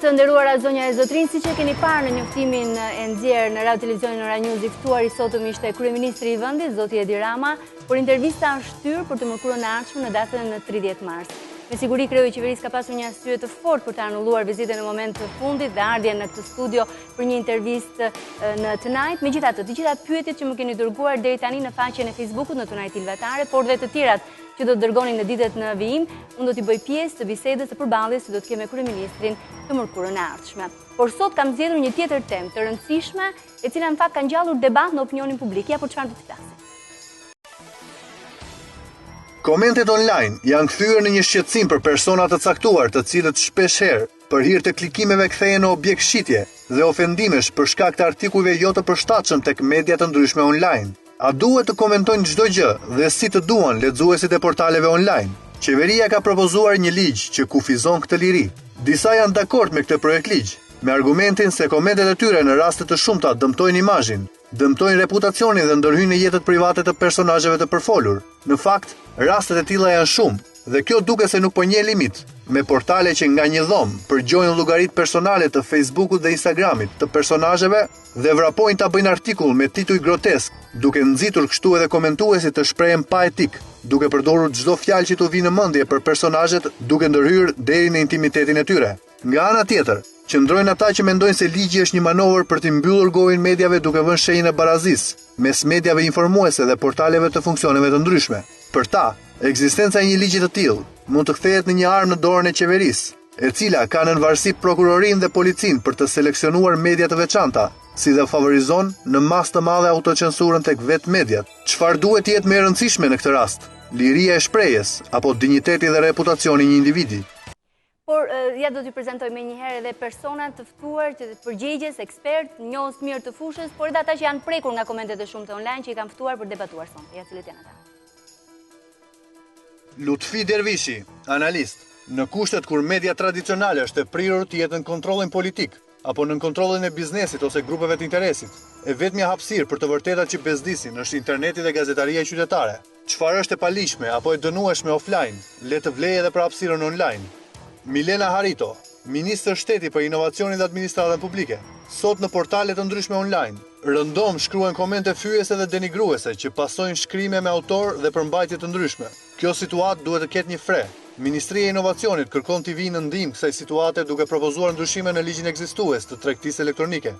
Të nderuara zonja e zotrin, siç e keni parë në njoftimin e nxjerrë në Radio Televizionin Ora News, i ftuar i sotëm ishte kryeministri i vendit, zoti Edi Rama, por intervista është shtyrë për të mërkurën e ardhshme në datën 30 mars. Me siguri kreu i qeverisë ka pasur një arsye të fortë për të anulluar vizitën në moment të fundit dhe ardhjen në këtë studio për një intervistë në Tonight. Megjithatë, të gjitha pyetjet që më keni dërguar deri tani në faqen e Facebookut në Tonight Ilvetare, por dhe të tjerat që do të dërgoni në ditët në vijim, unë do t'i bëj pjesë të bisedës së përballjes që do të kemë me kryeministrin të mërkurën e ardhshme. Por sot kam zgjedhur një tjetër temë të rëndësishme, e cila në fakt ka ngjallur debat në opinionin publik. Ja, por çfarë do të flasim? Komentet online janë kthyer në një shqetësim për persona të caktuar, të cilët shpeshherë për hir të klikimeve kthehen në objekt shitje dhe ofendimesh për shkak të artikujve jo të përshtatshëm tek media të ndryshme online. A duhet të komentojnë çdo gjë dhe si të duan lexuesit e portaleve online? Qeveria ka propozuar një ligj që kufizon këtë liri. Disa janë dakord me këtë projekt ligj, me argumentin se komentet e tyre në raste të shumta dëmtojnë imazhin, dëmtojnë reputacionin dhe ndërhyjnë në jetët private të personazheve të përfolur. Në fakt, rastet e tilla janë shumë dhe kjo duke se nuk po njeh limit, me portale që nga një dhomë përgjojnë llogaritë personale të Facebookut dhe Instagramit të personazheve dhe vrapojnë ta bëjnë artikull me tituj grotesk, duke nxitur kështu edhe komentuesit të shprehen pa etik, duke përdorur çdo fjalë që t'u vinë në mendje për personazhet, duke ndërhyrë deri në intimitetin e tyre. Nga ana tjetër, qëndrojnë ata që mendojnë se ligji është një manovër për t'i mbyllur gojën mediave duke vënë shenjën e barazisë mes mediave informuese dhe portaleve të funksioneve të ndryshme. Për ta, ekzistenca e një ligji të tillë mund të kthehet në një armë në dorën e qeverisë, e cila ka në varësi prokurorinë dhe policinë për të seleksionuar media të veçanta, si dhe favorizon në masë të madhe autocensurën tek vetë mediat. Çfarë duhet të jetë më e rëndësishme në këtë rast? Liria e shprehjes apo dinjiteti dhe reputacioni i një individi? Por ja do t'ju prezantoj me njëherë edhe personat të ftuar që përgjigjes, ekspert, njohës mirë të fushës, por edhe ata që janë prekur nga komentet e shumta online që i kanë ftuar për debatuar sonte. Ja, cilët janë ata? Lutfi Dervishi, analist. Në kushtet kur media tradicionale është e prirur të jetë në kontrollin politik, apo në kontrollin e biznesit ose grupeve të interesit, e vetmja hapësirë për të vërtetat që bezdisin është interneti dhe gazetaria qytetare. Çfarë është e palishme apo e dënueshme offline, le të vlejë edhe për hapësirën online. Milena Harito, Ministër Shteti për Inovacionin dhe Administratën Publike, sot në portale të ndryshme online, rëndom shkruan komente fyese dhe denigruese që pasojnë shkrime me autor dhe përmbajtje të ndryshme. Kjo situatë duhet të ketë një fre. Ministria e Inovacionit kërkon t'i vinë në ndihmë kësaj situate duke propozuar ndryshime në ligjin ekzistues të tregtisë elektronike.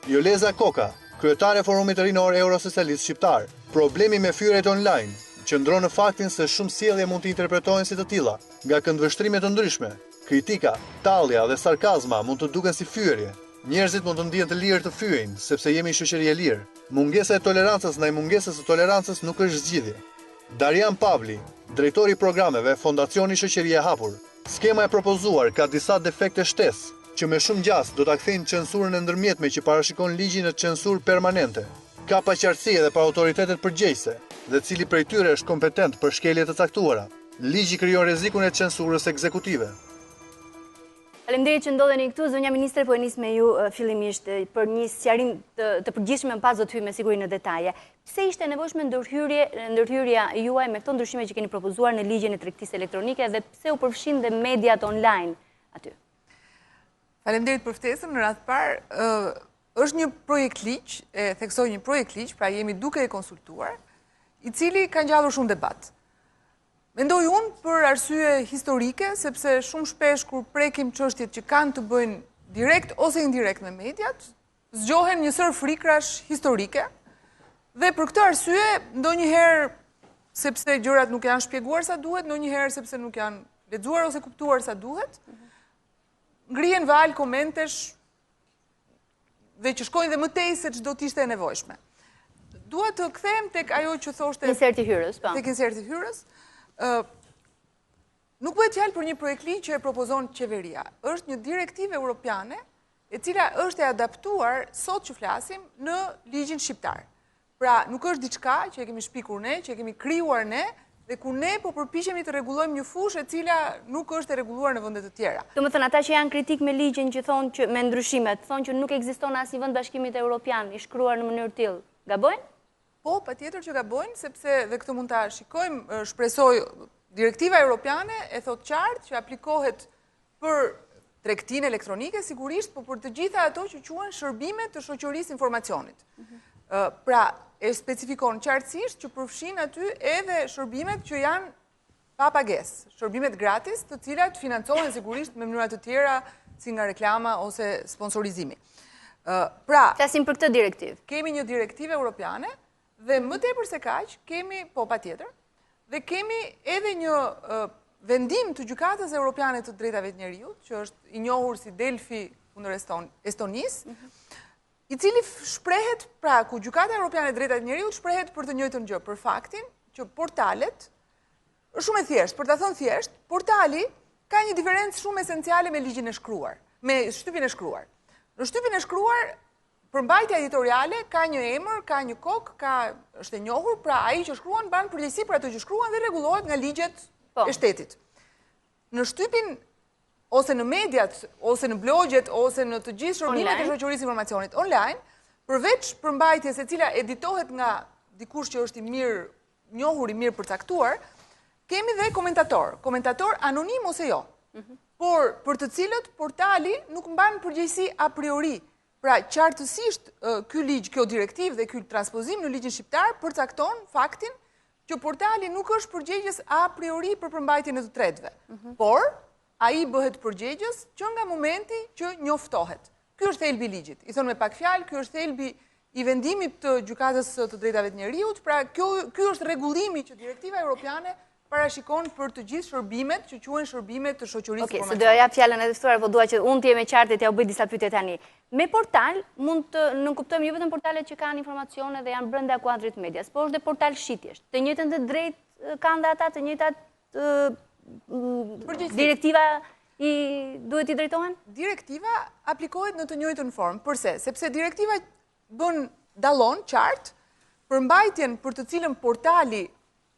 Joleza Koka, kryetare e Forumit të Rinor Eurosocialist Shqiptar, problemi me fyerjet online qëndron në faktin se shumë sjellje mund të interpretohen si të tilla, nga këndvështrime të ndryshme. Kritika, tallja dhe sarkazma mund të duken si fyerje. Njerëzit mund të ndihen të lirë të fyejnë, sepse jemi shoqëri e lirë. Mungesa e tolerancës ndaj mungesës së tolerancës nuk është zgjidhje. Darian Pavli, drejtori i programeve Fondacioni Shoqëria e Hapur. Skema e propozuar ka disa defekte shtesë, që me shumë gjas do ta kthejnë censurën e ndërmjetme që parashikon ligji në censurë permanente. Ka paqartësi edhe për autoritetet përgjegjëse, dhe cili prej tyre është kompetent për shkelje të caktuara. Ligji krijon rrezikun e censurës ekzekutive. Faleminderit që ndodheni këtu, zonja ministre, po e nis me ju fillimisht për një sqarim të përgjithshëm, pas do të hyj me siguri në detaje. Pse ishte nevojshme ndërhyrja juaj me këto ndryshime që keni propozuar në ligjin e tregtisë elektronike dhe pse u përfshin dhe mediat online aty? Faleminderit për ftesën. Në radh parë, është një projekt ligj, e theksoj një projekt ligj, pra jemi duke e konsultuar, i cili ka ngjallur shumë debat. Mendoj unë për arsye historike, sepse shumë shpesh kur prekim çështjet që kanë të bëjnë direkt ose indirekt me mediat, zgjohen një sër frikrash historike, dhe për këtë arsye, ndonjëherë sepse gjërat nuk janë shpjeguar sa duhet, ndonjëherë sepse nuk janë lexuar ose kuptuar sa duhet, ngrihen val komentesh dhe që shkojnë dhe më tej se ç'do të ishte e nevojshme. Dua të kthehem tek ajo që thoshte inserti hyrës, po. Tek inserti hyrës. Nuk bëhet fjalë për një projekt ligj që e propozon qeveria. Është një direktivë europiane e cila është e adaptuar sot që flasim në ligjin shqiptar. Pra, nuk është diçka që e kemi shpikur ne, që e kemi krijuar ne, dhe ku ne po përpiqemi të rregullojmë një fushë e cila nuk është e rregulluar në vende të tjera. Domethënë ata që janë kritik me ligjin që thonë që me ndryshimet, thonë që nuk ekziston asnjë vend bashkimit evropian i shkruar në mënyrë tillë. Gabojnë? Po, patjetër që gabojnë, sepse dhe këtë mund ta shikojmë, shpresoj, direktiva europiane e thot qartë që aplikohet për tregtinë elektronike, sigurisht, por për të gjitha ato që quhen shërbime të shoqërisë informacionit. Pra, e specifikon qartësisht që përfshin aty edhe shërbimet që janë pa pagesë, shërbimet gratis, të cilat financohen sigurisht me mënyra të tjera, si nga reklama ose sponsorizimi. Pra, flasim për këtë direktivë. Kemi një direktivë europiane dhe më tepër se kaq, kemi patjetër, dhe kemi edhe një vendim të Gjykatës Europiane të Drejtave të Njerëzit, që është i njohur si Delfi kundër Estonisë, i cili shprehet, pra ku Gjykata Europiane e Drejtave të Njerëzit shprehet për të njëjtën gjë, për faktin që portalet, është shumë e thjeshtë, për ta thënë thjesht, portali ka një diferencë shumë esenciale me ligjin e shkruar, me shtypin e shkruar. Në shtypin e shkruar, përmbajtja editoriale ka një emër, ka një kokë, është e njohur, pra ai që shkruan ban përgjegjësi për ato që shkruan dhe rregullohet nga ligjet e shtetit. Në shtypin ose në mediat, ose në blogjet, ose në të gjithë shërbimet e shoqërisë informacionit online, përveç përmbajtjes e cila editohet nga dikush që është i mirë njohur, i mirë përcaktuar, kemi dhe komentator anonim ose jo. Por për të cilët portali nuk mban përgjegjësi a priori. Pra, qartësisht ky ligj, kjo direktivë dhe ky transpozim në ligjin shqiptar përcakton faktin që portali nuk është përgjegjës a priori për përmbajtjen e të tretëve. Por ai bëhet përgjegjës që nga momenti që njoftohet. Ky është thelbi i ligjit. I thon me pak fjalë, ky është thelbi i vendimit të Gjykatës së Drejtave të Njerëzit, pra ky është rregullimi që direktiva europiane parashikon për të gjithë shërbimet që quhen shërbime të shoqërisë informacionit. Okej, se doja jap fjalën edhe ftuar, po dua që unë të jem e qartë t'ja u bëj disa pyetje tani. Me portal mund të nënkuptojmë jo vetëm portalet që kanë informacione dhe janë brenda kuadrit medias, por është dhe portal shitjesh. Të njëjtën të drejtë kanë ata, të njëjtat direktiva duhet i drejtohen? Direktiva aplikohet në të njëjtën formë. Përse? Sepse direktiva dallon qartë përmbajtjen për të cilën portali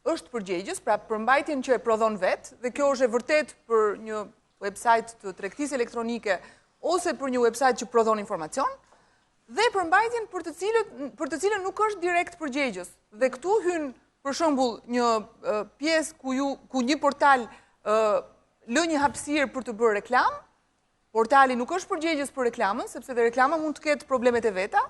është përgjegjës, pra përmbajtjen që e prodhon vetë, dhe kjo është e vërtet për një website të tregtisë elektronike ose për një website që prodhon informacion, dhe përmbajtjen për të cilën nuk është direkt përgjegjës. Dhe këtu hyn për shembull një pjesë ku një portal lë një hapësirë për të bërë reklam, portali nuk është përgjegjës për reklamën, sepse dhe reklama mund të ketë problemet e veta,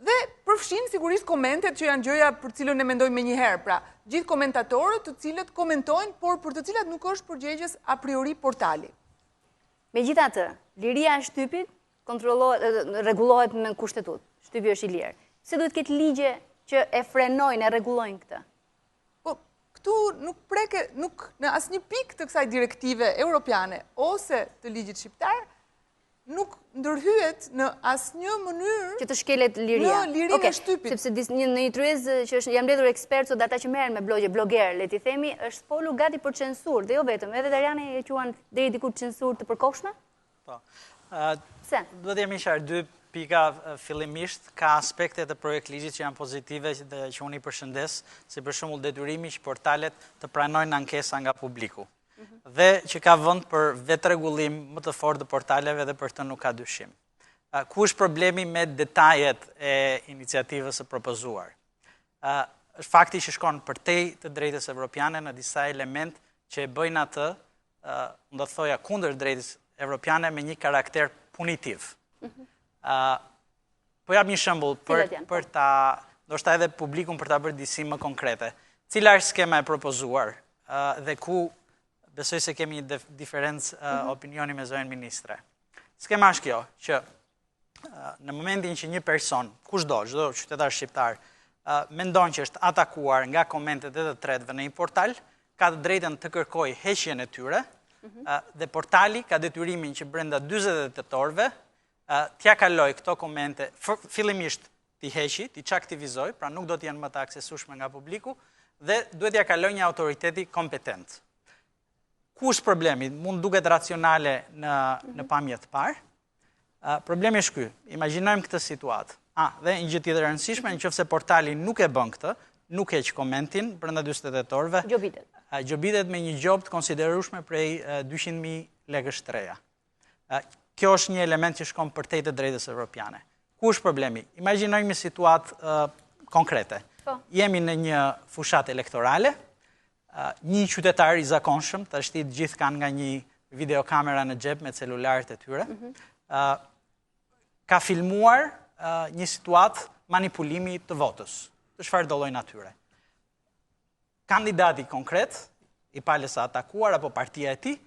dhe përfshin sigurisht komentet që janë gjëja për cilën ne mendojmë menjëherë, pra gjithë komentatorët të cilët komentojnë, por për të cilat nuk është përgjegjës a priori portali. Megjithatë, liria e shtypit rregullohet me kushtetut. Shtypi është i lirë. Se duhet ketë ligje që e frenojnë, e rregullojnë këtë? Po, këtu nuk në asnjë pikë të kësaj direktive europiane ose të ligjit shqiptar nuk ndërhyet në asnjë mënyrë që të shkelet liria. Në lirinë e shtypit. Sepse në një tryez që jam mbledhur ekspert sot ata që merren me blogje, bloger, le t'i themi, është folur gati për censurë, dhe jo vetëm, edhe Dariani e quan deri diku censurë të përkohshme? Po. Pse? Duhet jemi qartë, dy pika fillimisht, ka aspekte të projekt ligjit që janë pozitive dhe që unë i përshëndes, si për shembull detyrimi që portalet të pranojnë ankesa nga publiku. Dhe që ka vend për vetërregullim më të fortë të portaleve dhe për të nuk ka dyshim. Ku është problemi me detajet e iniciativës së propozuar? Është fakti që shkon përtej të drejtës evropiane në disa element që e bëjnë atë, do të thoja kundër drejtës evropiane me një karakter punitiv. Po jap një shembull për ta, ndoshta edhe publikun për ta bërë disi më konkrete. Cila është skema e propozuar dhe ku besoj se kemi një diferencë opinioni me zonën ministre. Skema është kjo, që në momentin që një person, kushdo, çdo qytetar shqiptar, mendon që është atakuar nga komentet e të tretëve në një portal, ka të drejtën të kërkojë heqjen e tyre, dhe portali ka detyrimin që brenda 48 orëve t'ja kaloj këto komente, fillimisht t'i heqi, t'i çaktivizoj, pra nuk do t'jenë më të aksesueshme nga publiku, dhe duhet t'ja kaloj një autoritet kompetent. Ku është problemi? Mund duket racionale në pamje të parë. Problemi është ky. Imagjinojmë këtë situatë. Dhe një gjë tjetër e rëndësishme, nëse portali nuk e bën këtë, nuk heq komentin brenda 48 orëve, gjobitet me një gjobë të konsiderueshme prej 200.000 lekësh të reja. Kjo është një element që shkon përtej të drejtës evropiane. Ku është problemi? Imagjinojmë një situatë konkrete. Jemi në një fushat elektorale, një qytetar i zakonshëm, të gjithë kanë nga një videokamera në xhep me celularët e tyre, ka filmuar një situatë manipulimi të votës, të çfarë do lloj natyre. Kandidati konkret, i palës atakuar apo partia e tij,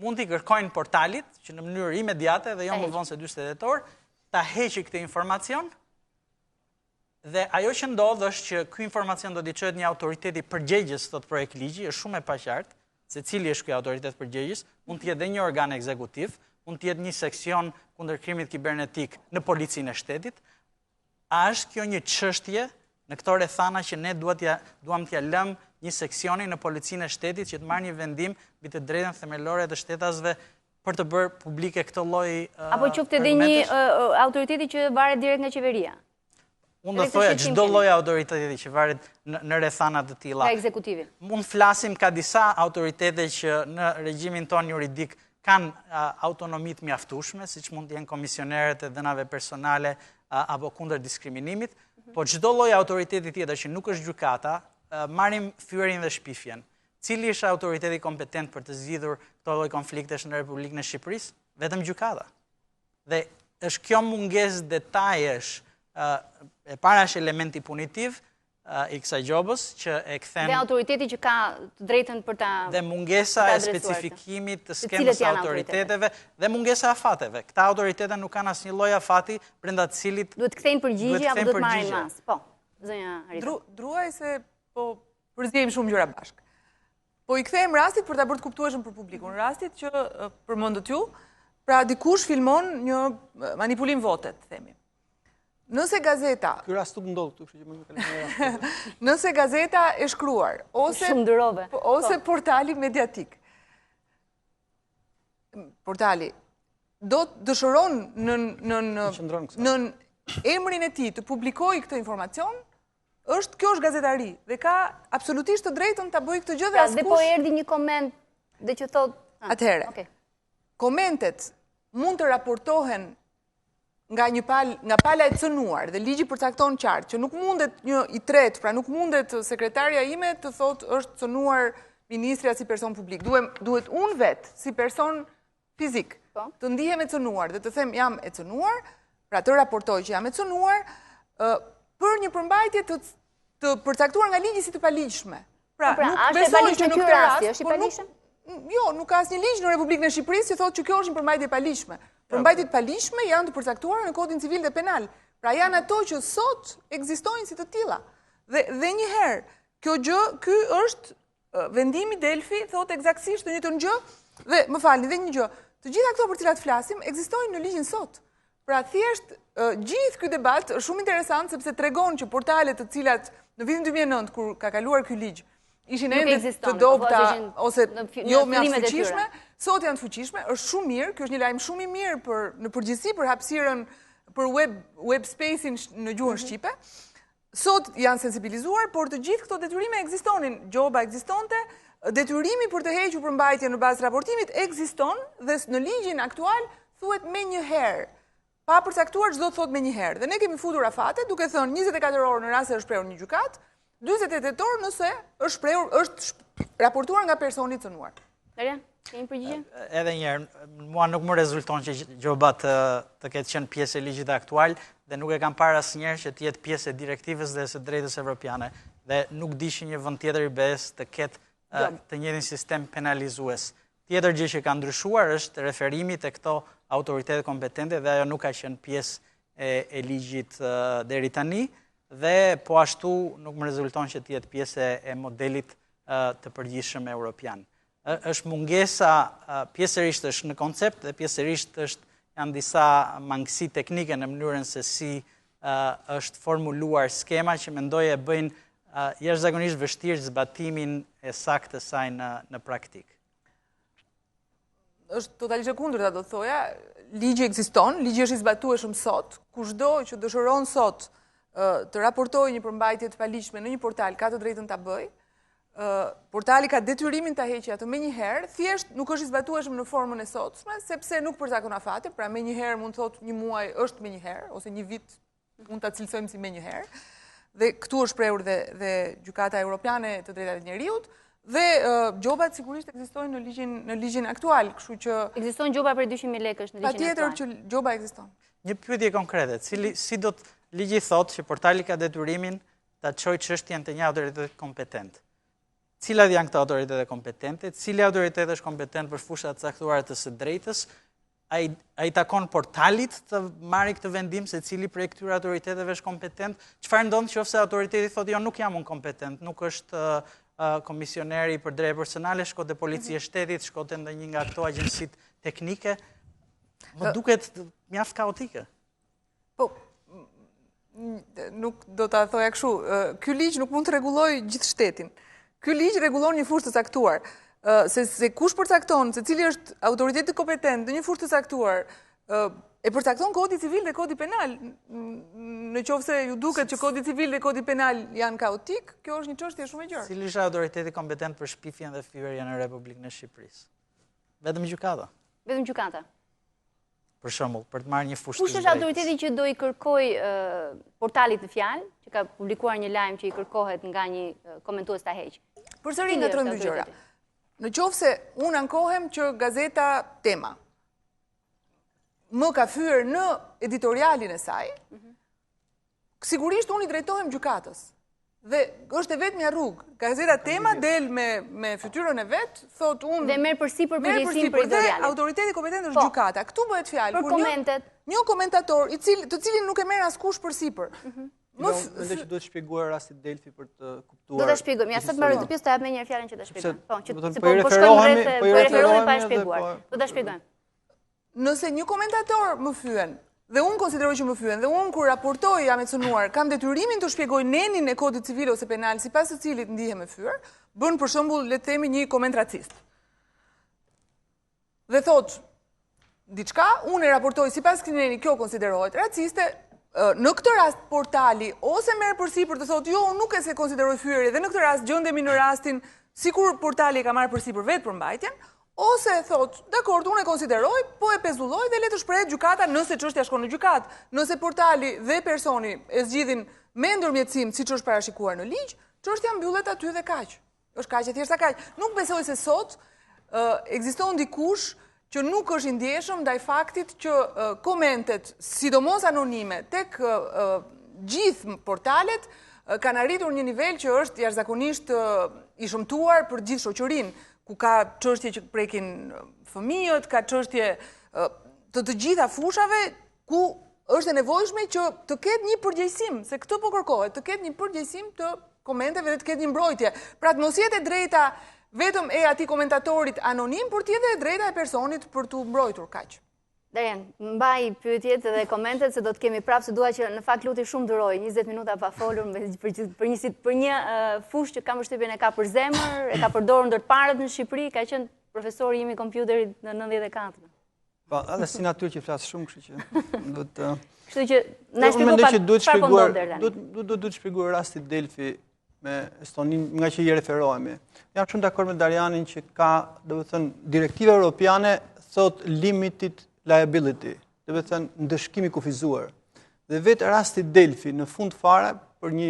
mund t'i kërkojnë portalit që në mënyrë imediate dhe jo më vonë se 48 orë ta heqë këtë informacion. Dhe ajo që ndodh është që ky informacion do t'i çojë një autoriteti përgjegjës, thot projekt ligji, është shumë e paqartë se cili është ky autoritet përgjegjës, mund të jetë dhe një organ ekzekutiv, mund të jetë një seksion kundër krimit kibernetik në policinë e shtetit. A është kjo një çështje në këto rrethana që ne duam t'ja lëm një seksioni në policinë e shtetit që të marrë një vendim mbi të drejtën themelore të shtetasve për të bërë publike këtë lloj apo qoftë edhe një autoriteti që varet direkt nga qeveria? Unë do thoja çdo lloj autoriteti që varet në rrethana të tilla. Nga ekzekutivi. Mund flasim ka disa autoritete që në regjimin ton juridik kanë autonomi të mjaftueshme, siç mund të jenë komisionerët e dhënave personale apo kundër diskriminimit, po çdo lloj autoriteti tjetër që nuk është gjykata, marrim fyërin dhe shpifjen. Cili është autoriteti kompetent për të zgjidhur këto lloj konfliktesh në Republikën e Shqipërisë? Vetëm gjykata. Dhe është kjo mungesë detajesh, e para është elementi punitiv i kësaj gjobës që e kthen dhe autoriteti që ka të drejtën për ta dhe mungesa e specifikimit të skemës së autoriteteve dhe mungesa e afateve. Këta autoritete nuk kanë asnjë lloj afati brenda të cilit duhet kthejnë përgjigje apo duhet marrin mas. Po, zonja Arita. Druaj se po përzgjejmë shumë gjëra bashkë. Po i kthejmë rastit për ta bërë të kuptueshëm për publikun. Rastit që përmendët ju, pra dikush filmon një manipulim votet, themi. Nëse gazeta... Ky rast nuk ndodh këtu, kështu që më nuk kaloj. Nëse gazeta e shkruar ose portali mediatik. Portali do të dëshiron në emrin e tij të publikojë këtë informacion, kjo është gazetari dhe ka absolutisht të drejtën ta bëjë këtë gjë dhe askush. Dhe po erdhi një koment dhe që thotë, atëherë. Komentet mund të raportohen nga pala e cënuar dhe ligji përcakton qartë që nuk mundet një i tretë, pra nuk mundet sekretarja ime të thotë është cënuar ministrja si person publik. Duhet unë vetë si person fizik të ndihem e cënuar dhe të them jam e cënuar, pra të raportoj që jam e cënuar për një përmbajtje të përcaktuar nga ligji si të paligjshme. Pra, është e paligjshme ky rasti, është i paligjshëm? Jo, nuk ka asnjë ligj në Republikën e Shqipërisë që thotë që kjo është një përmbajtje e paligjshme. Përmbajtjet paligjshme janë të përcaktuara në Kodin Civil dhe Penal. Pra janë ato që sot ekzistojnë si të tilla. Dhe një herë, ky është vendimi Delfi, thotë eksaktësisht të njëjtën gjë dhe më falni, dhe një gjë. Të gjitha këto për cilat flasim ekzistojnë në ligjin sot. Pra thjesht gjithë ky debat është shumë interesant sepse tregon që portalet të cilat në vitin 2009 kur ka kaluar ky ligj ishin ende të dobta ose jo mjaft fuqishme, sot janë të fuqishme, është shumë mirë, kjo është një lajm shumë i mirë në përgjithësi për hapësirën për web space-in në gjuhën shqipe. Sot janë sensibilizuar, por të gjithë këto detyrime ekzistonin, gjoba ekzistonte, detyrimi për të hequr përmbajtje në bazë raportimit ekziston dhe në ligjin aktual thuhet me një herë. Pa përcaktuar çdo thot me një herë. Dhe ne kemi futur afate duke thënë 24 orë në rast se është shprehur një gjykat, 48 orë nëse është raportuar nga personi cënuar. Darja, kemi përgjigje? Edhe një herë, mua nuk më rezulton që gjoba të ketë qenë pjesë e ligjit aktual dhe nuk e kam parë asnjëherë që të jetë pjesë e direktivës dhe së drejtës evropiane dhe nuk dishi një vend tjetër i BE-s të ketë të njëjtin sistem penalizues. Tjetër gjë që ka ndryshuar është referimi te këto autoritetet kompetente dhe ajo nuk ka qenë pjesë e ligjit deri tani. Dhe po ashtu nuk më rezulton që të jetë pjesë e modelit të përgjithshëm evropian. Është mungesa, pjesërisht është në koncept dhe pjesërisht janë disa mangësi teknike në mënyrën se si është formuluar skema që mendoj e bëjnë jashtëzakonisht vështirë zbatimin e saktë të saj në praktik. Është totalisht e kundërta, do të thoja, ligji ekziston, ligji është i zbatueshëm sot, kushdo që dëshiron sot të raportojë një përmbajtje të paligjshme në një portal ka të drejtën ta bëjë. Portali ka detyrimin ta heqë atë menjëherë, thjesht nuk është i zbatueshëm në formën e sotshme, sepse nuk përcakton afate, pra menjëherë mund të thotë një muaj është menjëherë ose një vit mund ta cilësojmë si menjëherë. Dhe këtu është shprehur dhe gjykata europiane të drejtat e njerëzit Dhe gjobat sigurisht ekzistojnë në ligjin aktual, kështu që... Ekzistojnë gjoba për 200.000 lekësh në ligjin aktual? Patjetër që gjoba ekziston. Një pyetje konkrete, si do të ligji thotë që portali ka detyrimin ta çojë çështjen te një autoritet kompetent. Cilat janë këto autoritete kompetente? Cili autoritet është kompetent për fushat caktuara të së drejtës? Ai takon portalit të marrë këtë vendim se cili prej këtyre autoriteteve është kompetent? Çfarë ndodh nëse autoriteti thotë jo, nuk jam unë kompetent, nuk është komisioneri për drejtë personale, shko te policia e shtetit, shko te ndonjë nga këto agjencitë teknike? Më duket mjaft kaotike. Po, nuk do ta thoja kështu. Ky ligj nuk mund të rregullojë gjithë shtetin. Ky ligj rregullon një fushë të caktuar. Se kush përcakton se cili është autoriteti kompetent në një fushë të caktuar, e përcakton Kodi Civil dhe Kodi Penal. Në qoftë se ju duket që Kodi Civil dhe Kodi Penal janë kaotik, kjo është një çështje shumë e gjerë. Cili është autoriteti kompetent për shpifjen dhe fyerjen në Republikën e Shqipërisë? Vetëm gjykata. Vetëm gjykata. Për shembull, për të marrë një fushë. Kush është autoriteti që do i kërkoj portalit në fjalë, që ka publikuar një lajm që i kërkohet nga një komentues ta heq? Përsëri ngatrojmë dy gjëra. Në qoftë se unë ankohem që gazeta Tema më ka fyer në editorialin e saj, sigurisht unë i drejtohem gjykatës. Dhe është e vetmja rrugë. Gazeta Tema del me fytyrën e vet, thot unë... Dhe merr përsipër përgjegjësinë për editorialin. Dhe autoriteti kompetent është gjykata. Këtu bëhet fjalë për komentet. Një komentator, të cilin nuk e merr askush përsipër. Mendoj që duhet shpjeguar rasti Delfi për të kuptuar. Do ta shpjegojmë. Ja sa të mbaroj të pjesë, ta jap më një herë fjalën që ta shpjegojmë. Po, që po referohemi pa shpjeguar. Do ta shpjegojmë. Nëse një komentator më fyen dhe unë konsideroj që më fyen, dhe unë kur raportoj jam e cënuar, kam detyrimin të shpjegoj nenin e kodit civil ose penal, sipas të cilit ndihem e fyer, bën për shembull le të themi një koment racist. Dhe thot diçka, unë e raportoj sipas këtij neni, kjo konsiderohet raciste, në këtë rast portali ose merr përsipër të thotë jo, unë nuk e se konsideroj fyerje, dhe në këtë rast gjendemi në rastin sikur portali ka marrë përsipër vetë për mbajtjen, ose thot, dakord, unë e konsideroj, po e pezulloj dhe le të shprehet gjykata nëse çështja shkon në gjykatë. Nëse portali dhe personi e zgjidhin me ndërmjetësim siç është parashikuar në ligj, çështja mbyllet aty dhe kaq. Është kaq e thjeshta kaq. Nuk besoj se sot ekziston dikush që nuk është i ndjeshëm ndaj faktit që komentet, sidomos anonime, tek gjithë portalet kanë arritur një nivel që është jashtëzakonisht i shëmtuar për gjithë shoqërinë, ku ka çështje që prekin fëmijët, ka çështje të gjitha fushave ku është e nevojshme që të ketë një përgjegjësim, se këtë po kërkohet, të ketë një përgjegjësim të komenteve dhe të ketë një mbrojtje. Pra të mos jetë drejta vetëm e atij komentatorit anonim, por të jetë drejta e personit për t'u mbrojtur kaq. Darjen, mbaj pyetjet dhe komentet se do të kemi prapë, se dua që në fakt luti shumë duroj 20 minuta pa folur për një fushë që kam përshtypjen e ka për zemër, e ka përdorur ndër të parët në Shqipëri, ka qenë profesori im i kompjuterit në 94. Po, edhe si natyrë që flas shumë, kështu që duhet Kështu që na shpjegoj pak çfarë po ndodh deri tani. Duhet shpjeguar rasti Delfi me Estonin, nga që i referohemi. Jam shumë dakord me Darianin që ka, domethënë, direktiva europiane thot limited liability, dhe thënë ndëshkimi kufizuar. Dhe vetë rasti Delfi në fund fare për një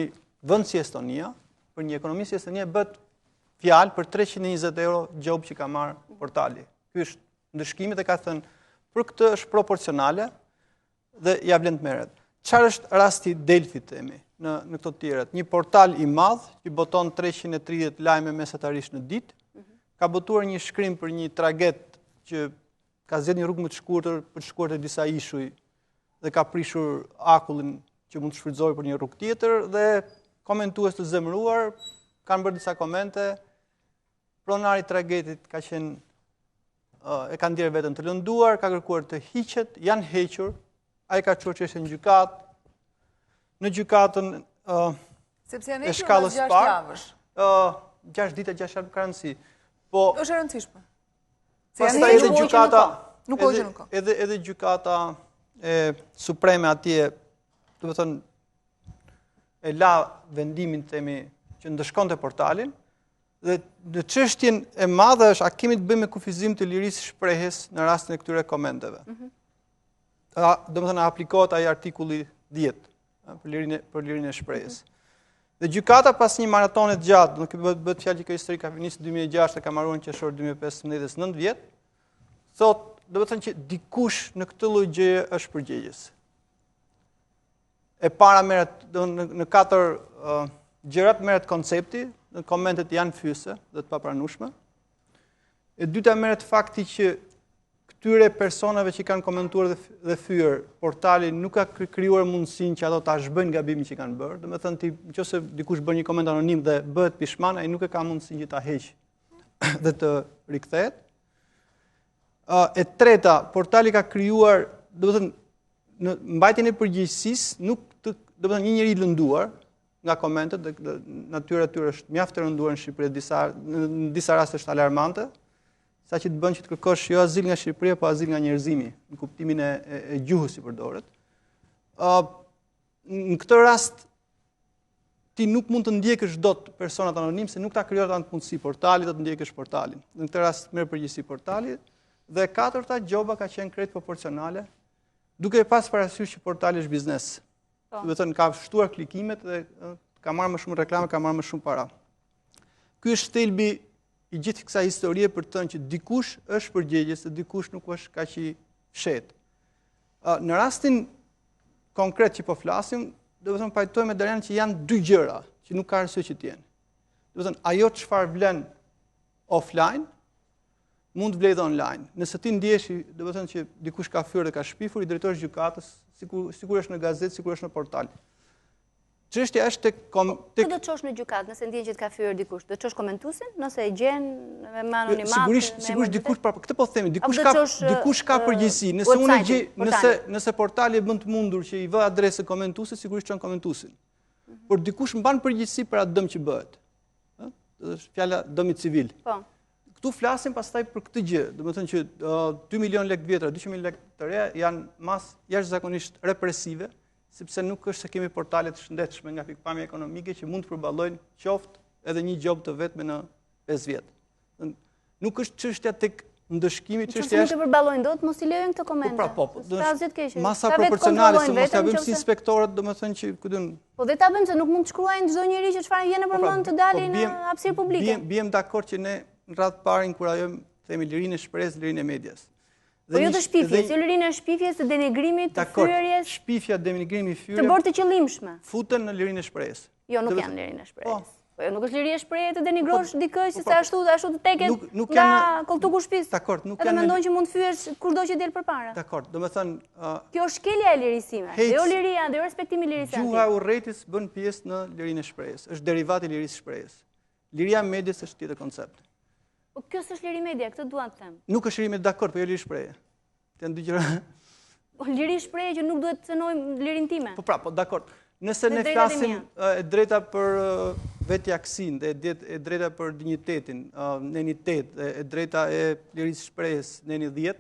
vend si Estonia, për një ekonomi si Estonia, bët fjalë për 320 euro gjob që ka marrë portali. Ky është ndëshkimi dhe ka thënë për këtë është proporcionale dhe ja vlen të merret. Çfarë është rasti Delfi themi në këto të tjerat? Një portal i madh që boton 330 lajme mesatarisht në ditë, ka botuar një shkrim për një tragedë që ka zgjedhur një rrugë më të shkurtër për të shkuar te disa ishuj dhe ka prishur akullin që mund të shfrytëzohej për një rrugë tjetër dhe komentues të zemëruar kanë bërë disa komente. Pronari i tragedit ka qenë e ka ndjerë veten të lënduar, ka kërkuar të hiqet, janë hequr, ai ka çuar çështën në gjykatë. Në gjykatën sepse janë hequr pas 6 javësh. 6 ditë, 6 javë ka rëndësi. Po është e rëndësishme. Pastaj edhe gjykata, edhe gjykata e supreme atje, do të thënë, e la vendimin themi që ndëshkonte portalin, dhe në çështjen e madhe është a kemi të bëjmë me kufizim të lirisë shprehjes në rastin e këtyre komenteve. Do të thënë aplikohet ai artikulli 10 për lirinë e shprehjes. Dhe gjykata pas një maratonit gjatë, nuk bëhet fjalë që kjo histori ka nisur 2006 e ka marruar në qershor 2015, 9 vjet, thot, do të thënë që dikush në këtë lloj gjëje është përgjegjës. E para merret në 4 gjërat merret koncepti, komentet janë fyese dhe të papranueshme. E dyta merret fakti që këtyre personave që kanë komentuar dhe fyer, portali nuk ka krijuar mundësinë që ato ta zhbëjnë gabimin që kanë bërë. Domethënë ti nëse dikush bën një koment anonim dhe bëhet pishman, ai nuk e ka mundësinë që ta heqë dhe të rikthehet. E treta, portali ka krijuar, domethënë në mbajtjen e përgjegjësisë, domethënë një njerëz i lënduar nga komentet dhe natyra e tyre është mjaft e rënduar në Shqipëri, në disa raste është alarmante, saqë të bën që të kërkosh jo azil nga Shqipëria, po azil nga njerëzimi, në kuptimin e gjuhës si përdoret. Në këtë rast ti nuk mund të ndjekësh dot personat anonim se nuk ta krijuar atë mundësi portali, do të ndjekësh portalin. Në këtë rast merr përgjegjësi portali dhe e katërta gjoba ka qenë krejt proporcionale, duke pas parasysh që portali është biznes. Do të thënë ka shtuar klikimet dhe ka marrë më shumë reklame, ka marrë më shumë para. Ky është thelbi i gjithë kësaj historie për të thënë që dikush është përgjegjës dhe dikush nuk është kaq i fshehtë. Në rastin konkret që po flasim, do të thënë pajtojmë me Darian që janë 2 gjëra që nuk ka arsye që të jenë. Do të thënë ajo çfarë vlen offline mund vlej dhe online. Nëse ti ndjesh, do të thënë që dikush ka fyer dhe ka shpifur, i drejtohesh gjykatës, sikur është në gazetë, sikur është në portal. Çështja është Ku do të çosh në gjykatë nëse ndjen që të ka fyer dikush? Do të çosh komentuesin nëse e gjen me anonimat? Sigurisht dikush, këtë po themi, dikush ka përgjegjësi. Nëse unë gjej, nëse portali bën të mundur që i vë adresë komentuesit, sigurisht çon komentuesin. Por dikush mban përgjegjësi për atë dëm që bëhet. Është fjala dëmi civil. Po. Këtu flasim pastaj për këtë gjë, domethënë që 2 milion lekë të vjetra, 200 mijë lekë të reja janë masë jashtëzakonisht represive, sepse nuk është se kemi portale të shëndetshme nga pikpamja ekonomike që mund të përballojnë qoftë edhe një gjop të vetme në 5 vjet. Nuk është çështja tek ndëshkimi, çështja është të përballojnë dot, mos i lejojnë këto komente. Masa proporcionale, se mos ja bëjmë si inspektorët, domethënë që ku diun. Po dhe ta bëjmë se nuk mund të shkruajnë çdo njeri që çfarë vjen nëpër mend të dalin në hapësirë publike. Biem dakord që ne në radhë parë inkurajojmë themi lirinë e shpresë, lirinë e medias. Po jo të shpifjes, jo lirinë e shpifjes, të denigrimit, të fyerjes. Shpifja, denigrimi, fyerja. Të bërë të qëllimshme. Futen në lirinë e shpresë. Jo, nuk janë lirinë e shpresës. Po jo, nuk është liri e shprehje të denigrosh dikë që se ashtu të teket nga koltuku shtëpisë. Dakord, nuk janë. Edhe mendojnë që mund të fyesh kushdo që del përpara. Dakord, domethënë kjo është shkelja e lirisë. Dhe jo liria, dhe jo respektimi i lirisë. Gjuha e urrëtis bën pjesë në lirinë e shprehjes. Është derivat i lirisë së shprehjes. Liria e medias është tjetër koncept. Po kjo s'është liri media, këtë dua të them. Nuk është liri media, dakord, po jo liri shprehje. Janë 2 gjëra. Po liri shprehje që nuk duhet të cënojmë lirin time. Po pra, po dakord. Nëse ne flasim e drejta për vetjaksin, dhe e drejta për dinjitetin, nenitet, e drejta e lirisë shprehjes, neni 10,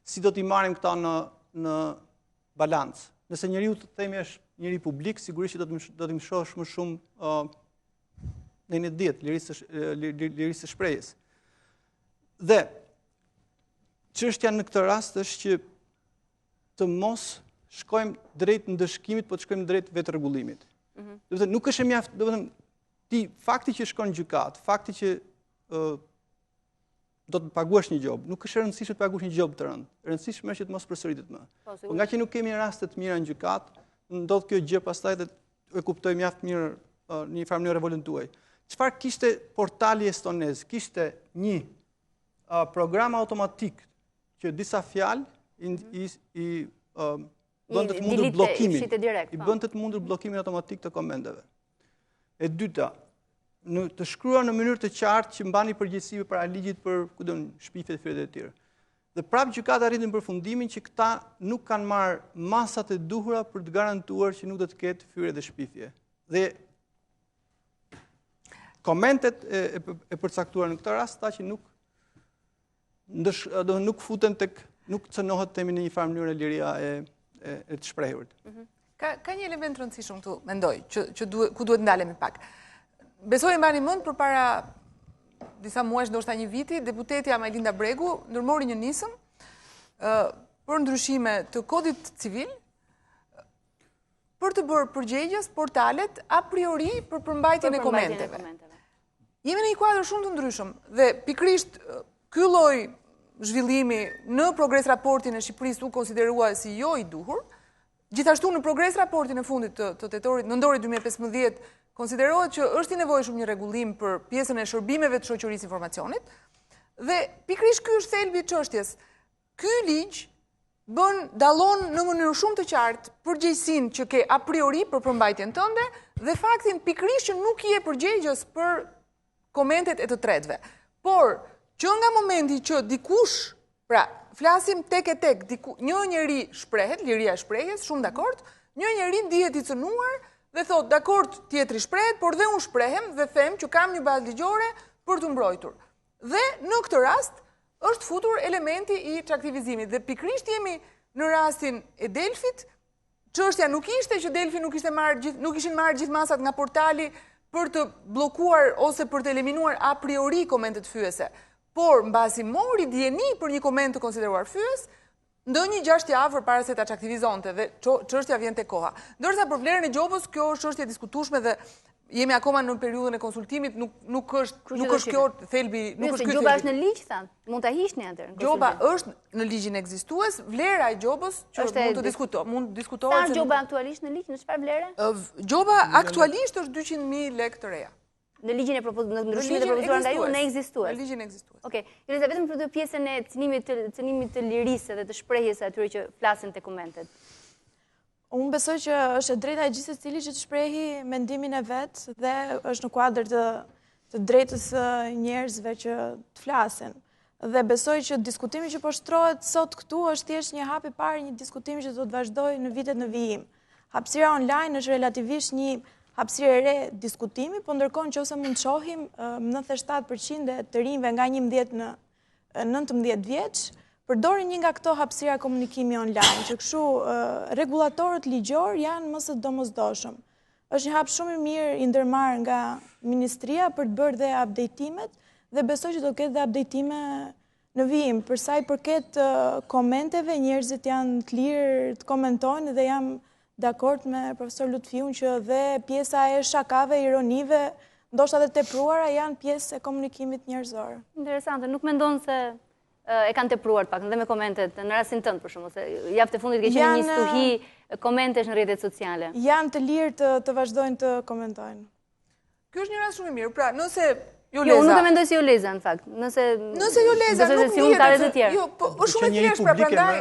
si do t'i marrim këta në balancë? Nëse njeriu të themi është njeri publik, sigurisht që do t'i mshosh më shumë neni 10, lirisë së shprehjes. Dhe çështja në këtë rast është që të mos shkojmë drejt ndëshkimit, po të shkojmë drejt vetë rregullimit. Do të thënë nuk është e mjaft, do të thënë ti fakti që shkon në gjykat, fakti që do të paguash një gjobë, nuk është e rëndësishme të paguash një gjobë të rëndë. E rëndësishme është që të mos përsëritet më. Po nga që nuk kemi raste të mira në gjykat, ndodh kjo gjë pastaj dhe e kuptoj mjaft mirë në një farë mënyrë revolën tuaj. Çfarë kishte portali estonez? Kishte një program automatik që disa fjalë i bënd të mundur blokimin. I bënd të mundur blokimin automatik të komenteve. E dyta, të shkruar në mënyrë të qartë që mbani përgjegjësi para ligjit për shpifjet e fyerjeve të tjera. Dhe prapë gjykata arritën përfundimin që këta nuk kanë marrë masat e duhura për të garantuar që nuk do të ketë fyerje dhe shpifje. Dhe komentet e përcaktuara në këtë rast ta që nuk futen tek, nuk cënohet temi në një farë mënyrë liria e të shprehurit. Ka një element rëndësishëm këtu, mendoj, ku duhet ndalemi pak. Besoj e mbani mend përpara disa muajsh, ndoshta një viti, deputetja Majlinda Bregu ndërmori një nisëm për ndryshime të kodit civil për të bërë përgjegjës portalet a priori për përmbajtjen e komenteve. Jemi në një kuadër shumë të ndryshëm dhe pikrisht ky lloj zhvillimi në progres raportin e Shqipërisë u konsiderua si jo i duhur. Gjithashtu në progres raportin e fundit të tetorit nëntorit 2015 konsiderohet që është i nevojshëm një rregullim për pjesën e shërbimeve të shoqërisë informacionit dhe pikrisht ky është thelbi i çështjes. Ky ligj dallon në mënyrë shumë të qartë përgjegjësinë që ke a priori për përmbajtjen tënde dhe faktin pikrisht që nuk je përgjegjës për komentet e të tretëve. Por që nga momenti që dikush, pra flasim tek e tek, një njeri shprehet, liria e shprehjes, shumë dakord, një njeri ndihet i cënuar dhe thot, dakord, tjetri shprehet, por dhe unë shprehem dhe them që kam një bazë ligjore për të mbrojtur. Dhe në këtë rast është futur elementi i çaktivizimit dhe pikrisht jemi në rastin e Delfit. Çështja nuk ishte që Delfi nuk ishin marrë gjithë masat nga portali për të bllokuar ose për të eliminuar a priori komentet fyese. Por mbasi mori dieni për një koment të konsideruar fyes, ndonjë 6 javë përpara se ta çaktivizonte dhe çështja vjen tek koha. Ndërsa për vlerën e gjobës kjo është çështje diskutueshme dhe jemi akoma në periudhën e konsultimit, nuk është kjo thelbi, nuk është ky thelbi. Gjoba është në ligj, thanë, mund ta hiqni atë. Gjoba është në ligjin ekzistues, vlera e gjobës që mund të diskutohet. Sa gjoba aktualisht në ligj, në çfarë vlere? Gjoba aktualisht është 200.000 lekë të reja. Në ligjin e ndryshimet e propozuara nga ju në ekzistues. Në ligjin ekzistues. Okej, Joleza, vetëm për të pjesën e cënimit të lirisë dhe të shprehjes së atyre që flasin te komentet. Unë besoj që është e drejta e gjithë secili që të shprehi mendimin e vet dhe është në kuadër të drejtës së njerëzve që të flasin. Dhe besoj që diskutimi që po shtrohet sot këtu është thjesht një hap i parë, një diskutim që do të vazhdojë në vitet në vijim. Hapësira online është relativisht një hapësirë e re diskutimi, po ndërkohë nëse mund të shohim 97% të rinjve nga 11 në 19 vjeç përdorin një nga këto hapësira komunikimi online, që kështu rregullatorët ligjor janë më së domosdoshëm. Është një hap shumë i mirë i ndërmarrë nga Ministria për të bërë dhe updateimet dhe besoj që do të ketë dhe updatime në vijim. Për sa i përket komenteve, njerëzit janë të lirë të komentojnë dhe jam dakord me profesor Lutfiun që dhe pjesa e shakave, ironive, ndoshta edhe tepruara janë pjesë e komunikimit njerëzor. Interesante, nuk mendon se e kanë tepruar pak dhe me komentet në rastin tënd për shkak se javë të fundit ke qenë një stuhi komentesh në rrjetet sociale. Janë të lirë të vazhdojnë të komentojnë. Ky është një rast shumë i mirë. Pra, nëse Joleza. Jo, unë nuk e mendoj si Joleza në fakt. Nëse Joleza nuk ndihet. Jo, po është shumë e thjeshtë pra prandaj.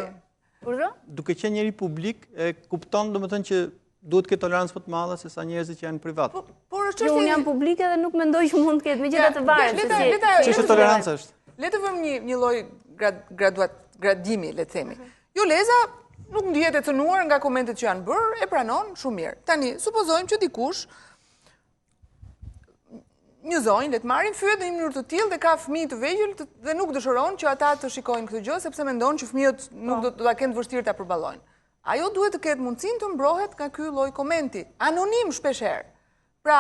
Duke qenë njëri publik, e kupton domethënë që duhet këtë tolerancë më të madhe se sa njerëzit që janë privat. Por është unë jam publike dhe nuk mendoj që mund të ketë megjithatë të varet. Ç'është toleranca është? Le të vëmë një lloj gradimi, le të themi. Joleza nuk ndihet e cënuar nga komentet që janë bërë, e pranon shumë mirë. Tani, supozojmë që dikush një zonjë, le të marrim, fyet në një mënyrë të tillë dhe ka fëmijë të vegjël dhe nuk dëshiron që ata të shikojnë këtë gjë sepse mendon që fëmijët nuk do ta kenë vështirë ta përballojnë. Ajo duhet të ketë mundësinë të mbrohet nga ky lloj komenti, anonim shpeshherë. Pra,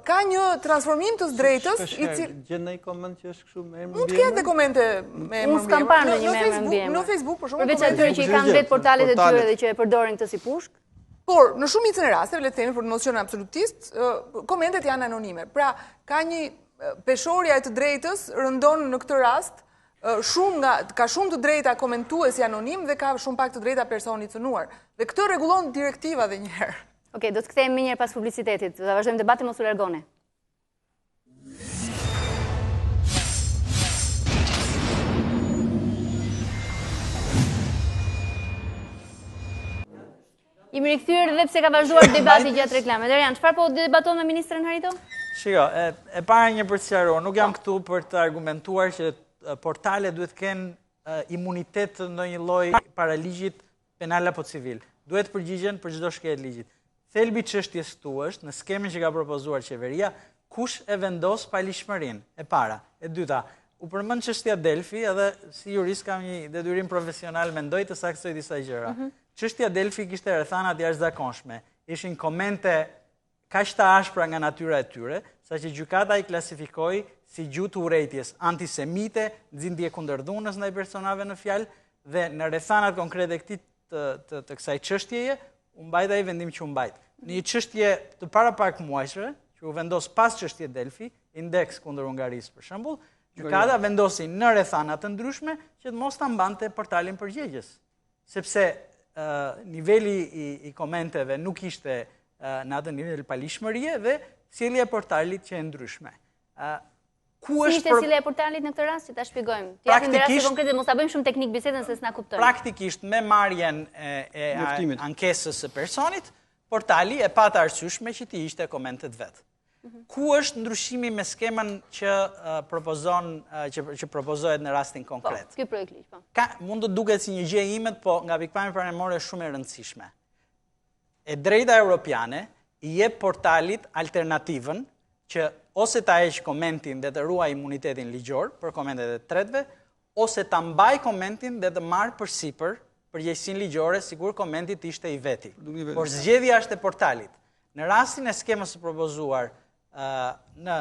ka një transformim të drejtës i cili gjen ndonjë koment që është kështu me emër. Mund të ketë komente me emër. Unë s'kam parë ndonjë me emër. Në Facebook për shembull. Përveç atyre që i kanë vetë portalet e tyre dhe që e përdorin këtë si pushk. Por, në shumicën e rasteve, le të themi për të mos qenë absolutist, komentet janë anonime. Pra, ka një peshorja e të drejtës rëndon në këtë rast, ka shumë të drejta komentuesi anonim dhe ka shumë pak të drejta personi cënuar. Dhe këtë rregullon direktiva dhe njëherë. Okej, do të kthehemi më njëherë pas publicitetit. Do ta vazhdojmë debatin, mos u largoni. Jemi rikthyer dhe pse ka vazhduar debati gjatë reklameve. Derian, çfarë po debaton me ministrin Harito? Shiko, e para një për të sqaruar, nuk jam këtu për të argumentuar që portale duhet të kenë imunitet të ndonjë lloji para ligjit penal apo civil. Duhet përgjigjen për çdo shkelje ligjit. Thelbi i çështjes këtu është në skemen që ka propozuar qeveria, kush e vendos paligjshmërinë, e para. E dyta, u përmend çështja Delfi, edhe si jurist kam një detyrim profesional mendoj të saktësoj disa gjëra. Çështja Delfi kishte rrethanat jashtëzakonshme. Ishin komente kaq të ashpra nga natyra e tyre, saqë gjykata i klasifikoi si gjuhë të urrejtjes antisemite, nxindje kundër dhunës ndaj personave në fjalë dhe në rrethanat konkrete të kësaj çështjeje u mbajt ai vendim që u mbajt. Në një çështje të parapak muajshme, që u vendos pas çështjes Delfi, indeks kundër Hungarisë për shembull, gjykata vendosi në rrethana të ndryshme që të mos ta mbante portalin përgjegjës, sepse niveli i komenteve nuk ishte në atë nivel palishmërie dhe sjellja e portalit që e ndryshme. Si ishte sjellja e portalit në këtë rast, që ta shpjegojmë? Të japim dhe raste konkrete, mos ta bëjmë shumë teknik bisedën se s'na kuptojnë. Praktikisht me marrjen e ankesës së personit, portali e pa të arsyeshme që ti ishte komentet vet. Ku është ndryshimi me skemën që propozohet në rastin konkret? Ky projekt ligj, po. Mund të duket si një gjë e imet, po nga pikpamja paremore është shumë e rëndësishme. E drejta europiane i jep portalit alternativën që ose ta heq komentin dhe të ruaj imunitetin ligjor për komentet e tretëve, ose ta mbaj komentin dhe të marrë përsipër përgjegjësinë ligjore sikur komenti ishte i veti. Por zgjedhja është e portalit. Në rastin e skemës së propozuar në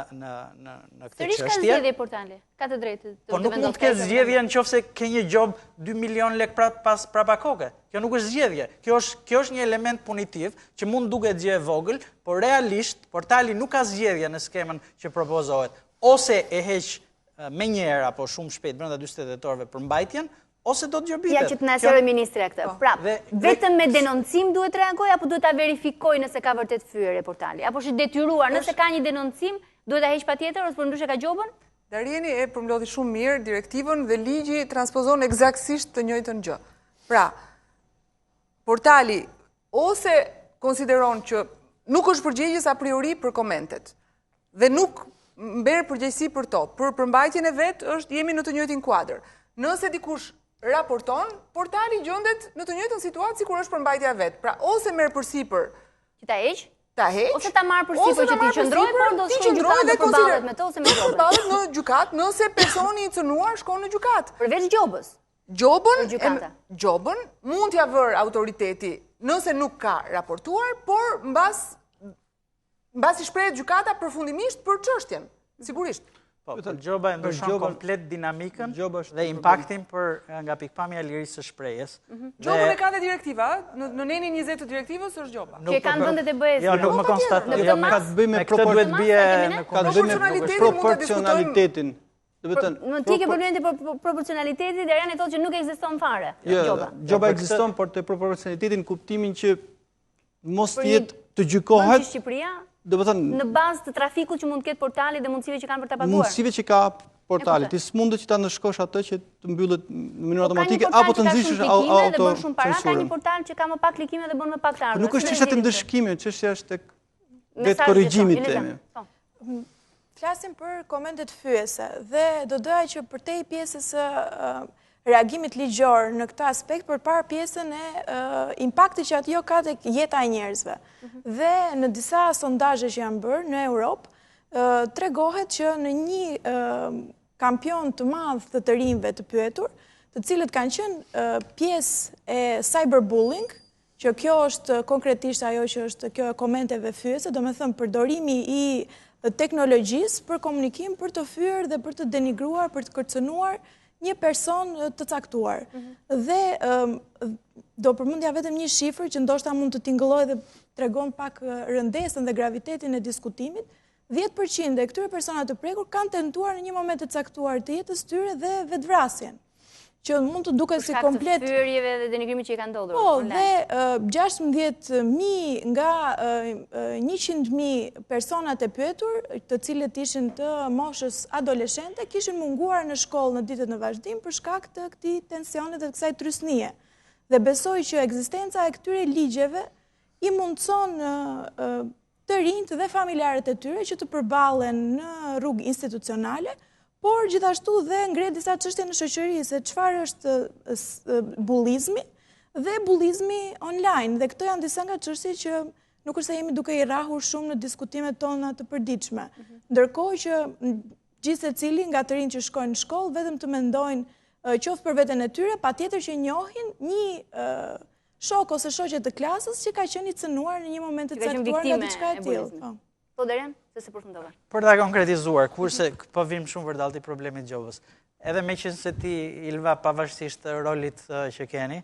këtë çështje. Ka zgjedhje portali. Ka të drejtë. Po nuk mund të ketë zgjedhje nëse ke një job 2 milion lek prapa koke. Kjo nuk është zgjedhje. Kjo është një element punitiv që mund duket gjë e vogël, por realisht portali nuk ka zgjedhje në skemën që propozohet. Ose e heq menjëherë apo shumë shpejt brenda 48 orëve për mbajtjen, ose do të gjobitet. Ja që të na sjellë ministre këtë. Prap, vetëm me denoncim duhet të reagojë apo duhet ta verifikojë nëse ka vërtet fyerje portali? Apo është detyruar nëse ka një denoncim, duhet ta heq patjetër ose përndryshe ka gjobën? Darieni e përmbledhi shumë mirë direktivën dhe ligji transpozon eksaktësisht të njëjtën gjë. Pra, portali ose konsideron që nuk është përgjegjës a priori për komentet dhe nuk mber përgjegjësi për to, për përmbajtjen e vet jemi në të njëjtin kuadër. Nëse dikush raporton, portali gjendet në të njëjtën situatë sikur është përmbajtja e vet. Pra, ose merr përsipër që ta heq, ose ta marr përsipër që ti qëndroj, por do të shkojë gjykatë dhe përballet me to ose me gjobën. Përballet në gjykatë nëse personi i cënuar shkon në gjykatë. Përveç gjobës. Gjobën mund t'ia vër autoriteti nëse nuk ka raportuar, por mbasi shprehet gjykata përfundimisht për çështjen. Sigurisht. Po, gjoba e ndryshon komplet dinamikën dhe impaktin nga pikpamja e lirisë së shprehjes. Gjobën e ka dhe direktiva, në nenin 20 të direktivës është gjoba. Që kanë vendet e BE-s. Jo, nuk më konstatoj. Ka të bëjë me proporcionalitetin. Në ti ke problemin të proporcionalitetit, dhe janë e thotë që nuk ekziston fare. Gjoba ekziston, por të proporcionalitetin kuptimin që mos jetë të gjykohet. Në bazë të trafikut që mund të ketë portali dhe mundësive që kanë për të paguar. Mundësive që ka portali. Ti s'mundet që ta ndërshkosh atë që të mbyllet në mënyrë automatike apo të nxjishësh autocensurën. Ka një portal që ka më pak klikime dhe bën më pak të ardhur. Nuk është çështja e ndërshkimit, çështja është tek vetë korrigjimit temi. Flasim për komentet fyese dhe do doja që përtej pjesës reagimit ligjor në këtë aspekt përpara pjesën e impaktit që ajo ka tek jeta e njerëzve. Dhe në disa sondazhe që janë bërë në Europë, tregohet që në një kampion të madh të rinjve të pyetur, të cilët kanë qenë pjesë e cyberbullying, që kjo është konkretisht ajo që është kjo e komenteve fyese, domethënë përdorimi i teknologjisë për komunikim, për të fyer dhe për të denigruar, për të kërcënuar një person të caktuar. Dhe do përmendja vetëm një shifër që ndoshta mund të tingëllojë dhe tregon pak rëndesën dhe gravitetin e diskutimit. 10% e këtyre personave të prekur kanë tentuar në një moment të caktuar të jetës tyre dhe vetvrasjen, që mund të duket si komplet për shkak të fyerjeve dhe denigrimit që i kanë ndodhur. Po, dhe 16.000 nga 100.000 personat e pyetur, të cilët ishin të moshës adoleshente, kishin munguar në shkollë në ditët në vazhdim për shkak të këtij tensionit dhe kësaj trysnie. Dhe besoj që ekzistenca e këtyre ligjeve i mundson të rinjt dhe familjarët e tyre që të përballen në rrugë institucionale, por gjithashtu dhe ngre disa çështje në shoqëri, se çfarë është bullizmi dhe bullizmi online. Dhe këto janë disa nga çështjet që nuk është se jemi duke i rrahur shumë në diskutimet tona të përditshme. Ndërkohë që gjithë secili nga të rinjt që shkojnë në shkollë vetëm të mendojnë qoftë për veten e tyre, patjetër që njohin një shok ose shoqe të klasës që ka qenë i cënuar në një moment të caktuar nga diçka e tillë. Po Darian, se përfundova. Për ta konkretizuar, kurse po vim shumë vërdall ti problemit gjobës. Edhe me që se ti, Ilva, pavarësisht rolit që keni,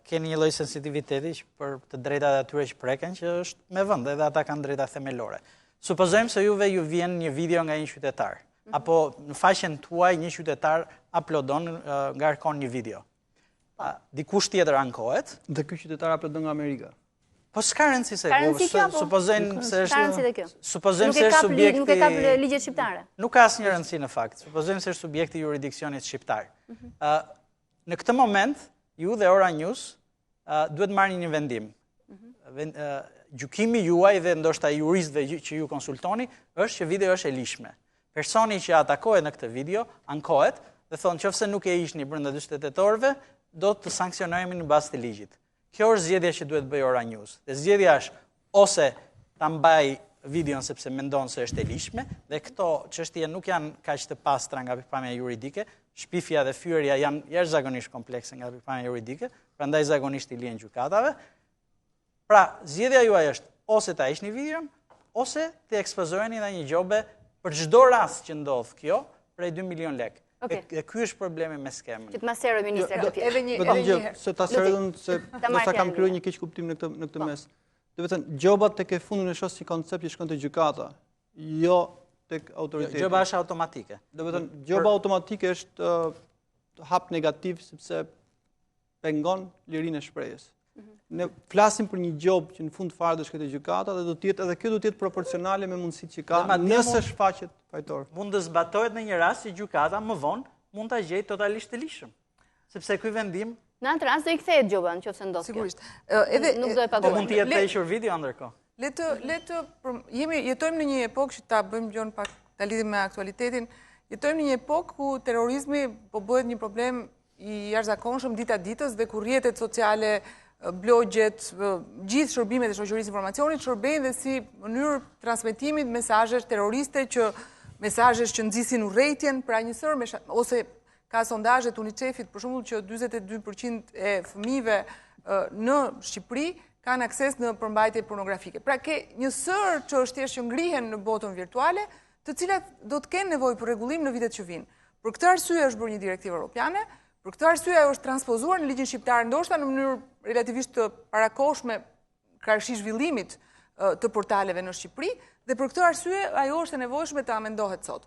keni një lloj sensitiviteti për të drejtat e atyre që preken, që është me vend, edhe ata kanë drejta themelore. Supozojmë se ju vjen një video nga një qytetar, apo në faqen tuaj një qytetar uploadon, ngarkon një video. Dikush tjetër ankohet. Dhe ky qytetar uploadon nga Amerika. Po s'ka rëndësi se supozojmë se është subjekti... Nuk e kap ligjet shqiptare. Nuk ka asnjë rëndësi në fakt. Supozojmë se është subjekti i jurisdiksionit shqiptar. Në këtë moment, ju dhe Ora News duhet marrni një vendim. Gjykimi juaj dhe ndoshta juristëve që ju konsultoni është që video është e lishme. Personi që atakohet në këtë video ankohet dhe thonë nëse nuk e ishni brenda 48 orëve, do të sankcionohemi në bazë të ligjit. Kjo është zgjedhja që duhet bëjë Ora News. Dhe zgjedhja është ose ta mbaj videon sepse mendon se është e lishme, dhe këto çështje nuk janë kaq të pastra nga pikpamja juridike, shpifja dhe fyerja janë jashtëzakonisht komplekse nga pikpamja juridike, prandaj zakonisht i lihen gjykatave. Pra, zgjedhja juaj është ose ta hiqni videon, ose të ekspozoheni në një gjobe për çdo rast që ndodh kjo, prej 2 milion lekë. Dhe ky është problemi me skemën. Që të maseroj ministri Kapjet. Edhe një se ta serojnë se ndoshta kam krijuar një keq kuptim në këtë mes. Do të thënë gjobat tek e fundin e shoh si koncept që shkon te gjykata, jo tek autoriteti. Gjoba është automatike. Do të thënë gjoba automatike është hap negativ sepse pengon lirinë e shprehjes. Ne flasim për një gjobë që në fund fare do shkojë te gjykata dhe edhe kjo do të jetë proporcionale me mundësitë që ka nëse shfaqet fajtor. Mund të zbatohet në një rast që gjykata më vonë mund ta gjejë totalisht të lishëm. Sepse ky vendim në atë rast do i kthehet gjoba nëse ndodh. Sigurisht. Edhe nuk do e paguajmë. Po mund të jetë hequr video ndërkohë. Jetojmë në një epokë që ta bëjmë gjon pak ta lidhim me aktualitetin. Jetojmë në një epokë ku terrorizmi po bëhet një problem i jashtëzakonshëm dita ditës dhe ku rrjetet sociale, blogjet, gjithë shërbimet e shoqërisë informacionit shërbejnë dhe si mënyrë transmetimit mesazhesh terroriste, mesazhesh që nxisin urrëtitjen, pra njësër ose ka sondazhet UNICEF-it për shembull që 42% e fëmijëve në Shqipëri kanë akses në përmbajtje pornografike. Pra ke njësër çështjesh që ngrihen në botën virtuale, të cilat do të kenë nevojë për rregullim në vitet që vijnë. Për këtë arsye është bërë një direktivë europiane. Për këtë arsye ajo është transpozuar në ligjin shqiptar, ndoshta në mënyrë relativisht të parakohshme karshi zhvillimit të portaleve në Shqipëri, dhe për këtë arsye ajo është e nevojshme të amendohet sot.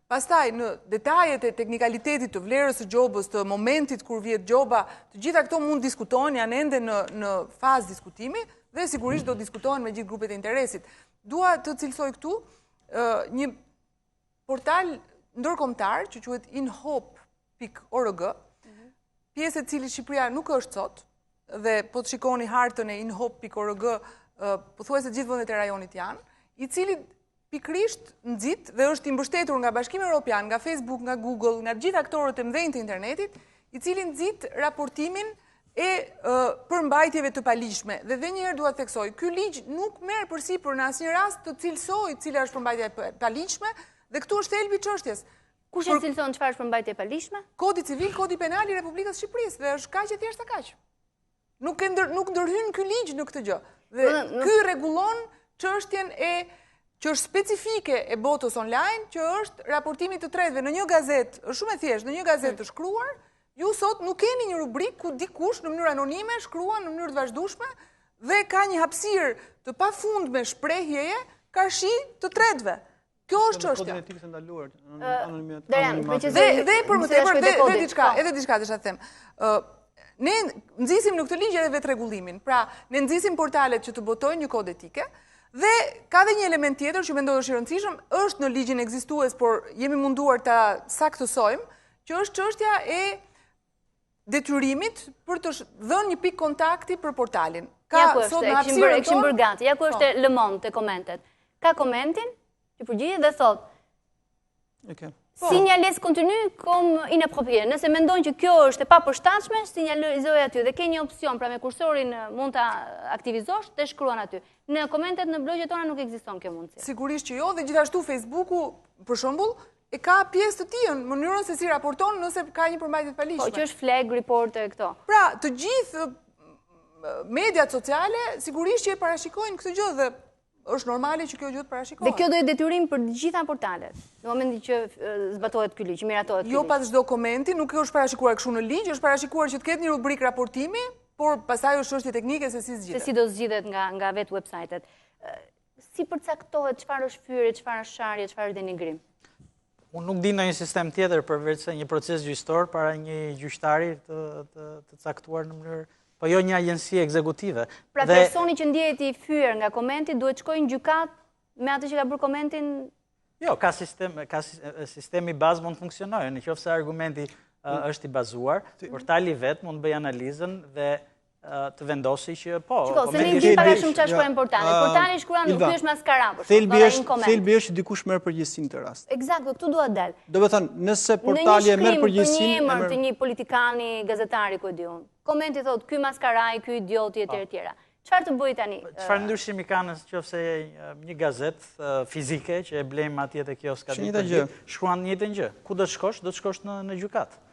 Pastaj në detajet e teknikalitetit të vlerës së gjobës, të momentit kur vjet gjoba, të gjitha këto mund diskutohen, janë ende në fazë diskutimi dhe sigurisht do diskutohen me gjithë grupet e interesit. Dua të cilësoj këtu një portal ndërkombëtar që quhet inhope.org, pjesë e cili Shqipëria nuk është sot, dhe po të shikoni hartën e inhope.org, pothuajse gjithë vendet e rajonit janë, i cili pikrisht nxit dhe është i mbështetur nga Bashkimi Evropian, nga Facebook, nga Google, nga gjithë aktorët e mëdhenj të internetit, i cili nxit raportimin e përmbajtjeve të paligjshme. Dhe njëherë dua të theksoj, ky ligj nuk merr përsipër në asnjë rast të cilësojë cila është përmbajtja e paligjshme, dhe këtu është thelbi i çështjes. Kush e cilëson çfarë është përmbajtje e paligjshme? Kodi civil, kodi penal i Republikës Shqipërisë, dhe është kaq e thjeshtë kaq. Nuk ndërhyn ky ligj në këtë gjë. Dhe ky rregullon çështjen që është specifike e botës online, që është raportimi të tretëve në një gazetë, është shumë e thjeshtë, në një gazetë të shkruar, ju sot nuk keni një rubrikë ku dikush në mënyrë anonime shkruan në mënyrë të vazhdueshme dhe ka një hapësirë të pafundme shprehjeje karshi të tretëve. Kjo është çështja. Edhe diçka desha të them. Ne nxisim në këtë ligj edhe vetë rregullimin. Pra, ne nxisim portalet që të botojnë një kod etike dhe ka dhe një element tjetër që mendoj është i rëndësishëm, është në ligjin ekzistues, por jemi munduar ta saktësojmë, që është çështja e detyrimit për të dhënë një pikë kontakti për portalin. Ja ku është, e kishim bërë gati. Ja ku është Le Monde te komentet. Ka komentin që përgjigjet dhe thot sinjales kontinu comme inapproprié. Nëse mendon që kjo është e papërshtatshme, sinjalizoj aty dhe ke një opsion, pra me kursorin mund ta aktivizosh dhe shkruan aty. Në komentet në blogjet tona nuk ekziston kjo mundësi. Sigurisht që jo, dhe gjithashtu Facebooku, për shembull, e ka pjesë të tij në mënyrën se si raporton nëse ka një përmbajtje të paligjshme. Po që është flag reporter këto. Pra, të gjithë mediat sociale sigurisht që e parashikojnë këtë gjë dhe është normale që kjo gjë të parashikohet. Dhe kjo do jetë detyrim për të gjitha portalet, në momentin që zbatohet ky ligj, që miratohet ky ligj. Jo pas çdo komenti, nuk është parashikuar kështu në ligj, është parashikuar që të ketë një rubrik raportimi, por pastaj është çështje teknike se si zgjidhet. Se si do zgjidhet nga vetë websajtet. Si përcaktohet çfarë është fyerje, çfarë është sharje, çfarë është denigrim? Unë nuk di ndonjë sistem tjetër përveç se një proces gjyqësor para një gjyqtari të caktuar në mënyrë, po jo një agjenci ekzekutive. Pra personi që ndjehet i fyer nga komenti duhet shkojë në gjykat me atë që ka bërë komentin? Jo, ka sistemi bazë mund të funksionojë, nëse argumenti është i bazuar, portali vetë mund të bëjë analizën dhe të vendosi që po. Shiko, se ne di para shumë çfarë shkruajnë portale. Portali shkruan ky është maskara, por thelbi është dikush merr përgjegjësinë në të rast. Eksakt, këtu dua dal. Do të thënë, nëse portali e merr përgjegjësinë, në një emër të një politikani, gazetari, ku e di unë. Komenti thotë ky maskaraj, ky idioti etj etj. Çfarë të bëj tani? Çfarë ndryshimi ka nëse një gazetë fizike që e blejmë atje te kioska ditë, shkruan një të gjë. Ku do të shkosh? Do të shkosh në gjykat.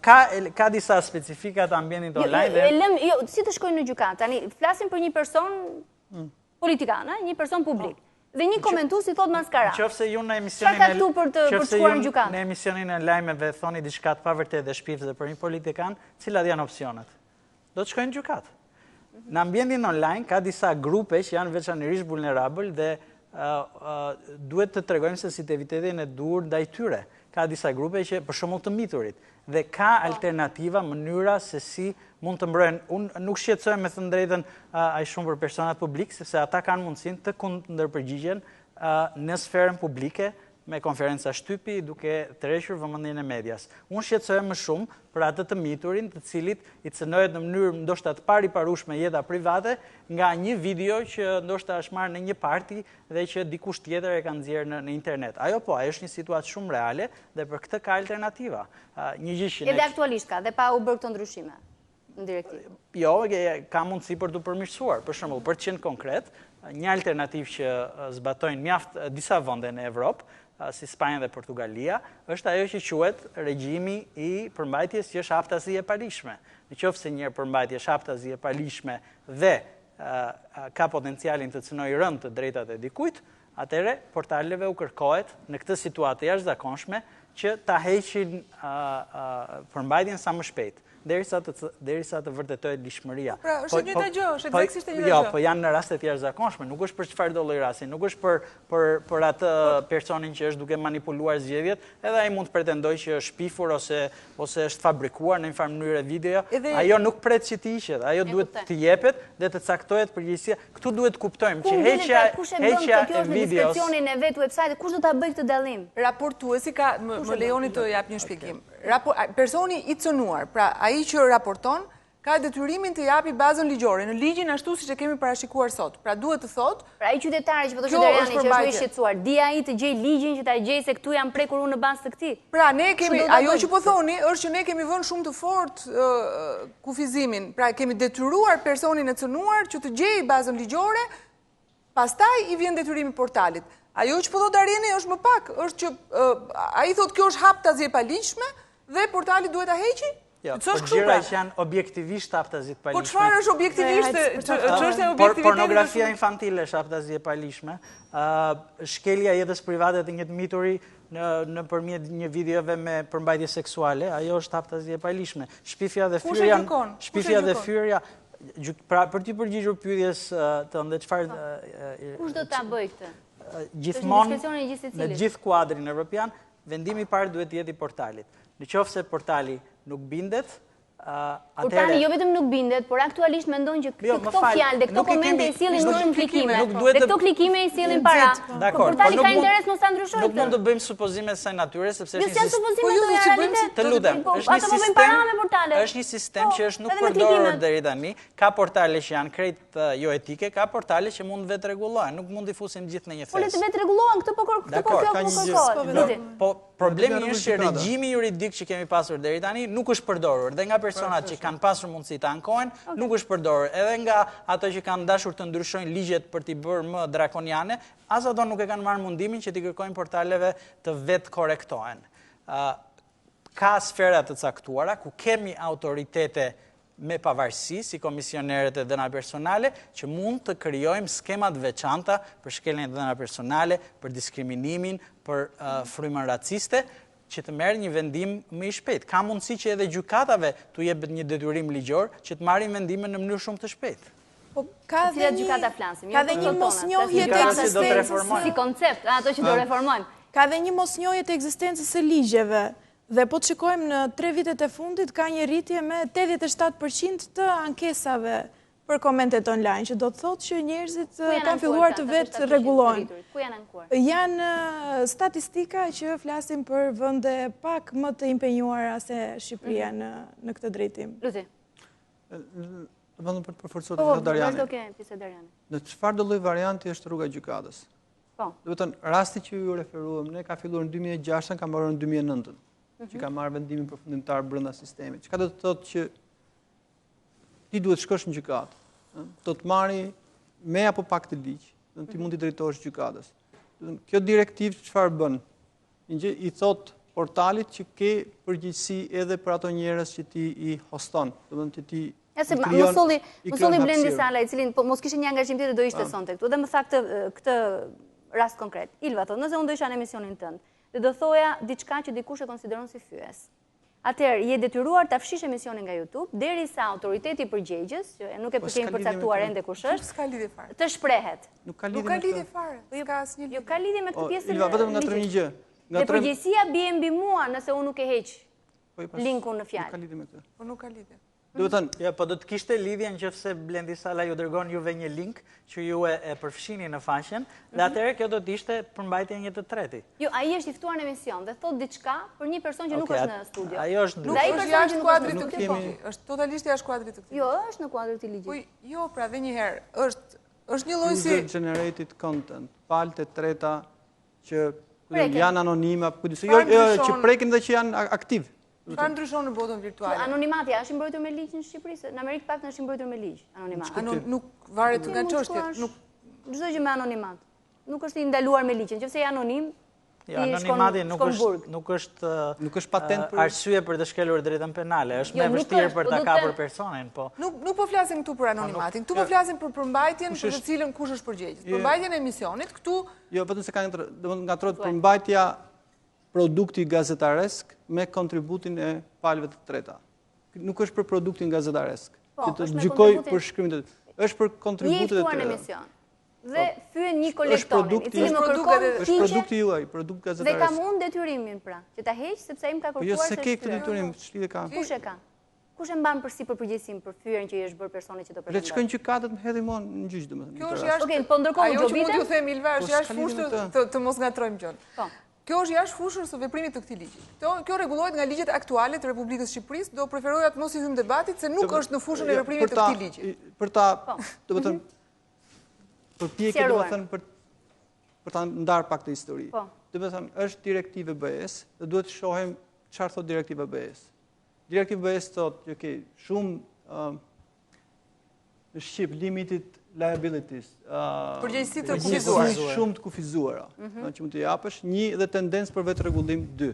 Ka disa specifikat ambientit online. Jo, si të shkojnë në gjykat? Tani flasim për një person politikan, një person publik. Dhe një komentues i thot maskara. Nëse ju në emisionin e lajmeve thoni diçka të pavërtetë dhe shpifze për një politikan, cilat janë opsionet? Do të shkojnë në gjykat. Në ambientin online ka disa grupe që janë veçanërisht vulnerabël dhe duhet të tregojmë sensitivitetin e dur ndaj tyre. Ka disa grupe që për shembull të miturit dhe ka alternativa, mënyra se si mund të mbrohen. Unë nuk shqetësohem me thënë drejtën aq shumë për personat publik, sepse ata kanë mundësinë të kundërpërgjigjen në sferën publike me konferenca shtypi duke tërhequr vëmendjen e medias. Unë shqetësohem më shumë për atë të miturin, të cilit i cënohet në mënyrë ndoshta të pariparueshme jeta private nga një video që ndoshta është marrë në një parti dhe që dikush tjetër e ka nxjerrë në internet. Ajo është një situatë shumë reale dhe për këtë ka alternativa. Një gjë që edhe aktualisht ka dhe pa u bërë këto ndryshime në direktivë. Jo, ka mundësi për të përmirësuar. Për shembull, për të qenë konkret, një alternativë që zbatojnë mjaft disa vende në Evropë, si Spanja dhe Portugalia, është ajo që quhet regjimi i përmbajtjes që është aftësi e palishme. Nëse një përmbajtje është aftësi e palishme dhe ka potencialin të cënojë rënd të drejtat e dikujt, atëherë portaleve u kërkohet në këtë situatë jashtëzakonshme që ta heqin përmbajtjen sa më shpejt, derisa të vërtetohet lishmëria. Pra, është një të gjë, është eksaktësisht një të gjë. Jo, po janë në rastet jashtëzakonshme, nuk është për çfarëdo lloj rasti, nuk është për atë personin që është duke manipuluar zgjedhjet, edhe ai mund të pretendojë që është shpifur ose është fabrikuar në një farë mënyrë video. Ajo nuk pret që të hiqet, ajo duhet të jepet dhe të caktohet përgjegjësia. Këtu duhet të kuptojmë që heqja e videos. Diskrecionin e vet website, kush do ta bëjë këtë dallim? Raportuesi ka, më lejoni të jap një shpjegim. Personi i cënuar, pra ai që raporton, ka detyrimin të japi bazën ligjore, në ligjin ashtu siç e kemi parashikuar sot. Pra duhet të thotë, pra ai qytetari që po thoshte Deriani që është i shqetësuar, di ai të gjej ligjin që ta gjej se këtu janë prekur unë në bazë të këtij. Pra ne kemi, ajo që po thoni është që ne kemi vënë shumë të fortë kufizimin. Pra kemi detyruar personin e cënuar që të gjejë bazën ligjore, pastaj i vjen detyrimi portalit. Ajo që po thotë Deriani është më pak, është që ai thotë kjo është haptazi e palishme dhe portali duhet ta heqë. Po gjëra që janë objektivisht haptazi e palishme. Po çfarë është objektivisht? Çështja e objektivitetit. Pornografia infantile është haptazi e palishme. Shkelja e jetës private të një të mituri nëpërmjet një videove me përmbajtje seksuale, ajo është haptazi e palishme. Shpifja dhe fyrja. Pra për të përgjigjur pyetjes tënde, çfarë kush do ta bëjë këtë? Gjithmonë në gjithë kuadrin evropian, vendimi i parë duhet të jetë i portalit. Nëse portali nuk bindet, portali jo vetëm nuk bindet, por aktualisht mendon që këto fjalë dhe këto komente i sillin shumë klikime. Dhe këto klikime i sillin para. Portali ka interes mos ta ndryshojë. Nuk mund të bëjmë supozime së natyre sepse është një sistem. Të lutem, është një sistem që është nuk përdorur deri tani. Ka portale që janë krejt jo etike, ka portale që mund vetë rregullohen, nuk mund t'i fusim gjithë në një fesë. Po le të vetë rregullohen, këtë po kërkohet. Po problemi është që regjimi juridik që kemi pasur deri tani nuk është përdorur dhe nga personat që kanë pasur mundësi të ankohen, nuk është përdorur. Edhe nga ato që kanë dashur të ndryshojnë ligjet për t'i bërë më drakoniane, as ato nuk e kanë marrë mundimin që t'i kërkojnë portaleve të vetë korrektohen. Ka sfera të caktuara ku kemi autoritete me pavarësi si komisionerët e dhëna personale, që mund të krijojmë skemat veçanta për shkeljen e dhëna personale, për diskriminimin, për frymën raciste, që të merë një vendim më i shpejt. Ka mundësi që edhe gjykatave të jepet një detyrim ligjor që të marrin vendime në mënyrë shumë të shpejtë. Ka dhe një mosnjohje të ekzistencës si koncept, ato që do reformojmë. Ka dhe një mosnjohje të ekzistencës së ligjeve. Dhe po të shikojmë në 3 vitet e fundit, ka një rritje me 87% të ankesave për komentet online, që do të thotë që njerëzit kanë filluar të vetë rregullojnë. Ku janë ankuar? Janë statistika që flasin për vende pak më të impenjuara se Shqipëria në këtë drejtim. Luti. Për të përforcuar të Darjani. Në çfarë do lloj varianti është rruga e gjykatës? Po. Do të thënë, rasti që ju referuam ne ka filluar në 2006, ka mbaruar në 2009, që ka marrë vendimin përfundimtar brenda sistemit. Çka do të thotë që ti duhet shkosh në gjykatë, do të marri me apo pak të ligj, ti mund të drejtohesh gjykatës. Kjo direktivë çfarë bën? I thot portalit që ke përgjegjësi edhe për ato njerëz që ti i hoston, do të thonë që ti Mësolli Blendi Sala, i cilin mos kishte një angazhim tjetër do ishte sonte këtu, dhe më tha këtë rast konkret. Ilva thotë, nëse unë do isha në emisionin tënd, dhe do thoja diçka që dikush e konsideron si fyes. Atëherë, je detyruar ta fshish emisionin nga YouTube derisa autoriteti përgjegjës, që nuk e kemi përcaktuar ende kush është, të shprehet. Nuk ka lidhje fare. Jo ka lidhje me këtë pjesë. Ilva, vetëm nga një gjë. Dhe përgjegjësia bie mbi mua nëse unë nuk e heq linkun në fjalë. Nuk ka lidhje me këtë. Po nuk ka lidhje. Po do të kishte lidhje nëse Blendi Sala ju dërgon juve një link që ju e përfshini në faqen, dhe atëherë kjo do të ishte përmbajtja një të treti. Jo, ai është i ftuar në emision dhe thot diçka për një person që nuk është në studio. Ajo është nuk është jashtë kuadrit të këtij. Është totalisht jashtë kuadrit të këtij. Jo, është në kuadrin e ligjit. Po jo, pra dhe një herë, është një lloj si generated content, palët e treta që janë anonima, që prekin dhe që janë aktiv. Çfarë ndryshon në botën virtuale? Anonimati është i mbrojtur me ligj në Shqipëri, në Amerikë paktën është i mbrojtur me ligj, anonimati. Nuk varet nga çështjet, çdo gjë me anonimat. Nuk është i ndaluar me ligj, nëse je anonim, anonimati nuk është patent arsye për të shkelur drejtën penale, është më vështirë për ta kapur personin, po. Nuk po flasim këtu për anonimatin, këtu po flasim për përmbajtjen për të cilën kush është përgjegjës. Përmbajtjen e emisionit këtu. Jo, vetëm se ka ngatrohet përmbajtja produkti gazetaresk me kontributin e palëve të treta. Nuk është për produktin gazetaresk. Të gjykoj për shkrimin është për kontributet e treta. Një në emision. Dhe fyen një kolektonin, i cili më kërkon është produkti juaj, produkt gazetaresk. Dhe kam unë detyrimin pra, që ta heq sepse im ka kërkuar. Jo, se ke këtë detyrim, ç'lidhje ka? Kush e ka? Kush e mban përsipër përgjegjësinë për fyerjen që i është bërë personit që do pretendoj? Le të shkojnë gjykatët më hedhin mon në gjyq domethënë. Kjo është jashtë. Okej, po ndërkohë Ajo që mund t'ju them Ilva është jashtë fushës të mos ngatrojmë gjën. Po. Kjo është jashtë fushës së veprimit të këtij ligji. Kjo rregullohet nga ligjet aktuale të Republikës së Shqipërisë, do preferoja të mos i hym debatit se nuk është në fushën e veprimit të këtij ligji. Për ta, domethënë, përpjekje domethënë për ta ndarë pak të histori. Domethënë, është direktivë BE-s dhe duhet të shohim çfarë thotë direktiva BE-s. Direktiva BE-s thotë, okay, shumë në shqip limited liabilities. Përgjegjësi të kufizuara. Shumë të kufizuara, që mund të japësh, një dhe tendencë për vetë rregullim 2.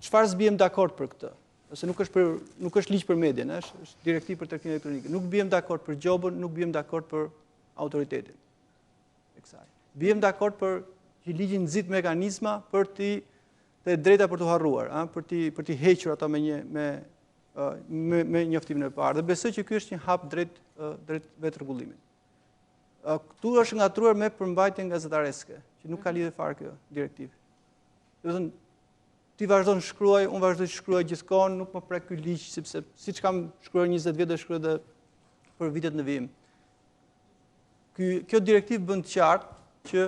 Çfarë s'biem dakord për këtë? Ose nuk është ligj për median, është direktivë për tregtimin elektronik. Nuk biem dakord për gjobën, nuk biem dakord për autoritetin. Biem dakord për që ligji nxit mekanizma për të drejta për të harruar, për të hequr ato me njoftimin e parë. Dhe besoj që ky është një hap drejt vetë rregullimit. Këtu është ngatruar me përmbajtjen gazetareske, që nuk ka lidhje fare kjo direktivë. Do të thënë, ti vazhdon të shkruaj, unë vazhdoj të shkruaj gjithkohon, nuk më prek ky ligj sepse siç kam shkruar 20 vjet do shkruaj edhe për vitet në vijim. Kjo direktivë bën të qartë që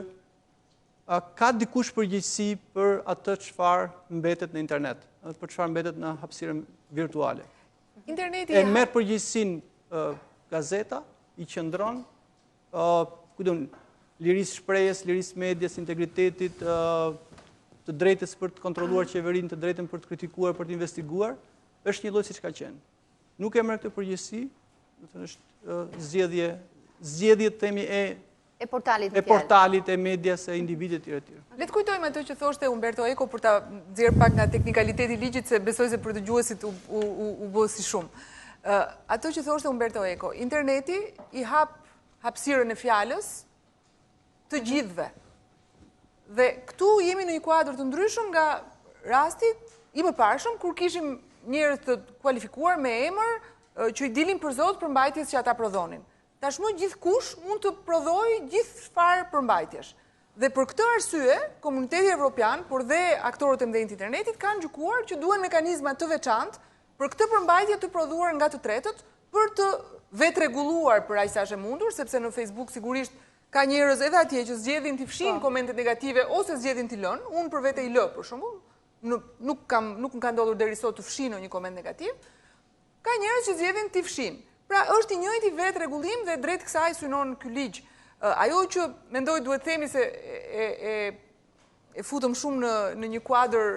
ka dikush përgjegjësi për atë çfarë mbetet në internet, për çfarë mbetet në hapësirën virtuale. Interneti e merr përgjegjësinë gazeta, i qëndron lirisë shprehjes, lirisë medias, integritetit, të drejtës për të kontrolluar qeverinë, të drejtën për të kritikuar, për të investiguar, është një lloj siç ka qenë. Nuk e merr këtë përgjegjësi, do të thënë është zgjedhje themi e portalit e medias e individit të tjerë. Le të kujtojmë atë që thoshte Umberto Eco për ta nxjerrë pak nga teknikaliteti i ligjit, se besoj se për dëgjuesit u bë si shumë. Ato që thoshte Umberto Eco, interneti i hapësirën e fjalës të gjithëve. Dhe këtu jemi në një kuadër të ndryshëm nga rasti i mëparshëm, kur kishim njerëz të kualifikuar me emër që i dilin për zot përmbajtjes që ata prodhonin. Tashmë gjithkush mund të prodhojë gjithë çfarë përmbajtjesh. Dhe për këtë arsye, komuniteti evropian, por dhe aktorët e mëdhenj të internetit kanë gjykuar që duhen mekanizma të veçantë për këtë përmbajtje të prodhuar nga të tretët, për të vetë reguluar për aq sa është e mundur, sepse në Facebook sigurisht ka njerëz edhe atje që zgjedhin të fshin komente negative ose zgjedhin të lënë. Unë për vete i lë, për shembull, nuk më ka ndodhur deri sot të fshin një koment negativ. Ka njerëz që zgjedhin të fshin. Pra është i njëjti vetë rregullim dhe drejt kësaj synon ky ligj. Ajo që mendoj duhet themi se e futëm shumë në një kuadër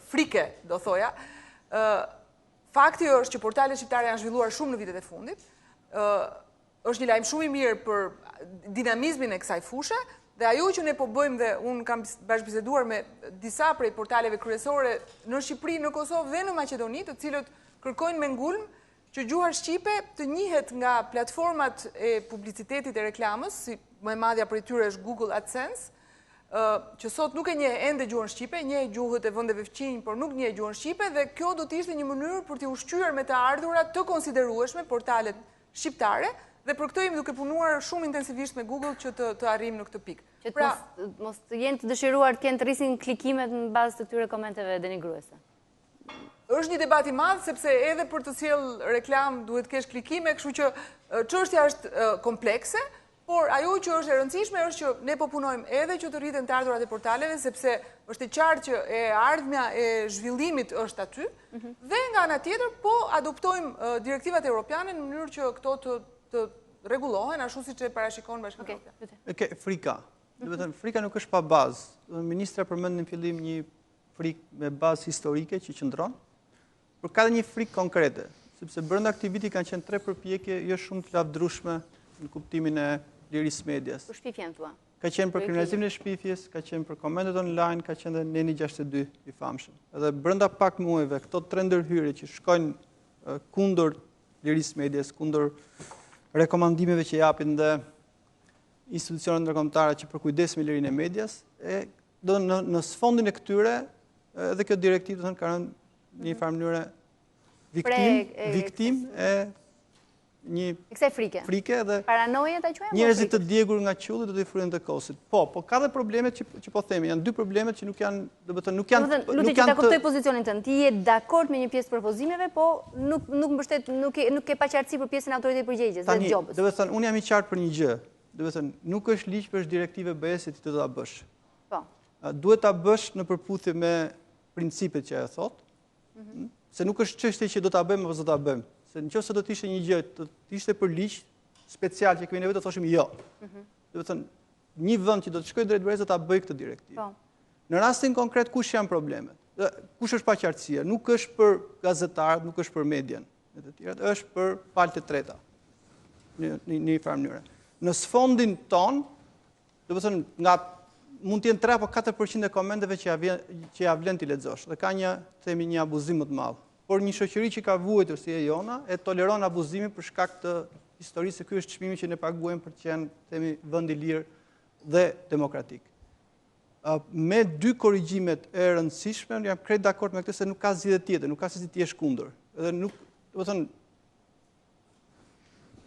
frike, do thoja. Fakti është që portalet shqiptare janë zhvilluar shumë në vitet e fundit. Është një lajm shumë i mirë për dinamizmin e kësaj fushë, dhe ajo që ne po bëjmë, dhe unë kam bashkëbiseduar me disa prej portaleve kryesore në Shqipëri, në Kosovë dhe në Maqedoni, të cilët kërkojnë me ngulm që gjuha shqipe të njihet nga platformat e publicitetit e reklamës, si më e madhja prej tyre është Google AdSense, që sot nuk e njeh ende gjuhën shqipe, njeh gjuhët e vendeve fqinj, por nuk njeh gjuhën shqipe, dhe kjo do të ishte një mënyrë për t'i ushqyer me të ardhurat të konsiderueshme portalet shqiptare, dhe për këtë jemi duke punuar shumë intensivisht me Google që të arrijmë në këtë pikë. Që mos të jenë të dëshiruar të kenë të rrisin klikimet në bazë të këtyre komenteve denigruese. Është një debat i madh, sepse edhe për të sjellë reklam duhet të kesh klikime, kështu që çështja është komplekse, por ajo që është e rëndësishme është që ne po punojmë edhe që të rriten të ardhurat e portaleve, sepse është e qartë që e ardhmja e zhvillimit është aty, dhe nga ana tjetër po adoptojmë direktivat europiane në mënyrë që këto të rregullohen ashtu siç e parashikon Bashkimi Evropian. Frika. Do të thënë, frika nuk është pa bazë. Ministra përmend në fillim një frikë me bazë historike që qëndron, por ka dhe një frikë konkrete, sepse brenda këtij viti kanë qenë 3 përpjekje jo shumë të lavdërueshme në kuptimin e lirisë medias. Për shpifjen thua. Ka qenë për kriminalizimin e shpifjes, ka qenë për komentet online, ka qenë dhe Neni 62 i famshëm. Edhe brenda pak muajve këto 3 ndërhyrje që shkojnë kundër lirisë medias, kundër rekomandimeve që japin dhe institucionet ndërkombëtare që përkujdesin me lirinë e medias, në sfondin e këtyre edhe kjo direktivë do të thënë ka rënë në një farë mënyrë viktim e një frike dhe paranoje ta quajmë. Njerëzit të djegur nga qulli do të fryen të kosit. Po ka dhe problemet që po themi, janë 2 problemet që nuk janë, do të thënë, nuk janë. Lutem që ta kuptoj pozicionin tënd. Ti je dakord me një pjesë propozimeve, po nuk mbështet, nuk ke paqartësi për pjesën e autoritetit përgjegjës dhe gjobës. Do të thënë, unë jam i qartë për një gjë. Do të thënë, nuk është ligj për direktive BE-s ti do ta bësh. Po. Duhet ta bësh në përputhje me principet që ajo thotë. Se nuk është çështje që do ta bëjmë apo do ta bëjmë. Se nëse do të ishte një gjë, do të ishte për ligj special që kemi nevojë të thoshim jo. Do të thënë, një vend që do të shkojë drejt brez do ta bëj këtë direktivë. Po. Në rastin konkret kush janë problemet? Kush është paqartësia? Nuk është për gazetarët, nuk është për median, e të tjerat, është për palët e treta. Në një farë mënyrë. Në sfondin ton, do të thënë, nga mund të jenë 3 apo 4% e komenteve që ja vlen ti lexosh. Dhe ka një abuzim më të madh. Por një shoqëri që ka vuajtur si e jona e toleron abuzimin për shkak të historisë, ky është çmimi që ne paguajmë për të qenë vend i lirë dhe demokratik. Me 2 korrigjimet e rëndësishme, jam krejt dakord me këtë se nuk ka zgjidhje tjetër, nuk ka se si ti jesh kundër. Edhe nuk, do të thënë,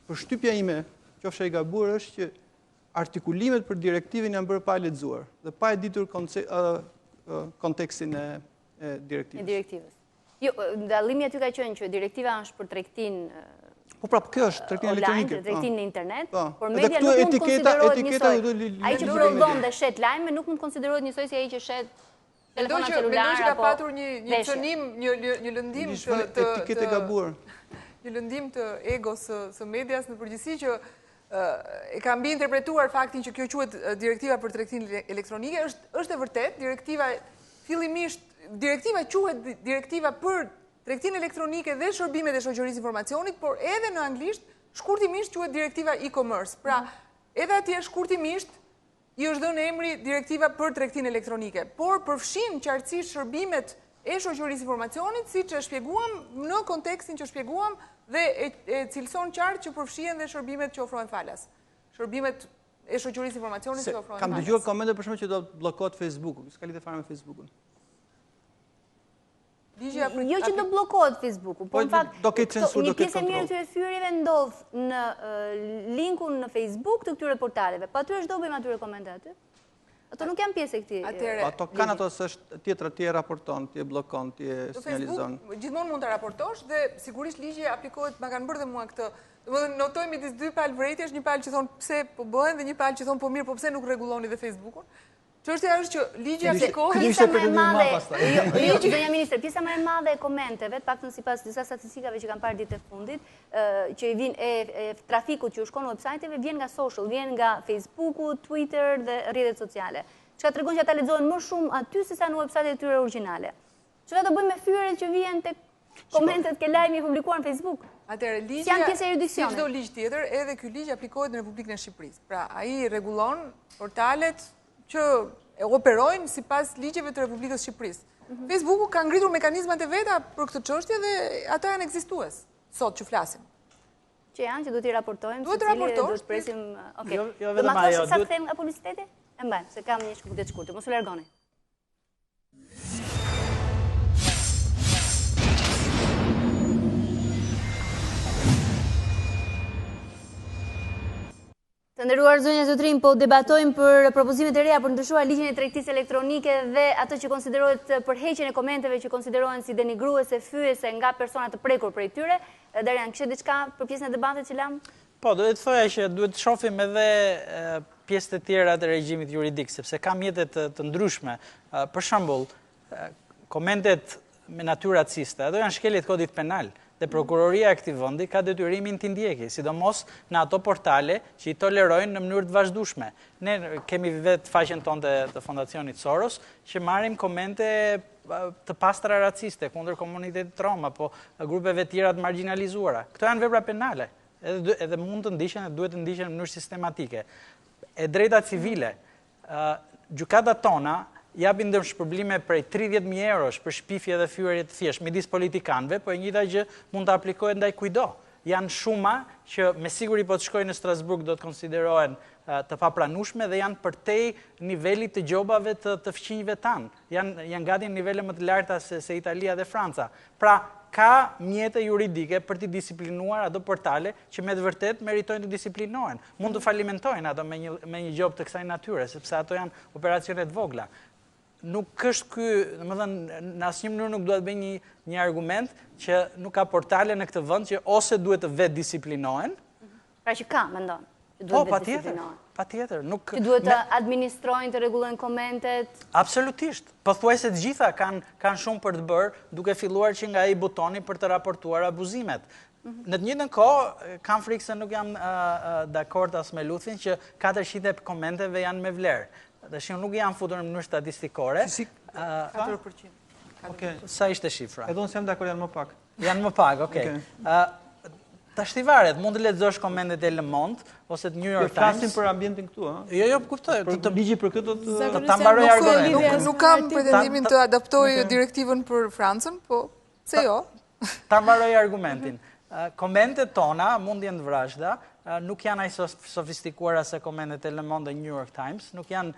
përshtypja ime, qofshe i gabuar, është që artikulimet për direktivën janë bërë pa e lexuar dhe pa e ditur kontekstin e direktivës. Jo, dallimi aty ka qenë që direktiva është për tregtinë po prapë kjo është tregtinë elektronike, tregtinë në internet, por media nuk mund të konsiderohet njësoj. Ai që prodhon dhe shet lajme nuk mund të konsiderohet njësoj si ai që shet telefona celular apo. Mendoj që ka patur një çnim, një lëndim të etiketë gabuar. Një lëndim të egos së medias në përgjithësi që e ka mbi interpretuar faktin që kjo quhet direktiva për tregtinë elektronike. Është e vërtet, direktiva quhet direktiva për tregtinë elektronike dhe shërbimet e shoqërisë informacionit, por edhe në anglisht shkurtimisht quhet direktiva e-commerce. Pra, edhe atje shkurtimisht i është dhënë emri direktiva për tregtinë elektronike, por përfshin qartësisht shërbimet e shoqërisë informacionit, siç e shpjeguam në kontekstin që shpjeguam dhe e cilëson qartë që përfshien dhe shërbimet që ofrojnë falas. Shërbimet e shoqërisë informacionit që ofrojnë falas. Kam dëgjuar komente për shembull që do të bllokohet Facebooku, s'ka lidhje fare me Facebookun. Jo që do bllokohet Facebooku, po në fakt një pjesë e mirë të fyerjeve ndodh në linkun në Facebook të këtyre portaleve. Po aty çdo bëjmë atyre komente aty. Ato nuk janë pjesë e këtij. Ato kanë ato se tjetra ti e raporton, ti e bllokon, ti e sinjalizon. Gjithmonë mund ta raportosh dhe sigurisht ligji aplikohet, ma kanë bërë dhe mua këtë. Domethënë notoj midis dy palë vërejtjesh, një palë që thon pse po bëhen dhe një palë që thon po mirë, po pse nuk rregulloni dhe Facebookun. Çështja është që ligji aplikohet. Pjesa më e madhe, zonja ministër, pjesa më e madhe e komenteve, paktën sipas disa statistikave që kanë parë ditë e fundit, që i vijnë trafikut që u shkon në websajteve, vjen nga social, vjen nga Facebooku, Twitter dhe rrjetet sociale. Çka tregon që ata lexohen më shumë aty sesa në websajtet e tyre origjinale. Çfarë do bëjmë me fyret që vijnë tek komentet ke lajmi publikuar në Facebook? Atëherë ligji janë pjesë e jurisdiksionit. Çdo ligj tjetër, edhe ky ligj aplikohet në Republikën e Shqipërisë. Pra, ai rregullon portalet që operojnë sipas ligjeve të Republikës Shqipërisë. Facebooku ka ngritur mekanizmat e veta për këtë çështje dhe ata janë ekzistues sot që flasim. Që janë që duhet i raportojmë, duhet të raportojmë. Duhet presim, okay. Jo vetëm ajo. Sa të them nga publiciteti? E mbajmë, se kam një shkputje të shkurtër. Mos u largoni. Të nderuar zonja zotrin, po debatojmë për propozimet e reja për ndryshuar ligjin e tregtisë elektronike dhe ato që konsiderohet përheqjen e komenteve që konsiderohen si denigruese, fyese nga persona të prekur prej tyre. Darian, kishte diçka për pjesën e debatit që lam? Po, duhet të thoja që duhet të shohim edhe pjesët e tjera të regjimit juridik, sepse ka mjetet të ndryshme. Për shembull, komentet me natyrë raciste, ato janë shkeljet kodit penal. Dhe prokuroria e këtij vendi ka detyrimin të ndjekë, sidomos në ato portale që i tolerojnë në mënyrë të vazhdueshme. Ne kemi vetë faqen tonë të Fondacionit Soros që marrim komente të pastra raciste kundër komunitetit rom apo grupeve tjera të marginalizuara. Këto janë vepra penale, edhe mund të ndiqen dhe duhet të ndiqen në mënyrë sistematike. E drejta civile, gjykatat tona japin shpërblime prej 30.000 eurosh për shpifje dhe fyerje të thjesht midis politikanëve, po e njëjta gjë mund të aplikohet ndaj kujdo. Janë shuma që me siguri po të shkojnë në Strasburg do të konsiderohen të papranueshme dhe janë përtej nivelit të gjobave të fqinjve tanë. Janë gati në nivele më të larta se Italia dhe Franca. Pra, ka mjete juridike për të disiplinuar ato portale që me të vërtet meritojnë të disiplinohen. Mund të falimentojnë ato me një gjob të kësaj natyre, sepse ato janë operacionet vogla. Nuk është ky, domethënë, në asnjë mënyrë nuk duhet bëj një argument që nuk ka portale në këtë vend që ose duhet të vetë disiplinohen. Pra që ka, mendon, që duhet vetë disiplinohen. Patjetër, nuk që duhet të administrojnë, të rregullojnë komentet. Absolutisht. Pothuajse të gjitha kanë shumë për të bërë, duke filluar që nga ai butoni për të raportuar abuzimet. Në të njëjtën kohë, kam frikë se nuk jam dakord as me Luthin që 400 komenteve janë me vlerë. Dhe që nuk janë futur në mënyrë statistikore. 4%. Sa ishte shifra? Edhe unë jam dakord, janë më pak. Janë më pak, okej. Tash ti varet, mund të lexosh komentet e Le Monde ose të New York Times. Flasim për ambientin këtu, ha? Jo, kuptoj. Të ligji për këtë të ta mbaroj argumentin. Nuk kam pretendimin të adaptoj direktivën për Francën, po pse jo? Ta mbaroj argumentin. Komentet tona mund jenë të vrazhda, nuk janë aq sofistikuara se komentet e Le Monde dhe New York Times, nuk janë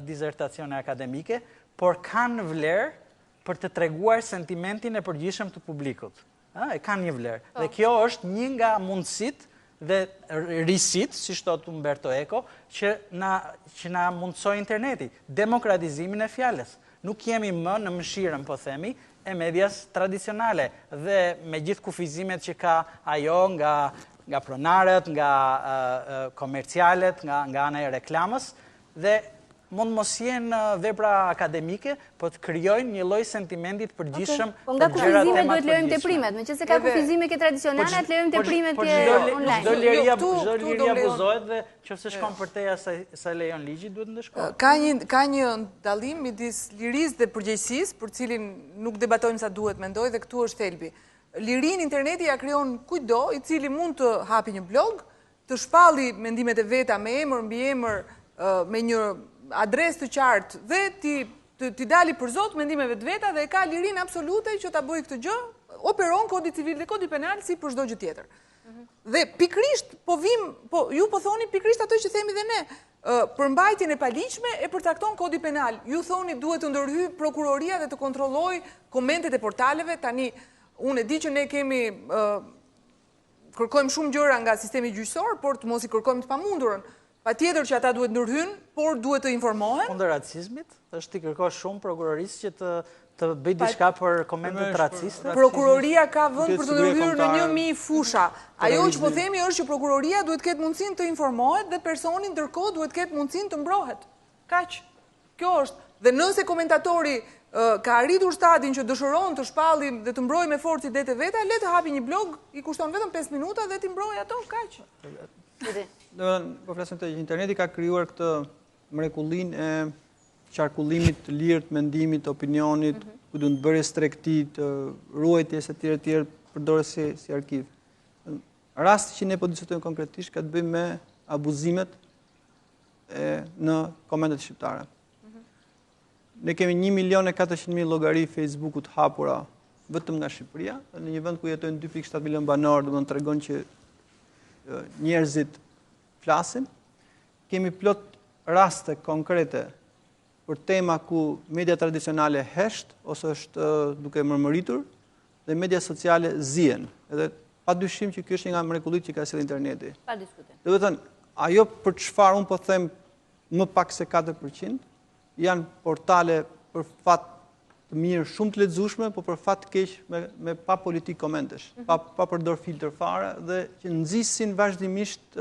dizertacione akademike, por kanë vlerë për të treguar sentimentin e përgjithshëm të publikut. E kanë një vlerë. Dhe kjo është një nga mundësitë dhe risit, si thot Umberto Eco, që na mundsoi interneti, demokratizimin e fjalës. Nuk jemi më në mëshirën, po themi, e medias tradicionale dhe me gjithë kufizimet që ka ajo nga pronarët, nga komercialet, nga ana e reklamës dhe mund mos jenë vepra akademike, po të krijojnë një lloj sentimentit përgjithshëm. Po nga kufizimet duhet lejojmë teprimet, meqense ka kufizime ke tradicionale, atë lejojmë teprimet ke online. Çdo liri abuzohet dhe nëse shkon përtej sa lejon ligji, duhet ndeshkohet. Ka një dallim midis lirisë dhe përgjegjësisë, për cilin nuk debatojmë sa duhet, mendoj, dhe këtu është thelbi. Lirinë interneti ja krijon kujdo, i cili mund të hapi një blog, të shpalli mendimet e veta me emër mbi emër, me një adres të qartë dhe ti dali për zot mendimeve të veta dhe ka lirinë absolute që ta bëjë këtë gjë operon kodi civil dhe kodi penal si për çdo gjë tjetër. Dhe pikrisht, ju po thoni pikrisht ato që themi dhe ne, përmbajtjen e paligjshme e përcakton kodi penal. Ju thoni duhet të ndërhyj prokuroria dhe të kontrollojë komentet e portaleve. Tani, unë e di që ne kërkojmë shumë gjëra nga sistemi gjyqësor, por të mos i kërkojmë të pamundurën. Patjetër që ata duhet ndërhyjnë, por duhet të informohen. Kundër racizmit, është t'i kërkosh shumë prokurorisë që të bëj diçka për komentet raciste? Prokuroria ka vënd për të ndërhyrë në 1000 fusha. Ajo që po themi është që prokuroria duhet ketë mundësinë të informohet dhe personi ndërkohë duhet ketë mundësinë të mbrohet. Kaq. Kjo është. Dhe nëse komentatori ka arritur stadin që dëshiron të shpalli dhe të mbrojë me forcë idetë e veta, le të hapi një blog, i kushton vetëm 5 minuta dhe t'i mbrojë ato, kaq. Po flasim të interneti ka krijuar këtë mrekullinë e qarkullimit të lirë të mendimit, të opinionit, ku du në bërjes tregti, të ruajtjes e tjere, përdore si arkiv. Rasti që ne po diskutojmë konkretisht ka të bëjmë me abuzimet në komentet shqiptare. Ne kemi 1.400.000 llogari Facebookut hapura vetëm nga Shqipëria, në një vend ku jetojnë 2.7 milion banor, do të tregon që njerëzit flasin. Kemi plot raste konkrete për tema ku media tradicionale hesht, ose është duke mërmëritur, dhe media sociale zien. Edhe pa dyshim që kjo është nga mrekullit që ka sjellë interneti. Pa diskutim. Do të thënë, ajo për çfarë unë po them më pak se 4%, janë portale për fat të mirë, shumë të lexueshme, por për fat të keq me pa politik komentesh, pa përdor filtr fare dhe që nxisin vazhdimisht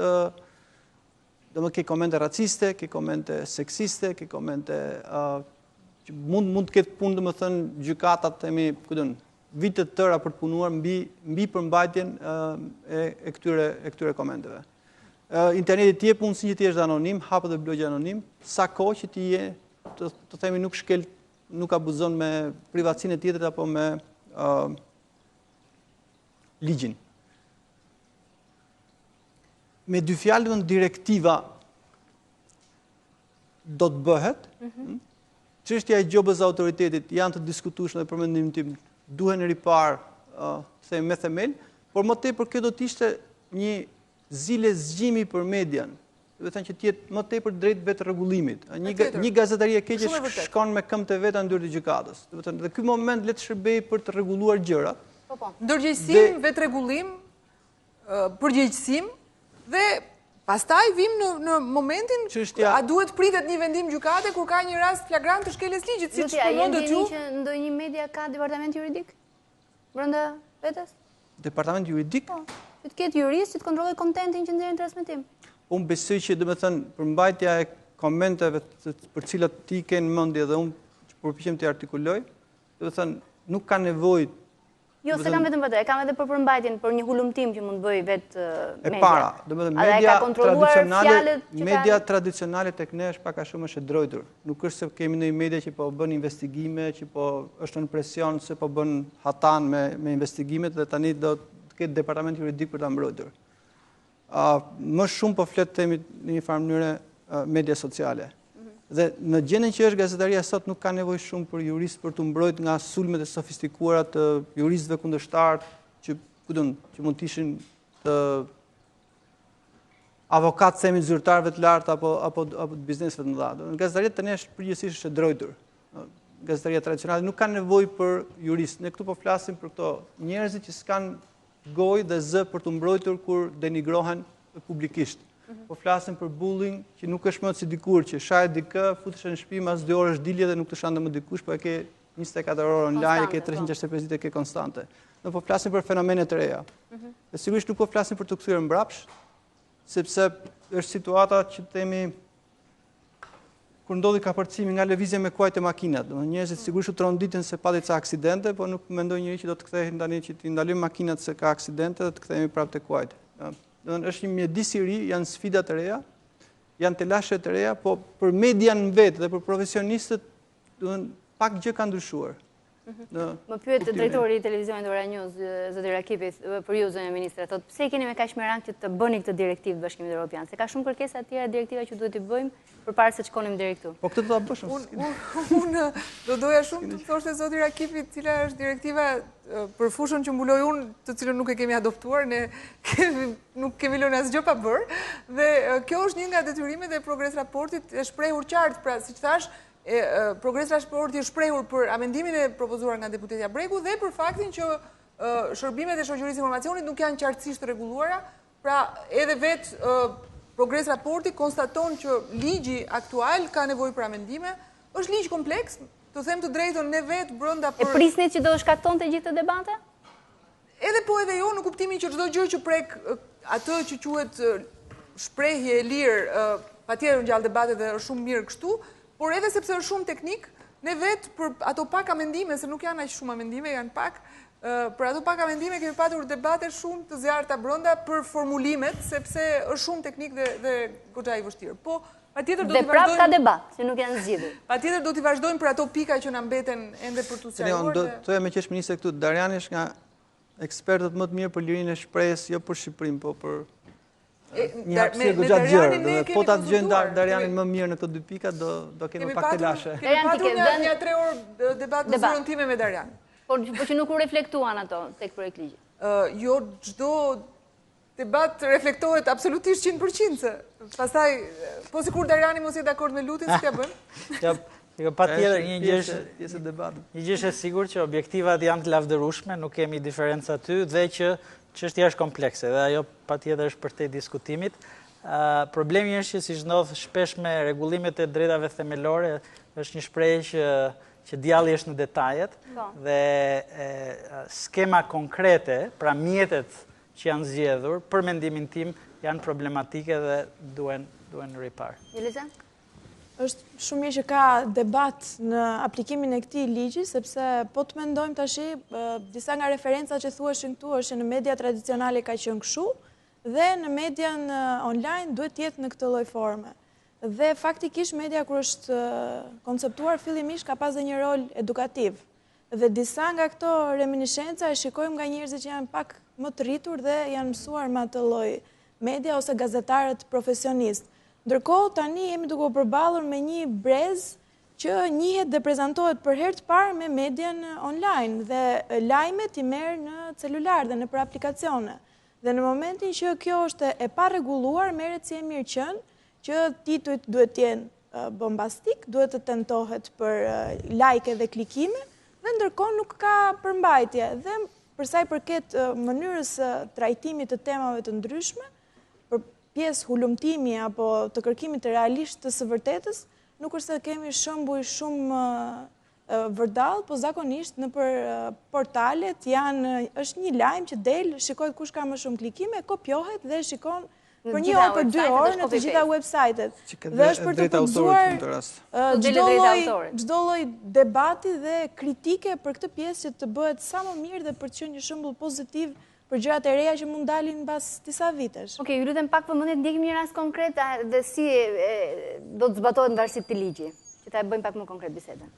ke komente raciste, ke komente seksiste, ke komente që mund të ketë punë, domethënë gjykatat themi, vite të tëra për të punuar mbi përmbajtjen e këtyre komenteve. Interneti ti jep mundësinë që ti jesh anonim, hapet dhe blogje anonim, sa kohë që ti je, të themi nuk abuzon me privatësinë e tjetrit apo me ligjin. Me dy fjalë, direktiva do të bëhet, çështja e gjobës autoritetit janë të diskutueshme dhe për mendimin tim duhen ripar me themel, por më tepër kjo do të ishte një zile zgjimi për median. Do të thënë që të jetë më tepër drejt vetë rregullimit. Një gazetari e keqe shkon me këmbët e veta në dyert e gjykatës. Do të thënë dhe ky moment le të shërbejë për të rregulluar gjërat. Ndërgjegjësim, vetë rregullim, përgjegjësim dhe pastaj vim në momentin a duhet pritet një vendim gjykate kur ka një rast flagrant të shkeljes ligjit, siç përmendet ju. Që ndonjë media ka departament juridik brenda vetes? Departament juridik? Po, që të ketë jurist që të kontrollojë kontentin që nxjerrin transmetim. Unë besoj që përmbajtja e komenteve për cilat ti ke në mendje dhe unë që përpiqem të artikuloj, nuk ka nevojë. Jo, se kam vetëm vetë, e kam edhe për përmbajtjen, për një hulumtim që mund bëj vetë media. E para, media tradicionale tek ne është pak a shumë është e drojtur. Nuk është se kemi një media që po bën investigime, që po është në presion se po bën hatan me investigimet dhe tani do të ketë departament juridik për ta mbrojtur. Më shumë po flet themi në një farë mënyrë media sociale. Dhe në gjendjen që është gazetaria sot nuk ka nevojë shumë për jurist për të mbrojtur nga sulmet e sofistikuara të juristëve kundërshtar që mund të ishin të avokatë themi zyrtarëve të lartë apo të bizneseve të mëdha. Gazetaria tani është përgjithsisht e drojtur. Gazetaria tradicionale nuk ka nevojë për jurist. Ne këtu po flasim për këto njerëzit që s'kan gojë dhe zë për të mbrojtur kur denigrohen publikisht. Po flasim për bullying që nuk është më si dikur që shahet dikë, futesh në shtëpi mas 2 orësh dilje dhe nuk të shande më dikush, po e ke 24 orë online, e ke 365 ditë, e ke konstante. Ne po flasim për fenomene të reja. Dhe sigurisht nuk po flasim për të kthyer mbrapsht, sepse është situata që themi kur ndodhi kapërcimi nga lëvizja me kuajt e makinat. Njerëzit sigurisht u tronditën se pati ca aksidente, por nuk mendoj njëri që do të kthehen tani që të ndalojmë makinat se ka aksidente dhe të kthehemi prapë te kuajt. Është një mjedis i ri, janë sfida të reja, janë telashe të reja, po për median vetë dhe për profesionistët pak gjë ka ndryshuar. Më pyet drejtori i televizionit Ora News, zoti Rakipi, për ju zonja ministre, thotë pse keni me kaq merak që të bëni këtë direktivë Bashkimit Evropian? Se ka shumë kërkesa të tjera direktiva që duhet i bëjmë përpara se të shkonim deri këtu. Po këtë do ta bësh. Unë do doja shumë të thoshte zoti Rakipi cila është direktiva për fushën që mbuloj unë, të cilën nuk e kemi adoptuar, ne nuk kemi lënë asgjë pa bërë, dhe kjo është një nga detyrimet e progres raportit e shprehur qartë, pra siç thash, progres raporti është shprehur për amendimin e propozuar nga deputetja Bregu dhe për faktin që shërbimet e shoqërisë informacionit nuk janë qartësisht rregulluara, pra edhe vetë progres raporti konstaton që ligji aktual ka nevojë për amendime, është ligj kompleks. Të them të drejtën, ne vetë brenda për... E prisnit që do shkaktonte gjithë të debate? Edhe po edhe jo, në kuptimin që çdo gjë që prek atë që quhet shprehje e lirë, patjetër ngjall debate dhe është shumë mirë kështu, por edhe sepse është shumë teknik, ne vetë për ato pak amendime, se nuk janë aq shumë amendime, janë pak, për ato pak amendime kemi patur debate shumë të zjarrta brenda për formulimet, sepse është shumë teknik dhe goxha i vështirë. Po dhe prap ka debat, se nuk janë zgjidhur. Patjetër do t'i vazhdojmë për ato pika që na mbeten ende për t'u sqaruar. Do thoya me qesh ministre këtu, Dariani është nga ekspertët më të mirë për lirinë e shprehjes, jo për Shqipërinë, po për një hapësirë goxha të gjerë. Po ta dëgjojnë Darianin më mirë në këto dy pika, do kemi pak të lashe. Kemi patur një 3 orë debat në zyrën time me Darian. Po që nuk u reflektuan ato tek projekt ligji. Jo, çdo debat reflektohet absolutisht 100%, se pastaj, po sikur Dariani mos jetë dakord me lutin, si t'ja bën? Ja, patjetër një gjë është e sigurt që objektivat janë të lavdërueshme, nuk kemi diferencë aty dhe që çështja është komplekse dhe ajo patjetër është përtej diskutimit. Problemi është që siç ndodh shpesh me rregullimet e drejtave themelore, është një shprehje që djalli është në detajet dhe skema konkrete, pra mjetet që janë zgjedhur, për mendimin tim, janë problematike dhe duen ripar. Eliza? Është shumë mirë që ka debat në aplikimin e këtij ligji, sepse po të mendojmë tash, disa nga referencat që thuheshin këtu është në media tradicionale ka qenë kështu, dhe në median online duhet të jetë në këtë lloj forme. Dhe faktikisht media kur është konceptuar fillimisht ka pas dhe një rol edukativ. Dhe disa nga këto reminiscenca e shikojmë nga njerëzit që janë pak më të rritur dhe janë mësuar me atë lloj media ose gazetarët profesionistë. Ndërkohë tani jemi duke u përballur me një brez që njihet dhe prezantohet për herë të parë me median online dhe lajmet i merr në celular dhe nëpër aplikacione. Dhe në momentin që kjo është e parregulluar, merret si e mirëqen që titujt duhet të jenë bombastik, duhet të tentohet për like dhe klikime, dhe ndërkohë nuk ka përmbajtje. Dhe për sa i përket mënyrës trajtimit të temave të ndryshme, për pjesë hulumtimi apo të kërkimit të realisht të së vërtetës, nuk është se kemi shembuj shumë vërdall, po zakonisht nëpër portalet është një lajm që del, shikohet kush ka më shumë klikime, kopjohet dhe shikon për 1 orë, për 2 orë në të gjitha websajtet. Dhe është për të përgjuar çdo lloj debati dhe kritike për këtë pjesë që të bëhet sa më mirë dhe për të qenë një shembull pozitiv për gjërat e reja që mund dalin mbas disa vitesh. Okej, ju lutem pak vëmendje të ndjekim një rast konkret dhe si do të zbatohet ndarësit të ligji, që ta bëjmë pak më konkret bisedën.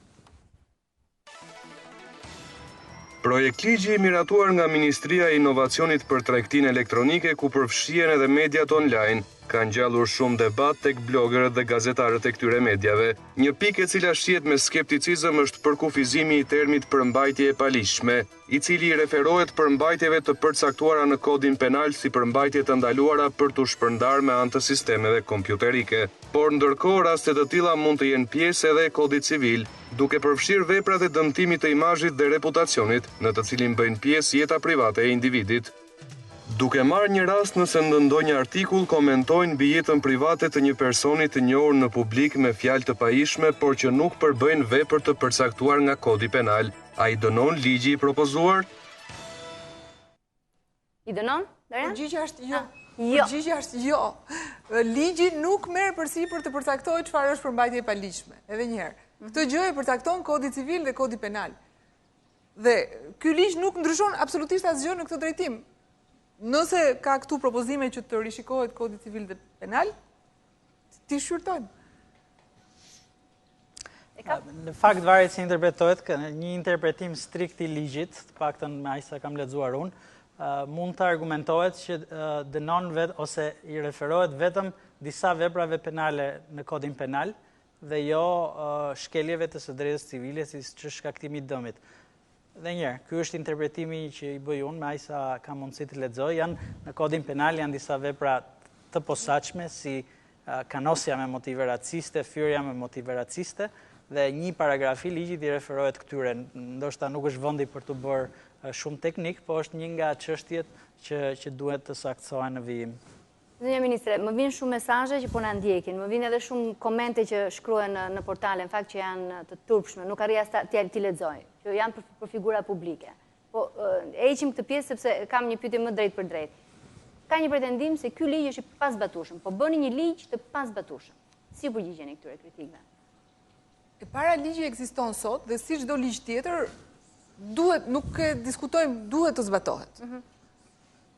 Projekt ligji miratuar nga Ministria e Inovacionit për tregtinë elektronike ku përfshihen edhe mediat online, ka ngjallur shumë debat tek blogerët dhe gazetarët e këtyre medjave. Një pikë e cila shihet me skepticizëm është përkufizimi i termit përmbajtje e paligjshme, i cili referohet përmbajtjeve të përcaktuara në kodin penal si përmbajtje të ndaluara për t'u shpërndarë me anë të sistemeve kompjuterike. Por ndërkohë raste të tilla mund të jenë pjesë edhe e kodit civil, duke përfshirë veprat e dëmtimit të imazhit dhe reputacionit, në të cilin bëjnë pjesë jeta private e individit. Duke marrë një rast nëse në ndonjë artikull komentojnë mbi jetën private të një personi të njohur në publik me fjalë të pajishme, por që nuk përbëjnë vepër të përcaktuar nga kodi penal, a i dënon ligji i propozuar? I dënon? Përgjigjja është jo. Përgjigjja është jo. Ligji nuk merr përsipër të përcaktojë çfarë është përmbajtje e paligjshme. Edhe një herë. Këtë gjë e përcakton kodi civil dhe kodi penal. Dhe ky ligj nuk ndryshon absolutisht asgjë në këtë drejtim. Nëse ka këtu propozime që të rishikohet kodi civil dhe penal, ti shqyrtojmë. Në fakt varet si interpretohet, një interpretim strikt i ligjit, të paktën me aq sa kam lexuar unë, mund të argumentohet që dënon ose i referohet vetëm disa veprave penale në kodin penal dhe jo shkeljeve të së drejtës civile si që shkaktimi i dëmit. Dhe njerë, ky është interpretimi që i bëj unë me aq sa kam mundësi të lexoj, në kodin penal janë disa vepra të posaçme si kanosja me motive raciste, fyrja me motive raciste, dhe një paragraf i ligjit i referohet këtyre. Ndoshta nuk është vendi për të bërë shumë teknik, po është një nga çështjet që duhet të saktohen në vijim. Zonja Ministre, më vijnë shumë mesazhe që po na ndjekin, më vijnë edhe shumë komente që shkruhen në portale, në fakt që janë të turpshme, nuk arrija t'i lexoj, që janë për figura publike. Po heqim këtë pjesë sepse kam një pyetje më drejt për drejt. Ka një pretendim se ky ligj është i pasbatueshëm, po bëni një ligj të pasbatueshëm. Si përgjigjeni këtyre kritikave? E para ligji ekziston sot dhe si çdo ligj tjetër duhet, nuk e diskutojmë, duhet të zbatohet.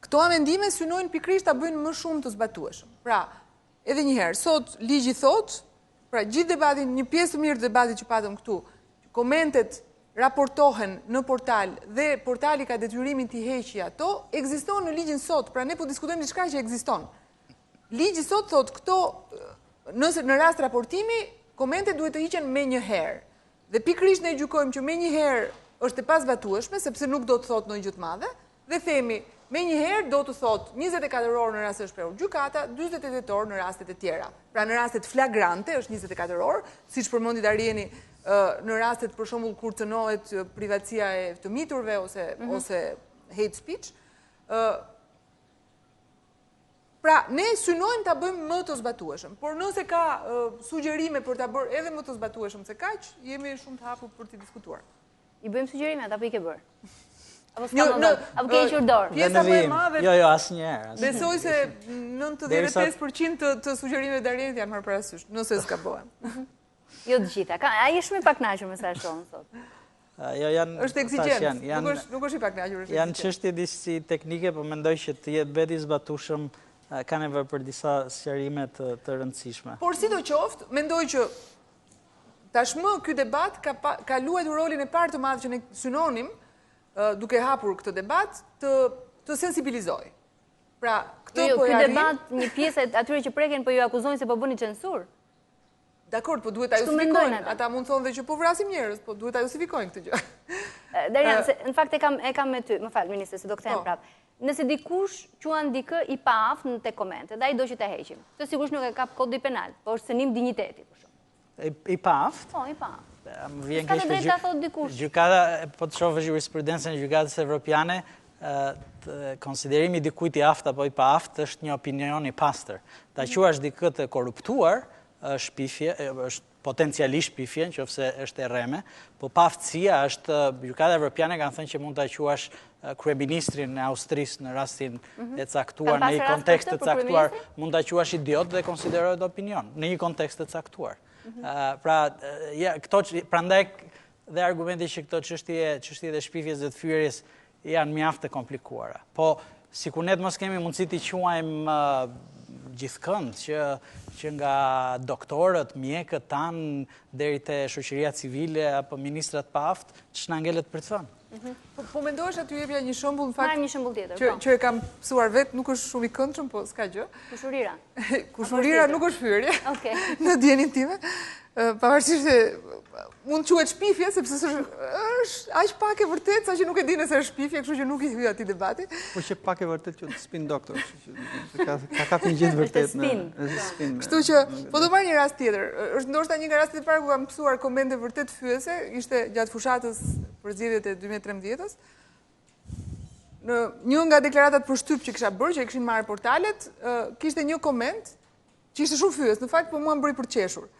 Këto amendime synojnë pikërisht ta bëjnë më shumë të zbatueshëm. Pra, edhe një herë, sot ligji thot, pra gjithë debatin, një pjesë të mirë të debatit që patëm këtu, komentet raportohen në portal dhe portali ka detyrimin t'i heqë ato, ekziston në ligjin sot, pra ne po diskutojmë diçka që ekziston. Ligji sot thot këto, nëse në rast raportimi, komentet duhet të hiqen me një herë. Dhe pikërisht ne gjykojmë që me një herë është e pasbatueshme, sepse nuk do të thot ndonjë gjë të madhe, dhe themi me një herë do të thot 24 orë në rast se është shprehur gjykata, 48 orë në rastet e tjera. Pra në rastet flagrante është 24 orë, siç përmendi Darieni, në rastet për shembull kur cënohet privatësia e fëmiturve ose hate speech. Pra, ne synojmë ta bëjmë më të zbatueshëm, por nëse ka sugjerime për ta bërë edhe më të zbatueshëm se kaq, jemi shumë të hapur për të diskutuar. I bëjmë sugjerimet apo i ke bërë? Apo ke hequr dorë? Pjesa më e madhe. Jo, asnjëherë. Besoj se 95% të sugjerimet e Darienit janë marrë parasysh, nëse zgabohem. Jo të gjitha. Ai është më pak kënaqur me sa shohën sot. Është ekzigjencë, nuk është i pakënaqur. Janë çështje disi teknike, por mendoj që të jetë bëti zbatueshëm ka nevojë për disa sqarime të rëndësishme. Por sidoqoftë, mendoj që tashmë ky debat ka luajtur rolin e parë të madh që ne synonim, duke hapur këtë debat, të sensibilizojë. Pra, këtë po ky debat, një pjesë atyre që preken po ju akuzojnë se po bëni censur. Dakor, po duhet ta justifikojnë. Ata mund thonë dhe që po vrasim njerëz, po duhet ta justifikojnë këtë gjë. Darian, në fakt e kam me ty, më fal, ministre, se do kthehem prapë. Nëse dikush quan dikë i paaft në te komente, dhe ai do që ta heqim. Të sigurisht nuk e kap kodi penal, po është sënim dinjiteti për shkak. I paaft? Po, i paaft. Më vjen keq që ta thot dikush. Gjykata, po të shohësh jurisprudencën e gjykatës evropiane, konsiderimi dikujt i aft apo i paaft është një opinion i pastër. Ta quash dikë të korruptuar, shpifje, është potencialisht shpifje, nëse është e rreme, po paaftësia është, gjykata evropiane kanë thënë që mund ta quash kryeministrin e Austrisë në rastin e caktuar, në një kontekst të caktuar, mund ta quash idiot dhe konsiderohet opinion, në një kontekst të caktuar. Pra, prandaj dhe argumenti që këto çështje e shpifjes dhe të fyerjes janë mjaft të komplikuara. Po, sikur ne mos kemi mundësi t'i quajmë gjithkënd që nga doktorët, mjekët tanë, deri te shoqëria civile apo ministrat paaft, ç'na ngelet për të thënë. Po mendohesh aty jepja një shembull në fakt. Marrim një shembull tjetër. Që e kam mësuar vetë, nuk është shumë i këndshëm, po s'ka gjë. Kushurira. Kushurira nuk është fyerje. Okej. Në dijenin time. Pavarësisht se mund quhet shpifje, sepse është aq pak e vërtet sa që nuk e di nëse është shpifje, kështu që nuk i hyj atij debati. Po që pak e vërtet që spin doktor, ka kapur gjithë vërtet në spin. Kështu që po do marr një rast tjetër. Është ndoshta një nga rastet e para ku kam mësuar komente vërtet fyese, ishte gjatë fushatës për zgjedhjet e 2013-s. Në një nga deklaratat për shtyp që kisha bërë, që e kishin marrë portalet, kishte një koment që ishte shumë fyes, në fakt po mua më bëri për të qeshur.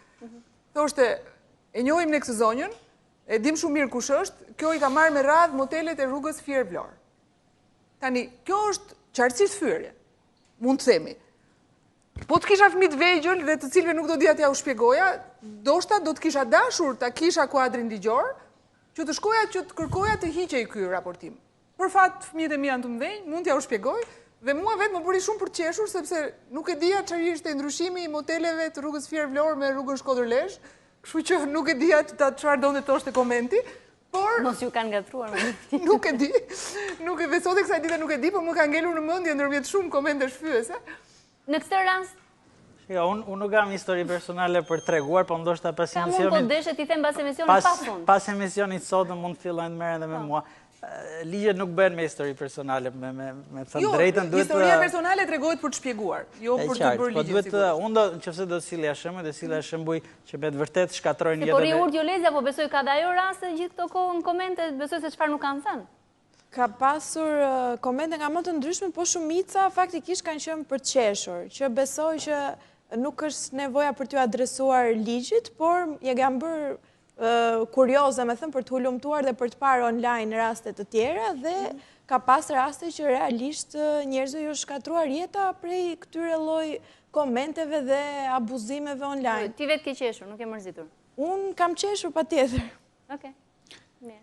Thoshte, e njohim ne këtë zonjën, e dim shumë mirë kush është, kjo i ka marrë me radhë motelet e rrugës Fier Vlorë. Tani, kjo është qartësisht fyerje, mund të themi. Po të kisha fëmijë të vegjël dhe të cilëve nuk do dija t'ja u shpjegoja, ndoshta do të kisha dashur ta kisha kuadrin ligjor, që të shkoja që të kërkoja të hiqej ky raportim. Për fat fëmijët e mi janë të mëdhenj, mund t'ja u shpjegoj, dhe mua vetë më bëri shumë për të qeshur, sepse nuk e dija çfarë ishte ndryshimi i moteleve të rrugës Fier Vlorë me rrugën Shkodër Lezhë, kështu që nuk e dija çfarë donte thoshte komenti, por mos ju kanë ngatruar me një. Nuk e di. Nuk e besoj se kësaj dite nuk e di, por më ka ngelur në mendje ndërmjet shumë komente shfyese. Në këtë rast unë nuk kam histori personale për treguar, po ndoshta pas emisionit. Ka mund po deshet i them pas emisionit pa fund. Pas emisionit sot mund të fillojnë të merren edhe me mua. Ligjet nuk bëhen me histori personale, me thënë drejtën duhet. Historia personale tregohet për të shpjeguar, jo për të bërë ligje. Po unë nëse do të sillja shembull, do sillja shembuj që me të vërtet shkatrojnë jetën. Po Riurt Jolezja, po besoj ka dhe ajo raste gjithë këto kohë në komente, besoj se çfarë nuk kanë thënë. Ka pasur komente nga më të ndryshme, po shumica faktikisht kanë qenë për të qeshur, që besoj që nuk është nevoja për t'ju adresuar ligjit, por je kanë bërë kurioze, me thëmë, për të hulumtuar dhe për të parë online raste të tjera, dhe ka pas raste që realisht njerëzve ju shkatruar jeta prej këtyre lloj komenteve dhe abuzimeve online. Ti vetë ke qeshur, nuk e mërzitur? Unë kam qeshur patjetër. Okej. Mirë.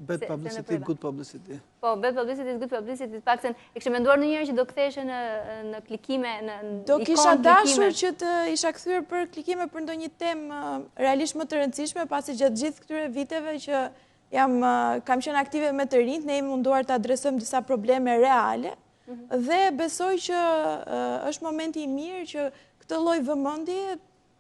Bad publicity, good publicity. Po, bad publicity, good publicity, paktën e kishe menduar ndonjëherë që do ktheheshe në klikime, në do kisha dashur që të isha kthyer për klikime për ndonjë temë realisht më të rëndësishme, pasi gjatë gjithë këtyre viteve që kam qenë aktive me të rinjt, ne jemi munduar të adresojmë disa probleme reale, dhe besoj që është momenti i mirë që këtë lloj vëmendje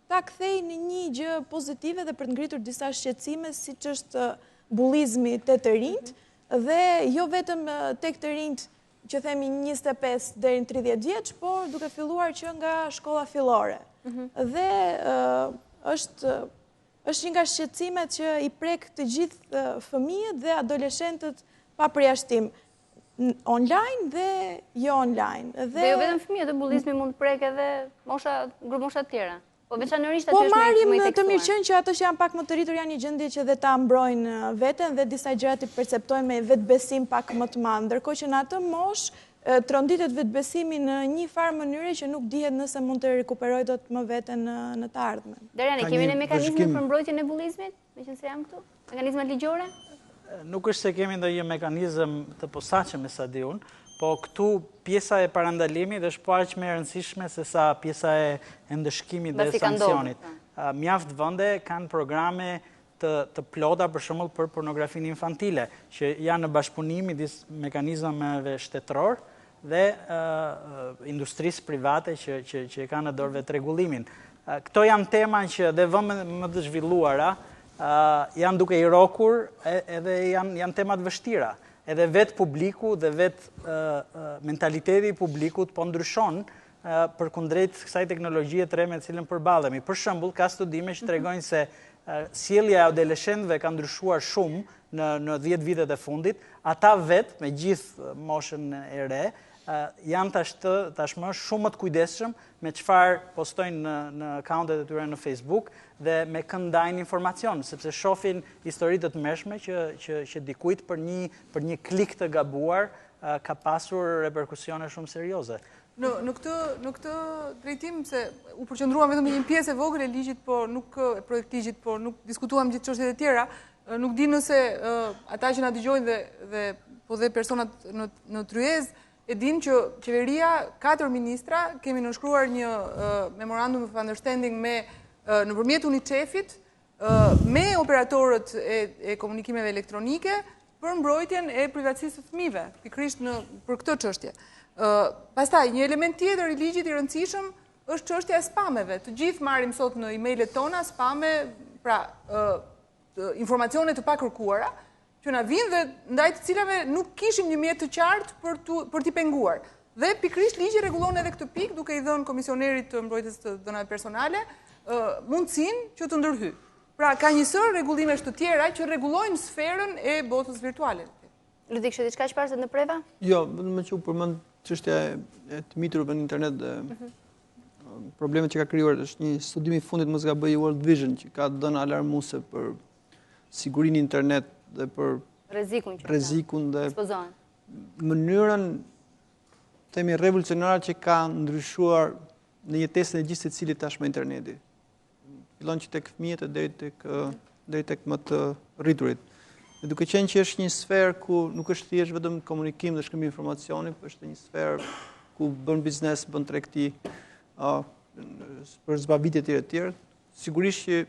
ta kthej në një gjë pozitive dhe për të ngritur disa shqetësime, siç është bullizmi te të rinjt, dhe jo vetëm tek të rinjt që themi 25 deri në 30 vjeç, por duke filluar që nga shkolla fillore. Dhe është një nga shqetësimet që i prek të gjithë fëmijët dhe adoleshentët pa përjashtim, online dhe jo online. Dhe jo vetëm fëmijët, bullizmi mund të prek edhe grup mosha të tjera. Po veçanërisht aty është më i tekstuar. Po marrim të mirëqenë që ato që janë pak më të rritur janë një gjendje që dhe ta mbrojnë veten dhe disa gjërat i perceptojnë me vetbesim pak më të madh, ndërkohë që në atë moshë tronditet vetbesimi në një farë mënyre që nuk dihet nëse mund të rikuperojë dot më veten në të ardhmen. Dorian, kemi ne mekanizme për mbrojtjen e bullizmit, meqense jam këtu? Mekanizmat ligjore? Nuk është se kemi ndonjë mekanizëm të posaçëm me sa di unë, po këtu pjesa e parandalimit është po aq më e rëndësishme se sa pjesa e ndëshkimit dhe sanksionit. Mjaft vende kanë programe të plota për shembull për pornografinë infantile, që janë në bashkëpunim midis mekanizmave shtetëror dhe industrisë private që kanë në dorë vetë rregullimin. Këto janë tema që dhe vende më të zhvilluara janë duke i rokur edhe janë tema të vështira. Edhe vetë publiku dhe vetë mentaliteti i publikut po ndryshon përkundrejt kësaj teknologjie të re me cilën përballemi. Për shembull, ka studime që tregojnë se sjellja e adoleshentëve ka ndryshuar shumë në 10 vitet e fundit. Ata vetë, me gjithë moshën e re, janë tashmë shumë më të kujdesshëm me çfarë postojnë në accountet e tyre në Facebook dhe me këndajnë informacion, sepse shohin histori të tmerrshme që dikujt për një klik të gabuar ka pasur reperkusione shumë serioze. Në këtë drejtim, se u përqendruam vetëm në një pjesë e vogël e ligjit, por nuk e projekt ligjit, por nuk diskutuam gjithë çështjet e tjera, nuk di nëse ata që na dëgjojnë dhe po dhe personat në tryezë e din që qeveria, 4 ministra, kemi nënshkruar një memorandum of understanding nëpërmjet UNICEF-it me operatorët e komunikimeve elektronike për mbrojtjen e privatësisë së fëmijëve, pikërisht për këtë çështje. Pastaj, një element tjetër i ligjit i rëndësishëm është çështja e spameve. Të gjithë marrim sot në emailët tona spame, pra informacione të pakërkuara, që na vinë dhe ndaj të cilave nuk kishim një mjet të qartë për t'i penguar. Dhe pikërisht ligji rregullon edhe këtë pikë, duke i dhënë komisionerit të mbrojtjes të dhënave personale mundësinë që të ndërhyjë. Pra ka një sër rregullimesh të tjera që rregullojnë sferën e botës virtuale. Ludik, kështë diçka që parë në preva? Jo, më që u përmend çështja e të miturve në internet dhe problemet që ka krijuar. Është një studim i fundit, mos gaboj, World Vision, që ka dhënë alarmuese për sigurinë e internet dhe për rrezikun dhe mënyrën themi revolucionare që ka ndryshuar në jetesën e gjithë secilit tashmë interneti. Fillon që tek fëmijët deri tek më të rriturit. Dhe duke qenë që është një sferë ku nuk është thjesht vetëm komunikim dhe shkëmbim informacioni, por është një sferë ku bën biznes, bën tregti, për zbavitje të tjera, sigurisht që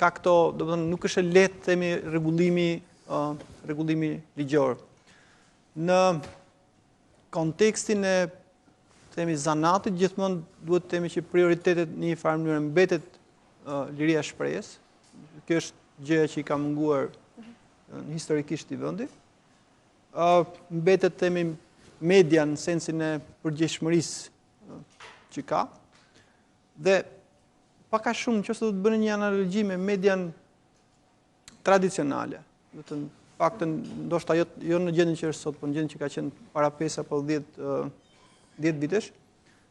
ka këto, do të thënë, nuk është e lehtë themi rregullimi ligjor. Në kontekstin e themi zanatit, gjithmonë duhet të themi që prioritetet në një farë mënyrë mbetet liria e shprehjes. Kjo është gjëja që i ka munguar historikisht i vendit. Mbetet themi media në sensin e përgjegjshmërisë që ka. Dhe pak a shumë nëse do të bëni një analogji me median tradicionale, do të thënë paktën ndoshta jo në gjendjen që është sot, por në gjendjen që ka qenë para 5 apo 10 vitesh,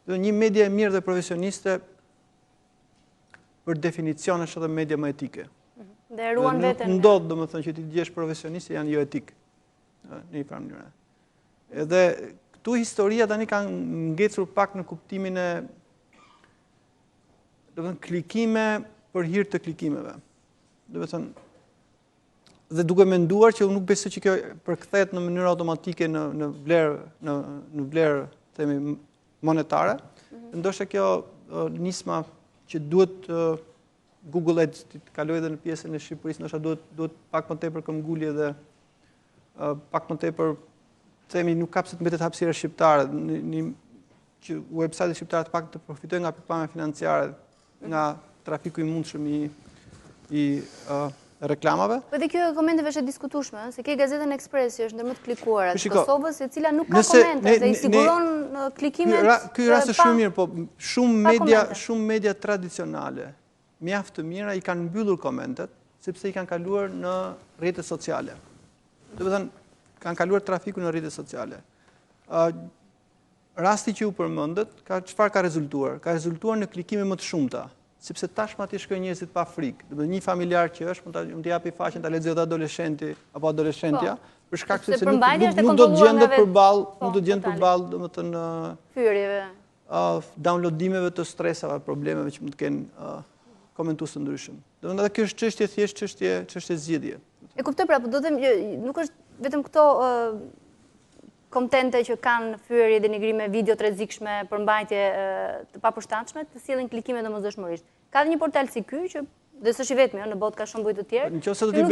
do një media e mirë dhe profesioniste për definicion është edhe media më etike. Dhe ruan veten. Nuk ndodh domethënë që ti djesh profesionistë janë jo etik në një farë mënyrë. Edhe këtu historia tani ka ngecur pak në kuptimin e klikime për hir të klikimeve. Dhe duke menduar që unë nuk besoj që kjo përkthehet në mënyrë automatike në vlerë themi monetare, ndoshta kjo nisma që duhet Google Ads të kalojë edhe në pjesën e Shqipërisë, ndoshta duhet pak më tepër këmbgulje dhe pak më tepër themi nuk ka pse të mbetet hapësira shqiptare, që website-et shqiptare të pak të përfitojnë nga pikpamja financiare, nga trafiku i mundshëm i reklamave. Po dhe kjo komenteve është e diskutueshme, se ke gazetën Express që është ndër më të klikuara të Kosovës, e cila nuk ka komente dhe i siguron klikimet. Ky rast është shumë mirë, po shumë media tradicionale, mjaft të mira i kanë mbyllur komentet sepse i kanë kaluar në rrjetet sociale. Do të thënë kanë kaluar trafikun në rrjetet sociale. Rasti që u përmendet, çfarë ka rezultuar? Ka rezultuar në klikime më të shumta, sepse tashmë aty shkojnë njerëzit pa frikë. Do të thënë një familjar që është mund t'i japi faqen ta lexojë edhe adoleshenti apo adoleshentja, për shkak se nuk do të gjendet përballë, domethënë fyrjeve, downloadimeve të stresave, problemeve që mund të kenë komentues të ndryshëm. Do të thënë edhe kjo është çështje thjesht çështje zgjidhje. E kuptoj, pra, po do të them, nuk është vetëm këto kontente që kanë fyrje, denigrime, video të rrezikshme, përmbajtje të papërshtatshme, të sjellin klikime domosdoshmërisht. Ka edhe një portal si ky që dhe s'është i vetmi, në botë ka shumë bujë të tjerë. Nëse do t'i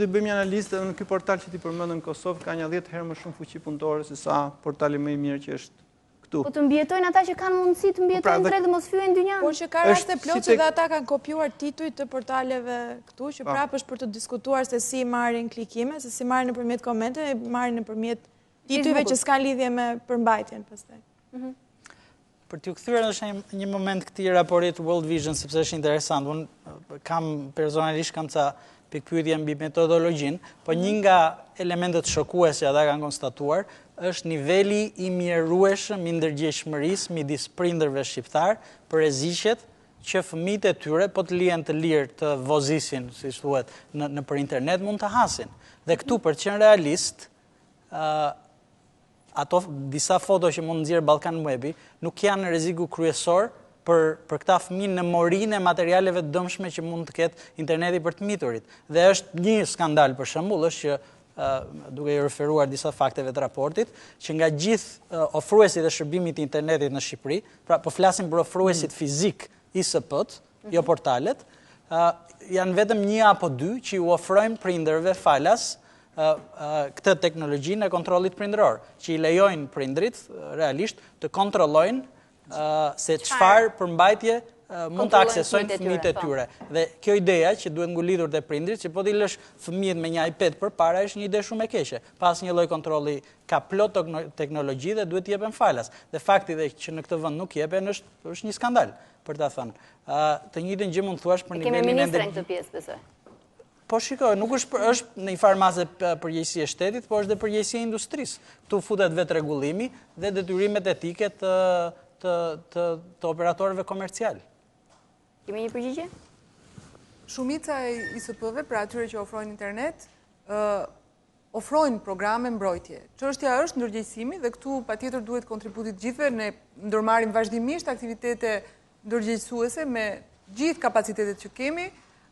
bëjmë një analizë, në ky portal që ti përmendën në Kosovë ka një 10 herë më shumë fuqi punëtore se sa portali më i mirë që është këtu. Po të mbjetojnë ata që kanë mundësi të mbjetojnë drejt dhe mos fyen dynjan. Por që ka raste plot që dhe ata kanë kopjuar tituj të portaleve këtu, që prapë është për të diskutuar se si marrin klikime, se si marrin nëpërmjet komenteve, marrin nëpërmjet titujve që s'kan lidhje me përmbajtjen pastaj. Për t'ju kthyer në një moment këtij raportit World Vision, sepse është interesant. Unë personalisht kam ca pikpyetje mbi metodologjinë, po një nga elementet shokuese që ata kanë konstatuar është niveli i mjerueshëm i ndërgjegjshmërisë midis prindërve shqiptar për rreziqet që fëmijët e tyre, po të lihen të lirë të vozisin, siç thuhet, nëpër internet mund të hasin. Dhe këtu për të qenë realist, ato disa foto që mund nxjerr Ballkan Webi nuk janë në rreziku kryesor për këta fëmijë në morinë e materialeve të dëmshme që mund të ketë interneti për të miturit. Dhe është një skandal për shembull, është që duke i referuar disa fakteve të raportit, që nga gjithë ofruesit e shërbimit të internetit në Shqipëri, pra po flasim për ofruesit fizik ISP-t, jo portalet, janë vetëm 1 apo 2 që ju ofrojnë prindërve falas këtë teknologjinë e kontrollit prindëror, që i lejojnë prindrit realisht të kontrollojnë se çfarë përmbajtje mund të aksesojnë fëmijët e tyre. Dhe kjo ideja që duhet ngulitur te prindrit, që po t'i lësh fëmijët me një iPad përpara është një ide shumë e keqe. Pas një lloj kontrolli ka plot teknologji dhe duhet t'i jepen falas. Dhe fakti që në këtë vend nuk jepen është një skandal, për ta thënë. Të njëjtën gjë mund thuash për nivelin e ministrën këtë pjesë, besoj. Po shiko, nuk është në një farë masë përgjegjësi e shtetit, po është dhe përgjegjësi e industrisë. Ktu futet vetë rregullimi dhe detyrimet etike të operatorëve komercial. Kemi një përgjigje? Shumica e ISP-ve, pra atyre që ofrojnë internet, ofrojnë programe mbrojtje. Çështja është ndërgjegjësimi dhe këtu patjetër duhet kontributi të gjithëve, ne ndërmarrim vazhdimisht aktivitete ndërgjegjësuese me gjithë kapacitetet që kemi,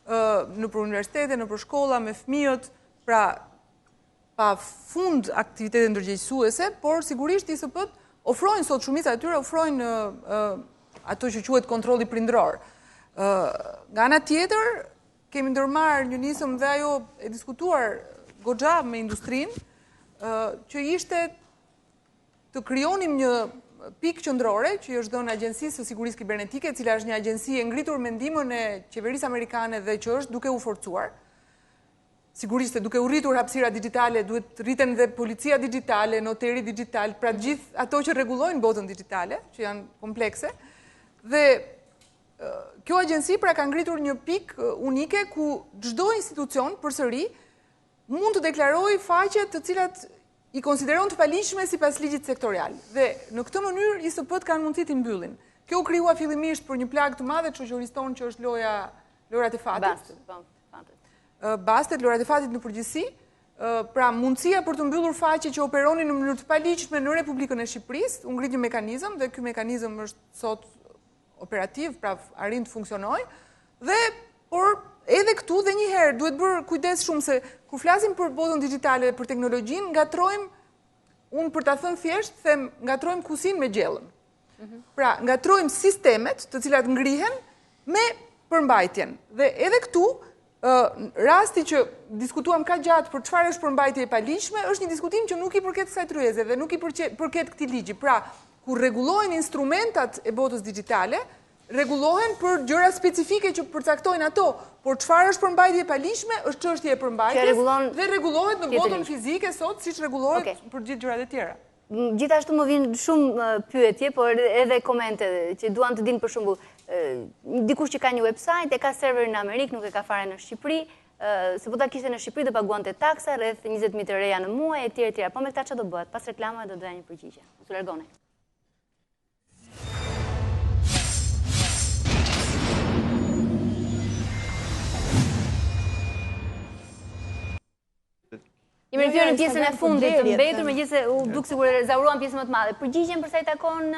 nëpër universitete, nëpër shkolla, me fëmijët, pra pa fund aktivitete ndërgjegjësuese, por sigurisht ISP-t ofrojnë sot shumica e tyre ofrojnë ato që quhet kontrolli prindëror. Nga ana tjetër, kemi ndërmarrë një nisëm dhe ajo e diskutuar goxha me industrinë, që ishte të krijonim një pikë qendrore që është dhënë Agjencisë së Sigurisë Kibernetike, e cila është një agjenci e ngritur me ndihmën e qeverisë amerikane dhe që është duke u forcuar. Sigurisht duke u rritur hapësira digjitale, duhet rriten dhe policia digjitale, noteri digital, pra gjithë ato që rregullojnë botën digjitale, që janë komplekse. Dhe kjo agjenci pra ka ngritur një pikë unike ku çdo institucion përsëri mund të deklarojë faqe të cilat i konsideron të paligjshme sipas ligjit sektorial. Dhe në këtë mënyrë ISP-t kanë mundësi të mbyllin. Kjo u krijua fillimisht për një plagë të madhe të shoqërisë tonë që është lojrat e fatit. Bastet, lojrat e fatit në përgjithësi, pra mundësia për të mbyllur faqe që operonin në mënyrë të paligjshme në Republikën e Shqipërisë, u ngrit një mekanizëm dhe ky mekanizëm është sot operativ, pra arrin të funksionojë, dhe por edhe këtu dhe një herë duhet bërë kujdes shumë se kur flasim për botën digjitale, për teknologjinë, ngatrojmë, unë për ta thënë thjesht, them ngatrojmë kusin me gjellën. Pra, ngatrojmë sistemet të cilat ngrihen me përmbajtjen. Dhe edhe këtu, rasti që diskutuam ka gjatë për çfarë është përmbajtje e paligjshme, është një diskutim që nuk i përket kësaj tryeze dhe nuk i përket këtij ligji. Pra, kur rregullohen instrumentat e botës digjitale, rregullohen për gjëra specifike që përcaktojnë ato, por çfarë është përmbajtje e paligjshme është çështje e përmbajtjes dhe rregullohet në botën fizike sot siç rregullohet për gjithë gjërat e tjera. Gjithashtu më vjen shumë pyetje, por edhe komente që duan të dinë për shembull, dikush që ka një website e ka serverin në Amerikë, nuk e ka fare në Shqipëri, se po ta kishte në Shqipëri do paguante taksa rreth 20.000 reja në muaj etj etj. Po me këtë çfarë do bëhet? Pas reklamave do doja një përgjigje. Mos u largoni. Jemi rikthyer në pjesën e fundit të mbetur, megjithëse u duk sikur e zauruan pjesën më të madhe. Përgjigjen për sa i takon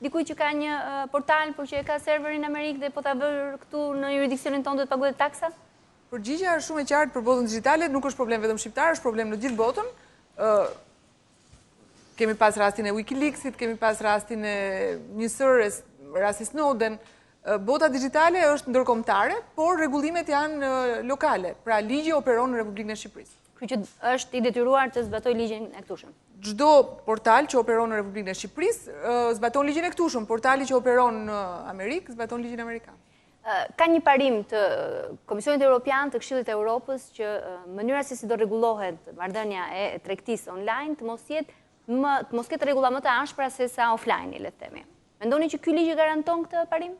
dikujt që ka një portal, por që e ka serverin në Amerikë dhe po ta vër këtu në jurisdiksionin tonë do të paguhet taksa? Përgjigjja është shumë e qartë për botën digjitale, nuk është problem vetëm shqiptar, është problem në gjithë botën. Kemi pas rastin e WikiLeaksit, kemi pas rastin e njësër, rasti Snowden. Bota digjitale është ndërkombëtare, por rregullimet janë lokale. Pra ligji operon në Republikën e Shqipërisë. Që është i detyruar të zbatoj ligjin e këtushëm. Çdo portal që operon në Republikën e Shqipërisë zbaton ligjin e këtushëm. Portali që operon në Amerikë zbaton ligjin amerikan. Ka një parim të Komisionit Evropian të Këshillit të Evropës që mënyra se si do rregullohet marrëdhënia e tregtisë online të mos ketë rregulla më të ashpra se sa offline, le të themi. Mendoni që ky ligj garanton këtë parim?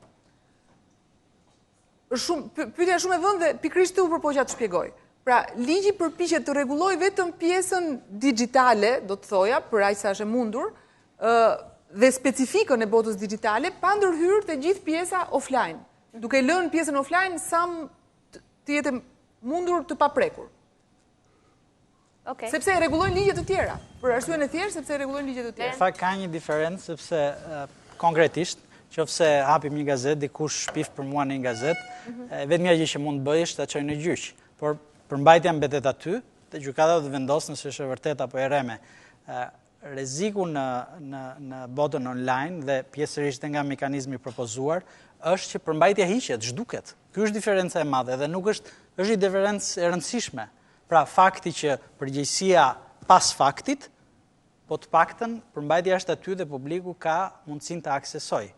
Pyetja shumë e vëndë dhe pikërisht u përpoqja të shpjegoj. Pra, ligji përpiqet të rregullojë vetëm pjesën digjitale, do të thoja, për aq sa është e mundur, dhe specifikën e botës digjitale, pa ndërhyrë të gjithë pjesa offline, duke lënë pjesën offline sa të jetë mundur të paprekur. Sepse e rregullojnë ligje të tjera, për arsyeën e thjeshtë sepse e rregullojnë ligje të tjera. Në fakt ka një diferencë sepse konkretisht, qofse hapim një gazetë, dikush shpif për mua në një gazetë, vetëm gjë që mund të bëj është ta çoj në gjyq, por përmbajtja mbetet aty, dhe gjykata do të vendosë nëse është e vërtet apo e rreme. Rreziku në botën online dhe pjesërisht nga mekanizmi propozuar është që përmbajtja hiqet, zhduket. Ky është diferenca e madhe dhe nuk është një diferencë e rëndësishme. Pra fakti që përgjegjësia pas faktit, po të paktën përmbajtja është aty dhe publiku ka mundësinë të aksesojë.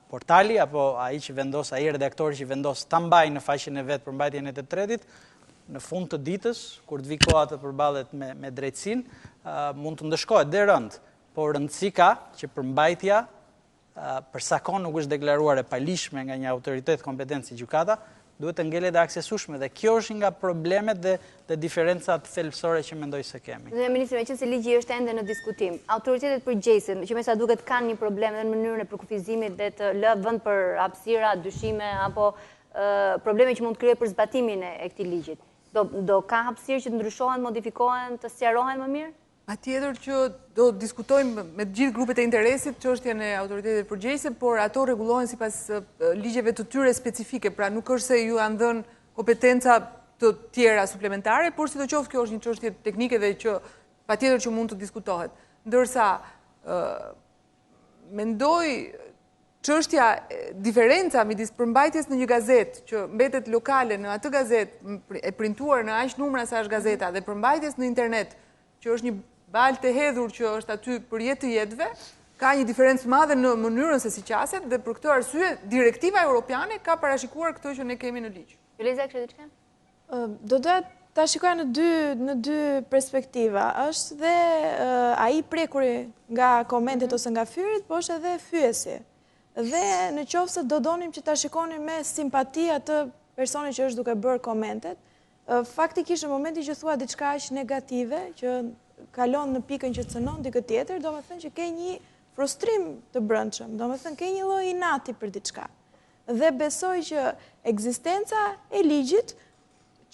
Portali apo ai që vendos, ai redaktori që vendos ta mbajë në faqen e vet përmbajtjen e të tretit, në fund të ditës, kur të vi koha të përballet me drejtësinë, mund të ndëshkohet dhe rënd, por rëndësi ka që përmbajtja për sa kohë nuk është deklaruar e paligjshme nga një autoritet kompetent si gjykata, duhet të ngelet dhe aksesueshme dhe kjo është nga problemet dhe diferencat thelbësore që mendoj se kemi. Zotëria Ministre, meqense ligji është ende në diskutim, autoritetet përgjegjëse, që me sa duket kanë një problem edhe në mënyrën e përkufizimit dhe të lë vend për hapësira, dyshime apo probleme që mund të krijojë për zbatimin e këtij ligjit. Do ka hapësirë që të ndryshohen, modifikohen, të sqarohen më mirë? Patjetër që do diskutojmë me gjithë grupet e interesit çështjen e autoritetit përgjegjëse, por ato rregullohen sipas ligjeve të tyre specifike, pra nuk është se ju janë dhënë kompetenca të tjera suplementare, por sidoqoftë kjo është një çështje teknike dhe që patjetër që mund të diskutohet. Ndërsa mendoj çështja, diferenca midis përmbajtjes në një gazetë që mbetet lokale në atë gazetë e printuar në aq numra sa është gazeta dhe përmbajtjes në internet, që është një balë të hedhur që është aty për jetë të jetëve, ka një diferencë madhe në mënyrën se si qaset dhe për këtë arsye direktiva europiane ka parashikuar këtë që ne kemi në ligj. Juleza, kështë diçka? Do doja ta shikoja në dy perspektiva. Është dhe ai prekuri nga komentet ose nga fyrit, po është edhe fyesi. Dhe në qoftë se do donim që ta shikonim me simpati atë personi që është duke bërë komentet, faktikisht në momentin që thua diçka aq negative, që kalon në pikën që cënon dikë tjetër, do me thënë që ke një frustrim të brendshëm, do me thënë ke një lloj inati për diçka. Dhe besoj që ekzistenca e ligjit,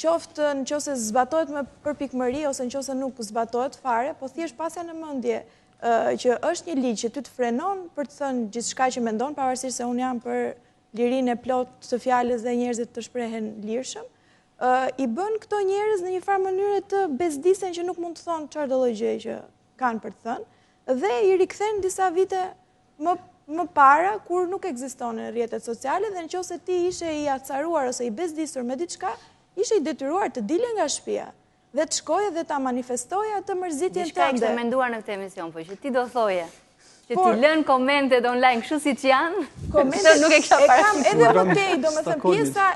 qoftë në qoftë se zbatohet me përpikmëri ose në qoftë se nuk zbatohet fare, po thjesht pasja në mendje që është një ligj që ty të frenon për të thënë gjithçka që mendon, pavarësisht se unë jam për lirinë e plotë të fjalës dhe njerëzit të shprehen lirshëm, i bën këto njerëz në një farë mënyrë të bezdisen që nuk mund të thonë çfarë do lloj gjëje që kanë për të thënë, dhe i rikthen disa vite më para kur nuk ekzistonin rrjetet sociale dhe nëse ti ishe i acaruar ose i bezdisur me diçka, ishe i detyruar të dilje nga shtëpia dhe të shkoje dhe ta manifestoje atë mërzitjen tënde. Diçka e kishte menduar në këtë emision, po që ti do thoje që ti lën komentet online kështu siç janë, komentet nuk e kisha parashikuar. Edhe më tej, domethënë pjesa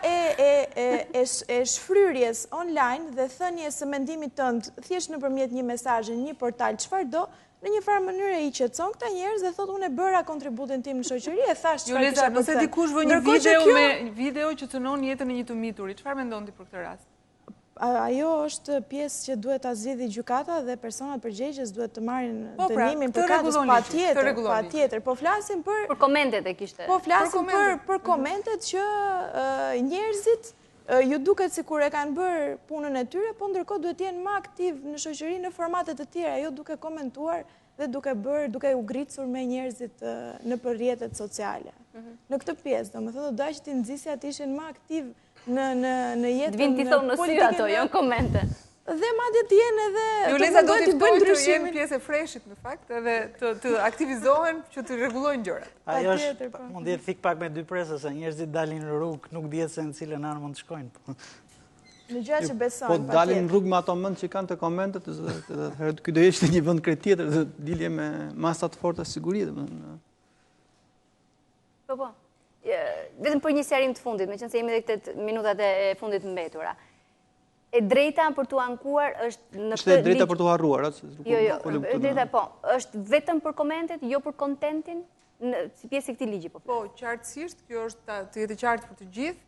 e shfryrjes online dhe thënies së mendimit tënd thjesht nëpërmjet një mesazhi, një portal, çfarëdo, në një farë mënyrë i qetëson këta njerëz dhe thotë unë e bëra kontributin tim në shoqëri, e thash çfarë kisha për të thënë. Nëse dikush vë një video që cënon jetën e një të miturit, çfarë mendon ti për këtë rast? Ajo është pjesë që duhet ta zgjidhë gjykata dhe personat përgjegjës duhet të marrin dënimin për katës, patjetër. Po flasim për komentet e kishte. Po flasim për komentet që njerëzit ju duket sikur e kanë bërë punën e tyre, po ndërkohë duhet të jenë më aktiv në shoqëri në formate të tjera, jo duke komentuar dhe duke u gricur me njerëzit në rrjetet sociale. Në këtë pjesë, domethënë do doja që ti nxisja të ishin më aktiv në jetën Vin ti thonë në sy ato, jo komente. Dhe madje të jenë edhe Juleza do t'i bëjnë të jenë pjesë e freshit në fakt, edhe të aktivizohen që të rregullojnë gjërat. Ajo është mund të jetë thik pak me dy presë se njerëzit dalin në rrugë, nuk dihet se në cilën anë mund të shkojnë. Në gjëra që besojnë. Po dalin në rrugë me ato mend që kanë të komentet, herët ky do jesh në një vend krejt tjetër dhe dilje me masa të forta sigurie, domethënë. Po. Vetëm për një sqarim të fundit, meqense jemi edhe këtë minutat e fundit të mbetura. E drejta për t'u ankuar është në këtë ligj. Është drejta për t'u harruar, Jo, drejta po, është vetëm për komentet, jo për kontentin, si pjesë e këtij ligji po. Po, qartësisht, kjo është të jetë qartë për të gjithë.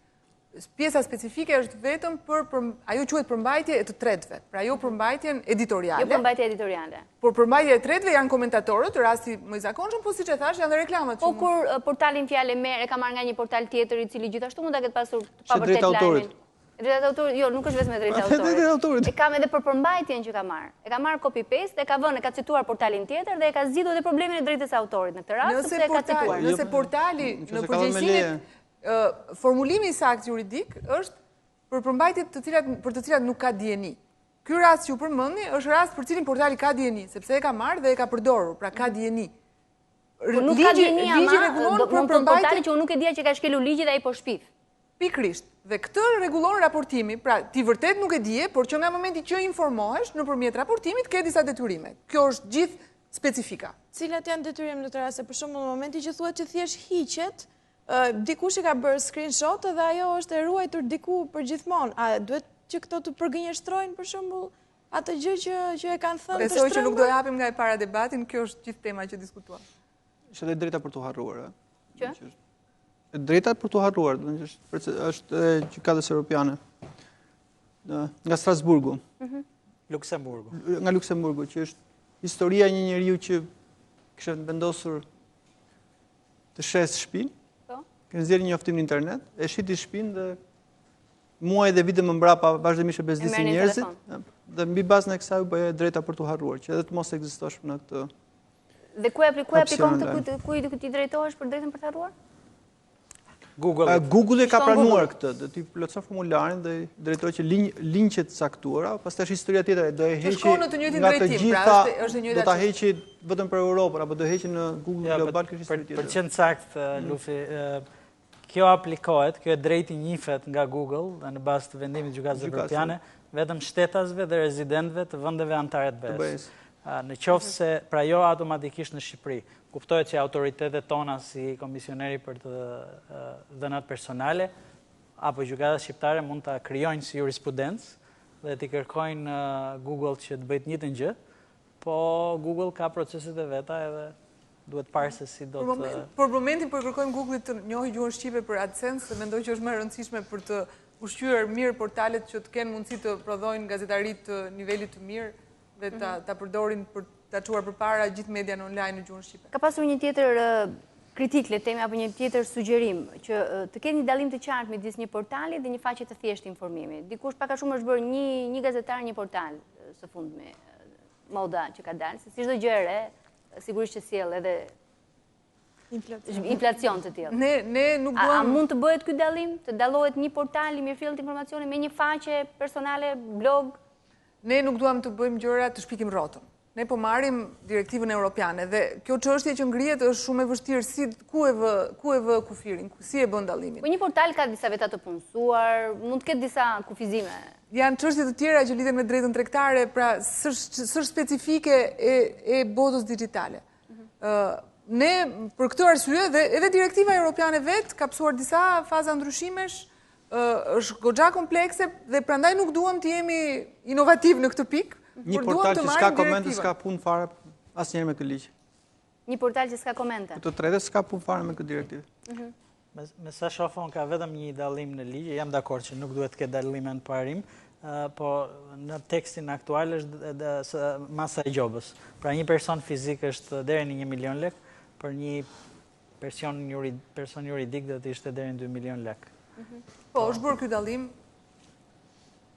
Pjesa specifike është vetëm për ajo quhet përmbajtje e të tretëve, pra jo përmbajtjen editoriale. Jo përmbajtja editoriale. Por përmbajtja e tretëve janë komentatorët, rasti më i zakonshëm, po siç e thash, janë dhe reklamat. Po kur portalin Fjalë Merr e ka marrë nga një portal tjetër i cili gjithashtu mund ta ketë pasur pavërtet lajmin. Drejta autorit, jo, nuk është vetëm drejta autorit. E kam edhe për përmbajtjen që ka marrë. E ka marrë copy paste, e ka cituar portalin tjetër dhe e ka zgjidhur edhe problemin e drejtës autorit në këtë rast, sepse e ka cituar. Nëse portali në përgjegjësinë formulimi i saktë juridik është për përmbajtjet për të cilat nuk ka dieni. Ky rast që u përmendni është rast për cilin portali ka dieni, sepse e ka marrë dhe e ka përdorur, pra ka dieni. Nuk ka dieni ama do të portali që unë nuk e dija që ka shkelur ligjin dhe ai po shpif. Pikrisht. Dhe këtë rregullon raportimi, pra ti vërtet nuk e dije, por që nga momenti që informohesh nëpërmjet raportimit ke disa detyrime. Kjo është gjithë specifika. Cilat janë detyrimet në të raste? Për shembull, në momentin që thuhet që thjesht hiqet, dikush i ka bërë screenshot dhe ajo është e ruajtur diku përgjithmonë. A duhet që këto të përgënjeshtrojnë për shembull atë gjë që e kanë thënë të shtrëngur? Besoj që nuk do japim nga e para debatin, kjo është gjithë tema që diskutuam. Është edhe drejta për t'u harruar, Që? Drejta për t'u harruar, është gjykatës europiane. Nga Strasburgu. Luksemburgu. Nga Luksemburgu, që është historia një njeriu që kishte vendosur të shes shtëpinë. Kënë zjeri një oftim në internet, e shiti shtëpinë dhe muaj dhe vite më mbrapa vazhdimisht e bezdisin njerëzit, dhe mbi bazën e kësaj u bëje drejta për t'u harruar, që edhe të mos ekzistosh në këtë. Dhe ku aplikon të kujt ti drejtohesh për drejtën për të harruar? Google ka pranuar këtë, dhe ti plotëson formularin dhe drejtoj që linqet caktuara, pastaj është historia tjetër, do e heqi nga të gjitha, do ta heqi vetëm për Europën apo do heqi në Google global kështu historia tjetër. Për qenë sakt, Lufi, kjo aplikohet, kjo drejti njihet nga Google dhe në bazë të vendimit të gjykatës evropiane vetëm shtetasve dhe rezidentëve të vendeve anëtare të BE-s. Në qoftë se pra jo automatikisht në Shqipëri. Kuptohet që autoritetet tona si komisioneri për të dhënat personale apo gjykata shqiptare mund ta krijojnë si jurisprudencë dhe t'i kërkojnë Google që të bëjë njëjtën gjë, po Google ka proceset e veta edhe duhet parë se si do të... Për momentin për kërkojmë Google-it të njohë gjuhën shqipe për AdSense, se mendoj që është më e rëndësishme për të ushqyer mirë portalet që të kenë mundësi të prodhojnë gazetarit të nivelit të mirë dhe ta përdorin për ta çuar përpara gjithë median online në gjuhën shqipe. Ka pasur një tjetër kritik, le të themi, apo një tjetër sugjerim që të ketë një dallim të qartë midis një portali dhe një faqe të thjeshtë informimi. Dikush pak a shumë është bërë një gazetar, një portal së fundmi, moda që ka dalë, se si çdo gjë e re, sigurisht që sjell edhe inflacion të tillë. Ne nuk duam... A mund të bëhet ky dallim, të dallohet një portal i mirëfillt informacioni me një faqe personale, blog? Ne nuk duam të bëjmë gjëra të shpikim rrotën. Ne po marrim direktivën europiane dhe kjo çështje që ngrihet është shumë e vështirë, si ku e vë kufirin, si e bën dallimin. Po një portal ka disa veta të punësuar, mund të ketë disa kufizime. Janë çështje të tjera që lidhen me drejtën tregtare, pra s'është specifike e botës digjitale. Ne për këtë arsye dhe edhe direktiva europiane vet ka psuar disa faza ndryshimesh, është goxha komplekse dhe prandaj nuk duam të jemi inovativ në këtë pikë. Një portal që s'ka komente, s'ka punë fare asnjëherë me këtë ligj. Një portal që s'ka komente. Të tretë s'ka punë fare me këtë direktivë. Me sa shofon ka vetëm një dallim në ligj, jam dakord që nuk duhet të ketë dallime në parim, po në tekstin aktual është masa e gjobës. Pra një person fizik është deri në 1 milion lek, për një person juridik do të ishte deri në 2 milion lek. Po, është bërë ky dallim,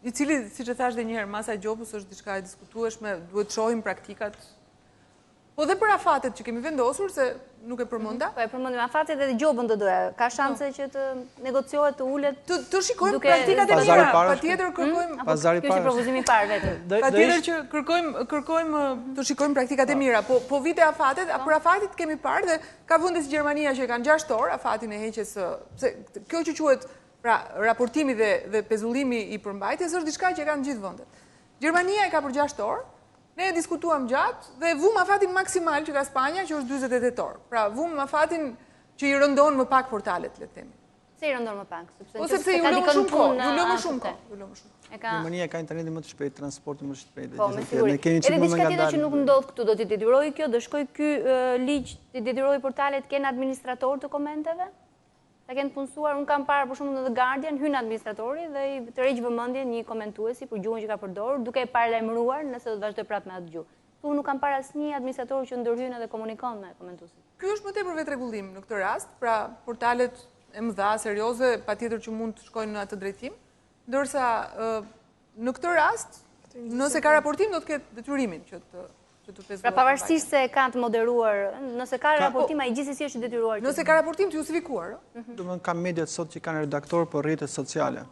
i cili, siç e thash edhe një herë, masa e gjobës është diçka e diskutueshme, duhet të shohim praktikat. Po dhe për afatet që kemi vendosur, se nuk e përmenda. Po e përmendim afatet edhe gjobën do doja. Ka shanse që të negociohet, të ulet. Të shikojmë praktikat e mira. Patjetër kërkojmë pazari parë. Kjo është propozimi i parë vetëm. Patjetër që kërkojmë të shikojmë praktikat e mira. Po vite afatet, për afatit kemi parë dhe ka vende si Gjermania që e kanë 6 orë afatin e heqjes së kjo që quhet pra, raportimi dhe pezullimi i përmbajtjes është diçka që e kanë gjithë vendet. Gjermania e ka për 6 orë, ne e diskutuam gjatë dhe vum afatin maksimal që ka Spanja, që është 48 orë. Pra, vum afatin që i rëndon më pak portalet, le të themi. Se i rëndon më pak? Sepse ju lë më shumë kohë. Gjermania ka internetin më të shpejt, transportin më të shpejt. Po, me siguri. Edhe diçka tjetër që nuk ndodh këtu, do t'i detyrojë kjo, do shkoj ky ligj t'i detyrojë portalet të kenë administrator të komenteve? Ta kenë punësuar, unë kam parë për shumë në The Guardian, hynë administratori dhe i të rejgjë vëmendje një komentuesi për gjuhën që ka përdorur, duke e paralajmëruar nëse do të vazhdoj prapë me atë gjuhë. Tu nuk kam parë asnjë administrator që ndërhyn edhe komunikon me komentuesin. Ky është më tepër vetrregullim në këtë rast, pra portalet e mëdha, serioze, patjetër që mund të shkojnë në atë drejtim, ndërsa në këtë rast, nëse ka raportim do të ketë detyrimin që të pra pavarësisht se ka të moderuar, nëse ka raportim ai gjithsesi është detyruar. Nëse ka raportim të justifikuar, domethënë ka mediat sot që kanë redaktor për rrjetet sociale.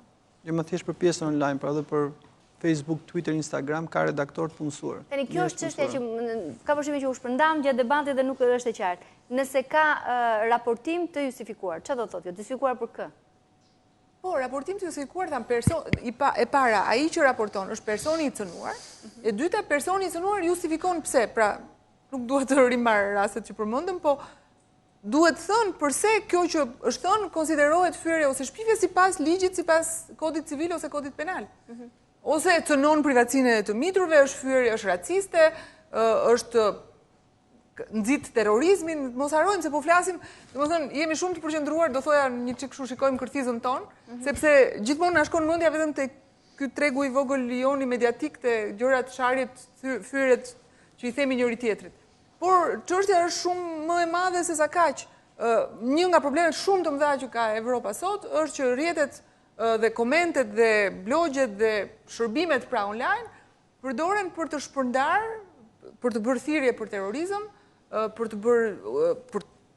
Jo më thjesht për pjesën online, por edhe për Facebook, Twitter, Instagram ka redaktor të punësuar. Tani kjo është çështja që ka përshtypjen që u shpërndam gjatë debatit dhe nuk është e qartë. Nëse ka raportim të justifikuar, çfarë do thotë? Të justifikuar për kë? Po, raportim të justifikuar e para, ai që raporton është personi i cënuar, e dyta personi i cënuar justifikon pse, pra nuk duhet të rimbar rastet që përmendëm, po duhet thënë përse kjo që është thënë konsiderohet fyerje ose shpifje sipas ligjit, sipas kodit civil ose kodit penal. Ose cënon privatësinë e të mitrëve, është fyerje, është raciste, është nxit terrorizmin, mos harrojmë se po flasim, domethënë jemi shumë të përqendruar, do thoja një çik kështu shikojmë kërthizën tonë, sepse gjithmonë na shkon mendja vetëm te ky tregu i vogël lioni mediatik te gjërat, sharjet, fyret që i themi njëri tjetrit. Por çështja është shumë më e madhe se sa kaq. Një nga problemet shumë të mëdha që ka Evropa sot është që rrjetet dhe komentet dhe blogjet dhe shërbimet pra online përdoren për të shpërndar, për të bërë thirrje për terrorizëm, për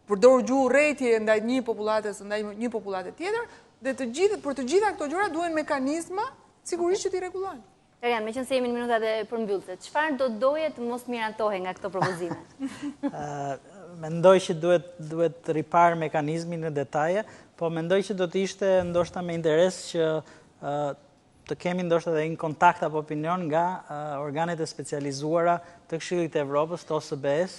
përdorur gjuhë urrëtie ndaj një popullatës ndaj një popullate tjetër, dhe për të gjitha këto gjëra duhen mekanizma sigurisht që t'i rregullojnë. Erian, me qënë se jemi në minutat e përmbyllëse, çfarë do doje të mos mirantohe nga këto propozime? Mendoj që duhet ripar mekanizmin në detaje, po mendoj që do të ishte ndoshta me interes që të kemi ndoshta dhe një kontakt apo opinion nga organet e specializuara të Këshillit të Evropës, të OSBE-s.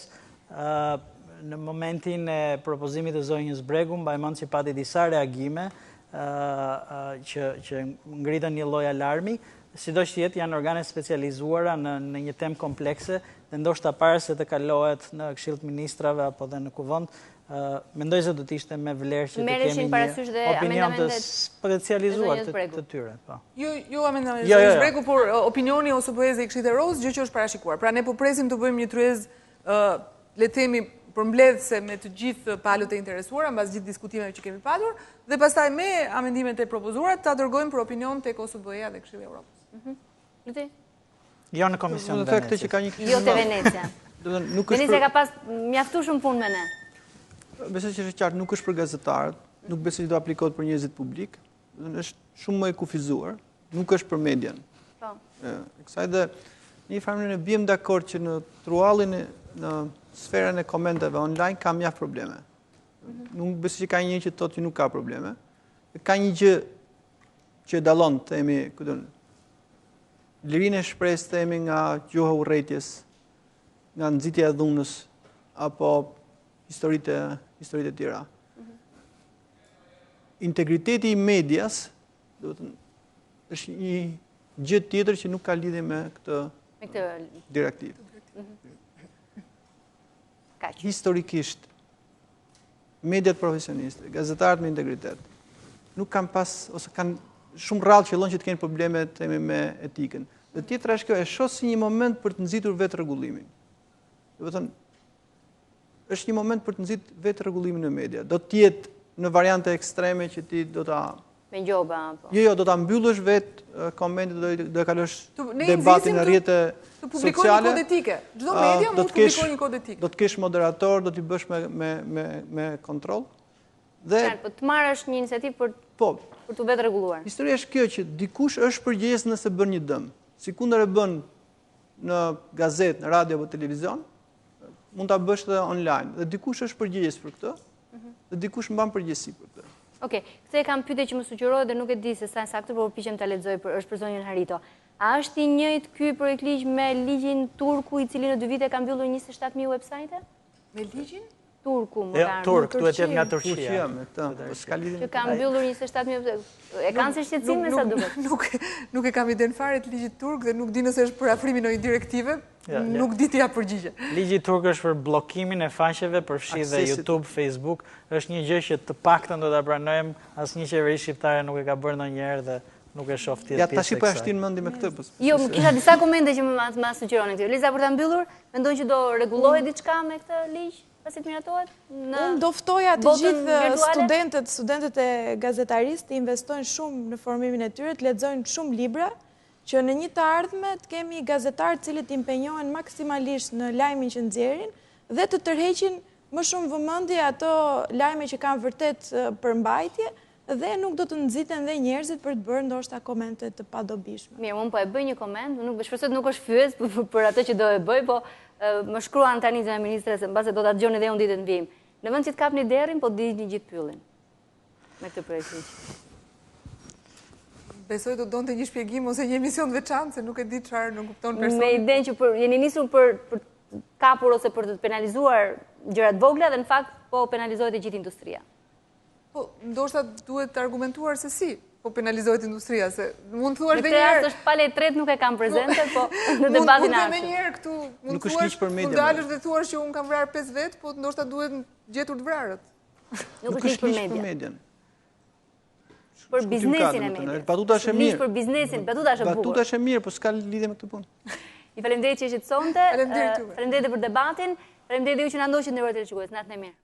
Në momentin e propozimit të zonjës Bregu, mbaj mend që pati disa reagime që ngritën një lloj alarmi, sido që jetë janë organe specializuara në një temë komplekse dhe ndoshta para se të kalohet në Këshill të Ministrave apo dhe në Kuvend, mendoj se do të ishte me vlerë që të kemi një opinion të specializuar të tyre. Jo amendamentet e zonjës Bregu, por opinioni OSBE-s dhe i Këshillit të Evropës, gjë që është parashikuar. Pra ne po presim të bëjmë një tryezë, le të themi, përmbledhse me të gjithë palët e interesuara, mbas gjithë diskutimeve që kemi patur, dhe pastaj me amendimet e propozuara ta dërgojmë për opinion tek OSBE-ja dhe Këshilli i Evropës. Luti? Jo në Komision të Venecia. Jo te Venecia. Venecia ka pas mjaftuar shumë punë me ne. Besoj që është qartë, nuk është për gazetarët, nuk besoj që do aplikohet për njerëzit publik, është shumë më e kufizuar, nuk është për median. Po. Kësaj dhe një farë ne biem dakord që në truallin në sferën e komenteve online ka mjaft probleme. Nuk besoj që ka një që thotë që nuk ka probleme. Ka një gjë që dallon, themi, lirinë e shpresë, themi, nga gjuha urrëties, nga nxitja e dhunës apo historitë e tjera. Integriteti i medias, do të thënë, është një gjë tjetër që nuk ka lidhje me këtë direktivë. Historikisht, mediat profesioniste, gazetarët me integritet, nuk kanë pas, ose kanë shumë rrallë që që të kenë probleme temi me etikën. Dhe tjetra është kjo, e shoh si një moment për të nxitur vetë rregullimin. Do të thënë, është një moment për të nxitur vetë rregullimin në media. Do të jetë në variante ekstreme që ti do ta me gjoba apo. Jo, do ta mbyllësh vetë komentet, do e kalosh debatin në rrjete sociale. Të publikoj një kod etike. Çdo media mund të publikojë një kod etike. Do të kesh moderator, do t'i bësh me kontroll. Dhe po të marrësh një iniciativë për të vetë rregulluar. Historia është kjo që dikush është përgjegjës nëse bën një dëm. Sikundër e bën në gazetë, në radio apo televizion, mund ta bësh edhe online. Dhe dikush është përgjegjës për këtë, dhe dikush mban përgjegjësi për këtë. Okej, këtë e kam pyetje që më sugjerohet dhe nuk e di se sa saktë, por përpiqem ta lexoj është për zonjën Harito. A është i njëjtë ky projekt ligj me ligjin turku i cili në 2 vite ka mbyllur 27.000 websajte? Me ligjin? Turku, më kanë. Turk, duhet jetë nga Turqia. Që ka mbyllur 27.000, e kanë se shqetësim me sa duket. Nuk e kam iden fare të ligjit turk dhe nuk di nëse është për afrimin ndonjë direktive, nuk di t'ja përgjigje. Ligji turk është për bllokimin e faqeve, përfshi dhe YouTube, Facebook, është një gjë që të paktën do ta pranojmë, asnjë qeveri shqiptare nuk e ka bërë ndonjëherë dhe nuk e shoh tjetër. Ja tash po e shtin mendin me këtë. Jo, kisha disa komente që më sugjeronin këtë. Liza, për ta mbyllur, mendon që do rregullohet diçka me këtë ligj? Pasi të miratohet? Unë do ftoja të gjithë studentët e gazetarisë të investojnë shumë në formimin e tyre, të lexojnë shumë libra, që në një të ardhme të kemi gazetarë të cilët impenjohen maksimalisht në lajmin që nxjerrin dhe të tërheqin më shumë vëmendje ato lajme që kanë vërtet përmbajtje dhe nuk do të nxiten dhe njerëzit për të bërë ndoshta komente të padobishme. Mirë, unë po e bëj një koment, shpresoj nuk është fyes për atë që do e bëj, po më shkruan tani zona ministre se mbase do ta dëgjoni dhe unë ditën e vim. Në vend që të kapni derrin, po digjni gjithë pyllin me këtë projekt ligj. Besoj do donte një shpjegim ose një emision të veçantë, se nuk e di çfarë nuk kupton personi. Me idenë që jeni nisur për kapur ose për të penalizuar gjërat vogla dhe në fakt po penalizohet e gjithë industria. Po, ndoshta duhet të argumentuar se si po penalizohet industria, se mund thuash edhe një herë. Në këtë rast është pale e tretë nuk e kam prezente, po në debatin ardhshëm. Mund të një herë këtu, mund thuash, mund dalësh dhe thuash që unë kam vrarë 5 vet, po ndoshta duhet gjetur të vrarët. Nuk është ligjë për median. Për biznesin e medias. Batuta është e mirë. Për biznesin, batuta është e bukur. Batuta është e mirë, po s'ka lidhje me këtë punë. I faleminderit që ishit sonte. Faleminderit për debatin. Faleminderit ju që na ndoqët ndërkohë të shikues. Natën e mirë.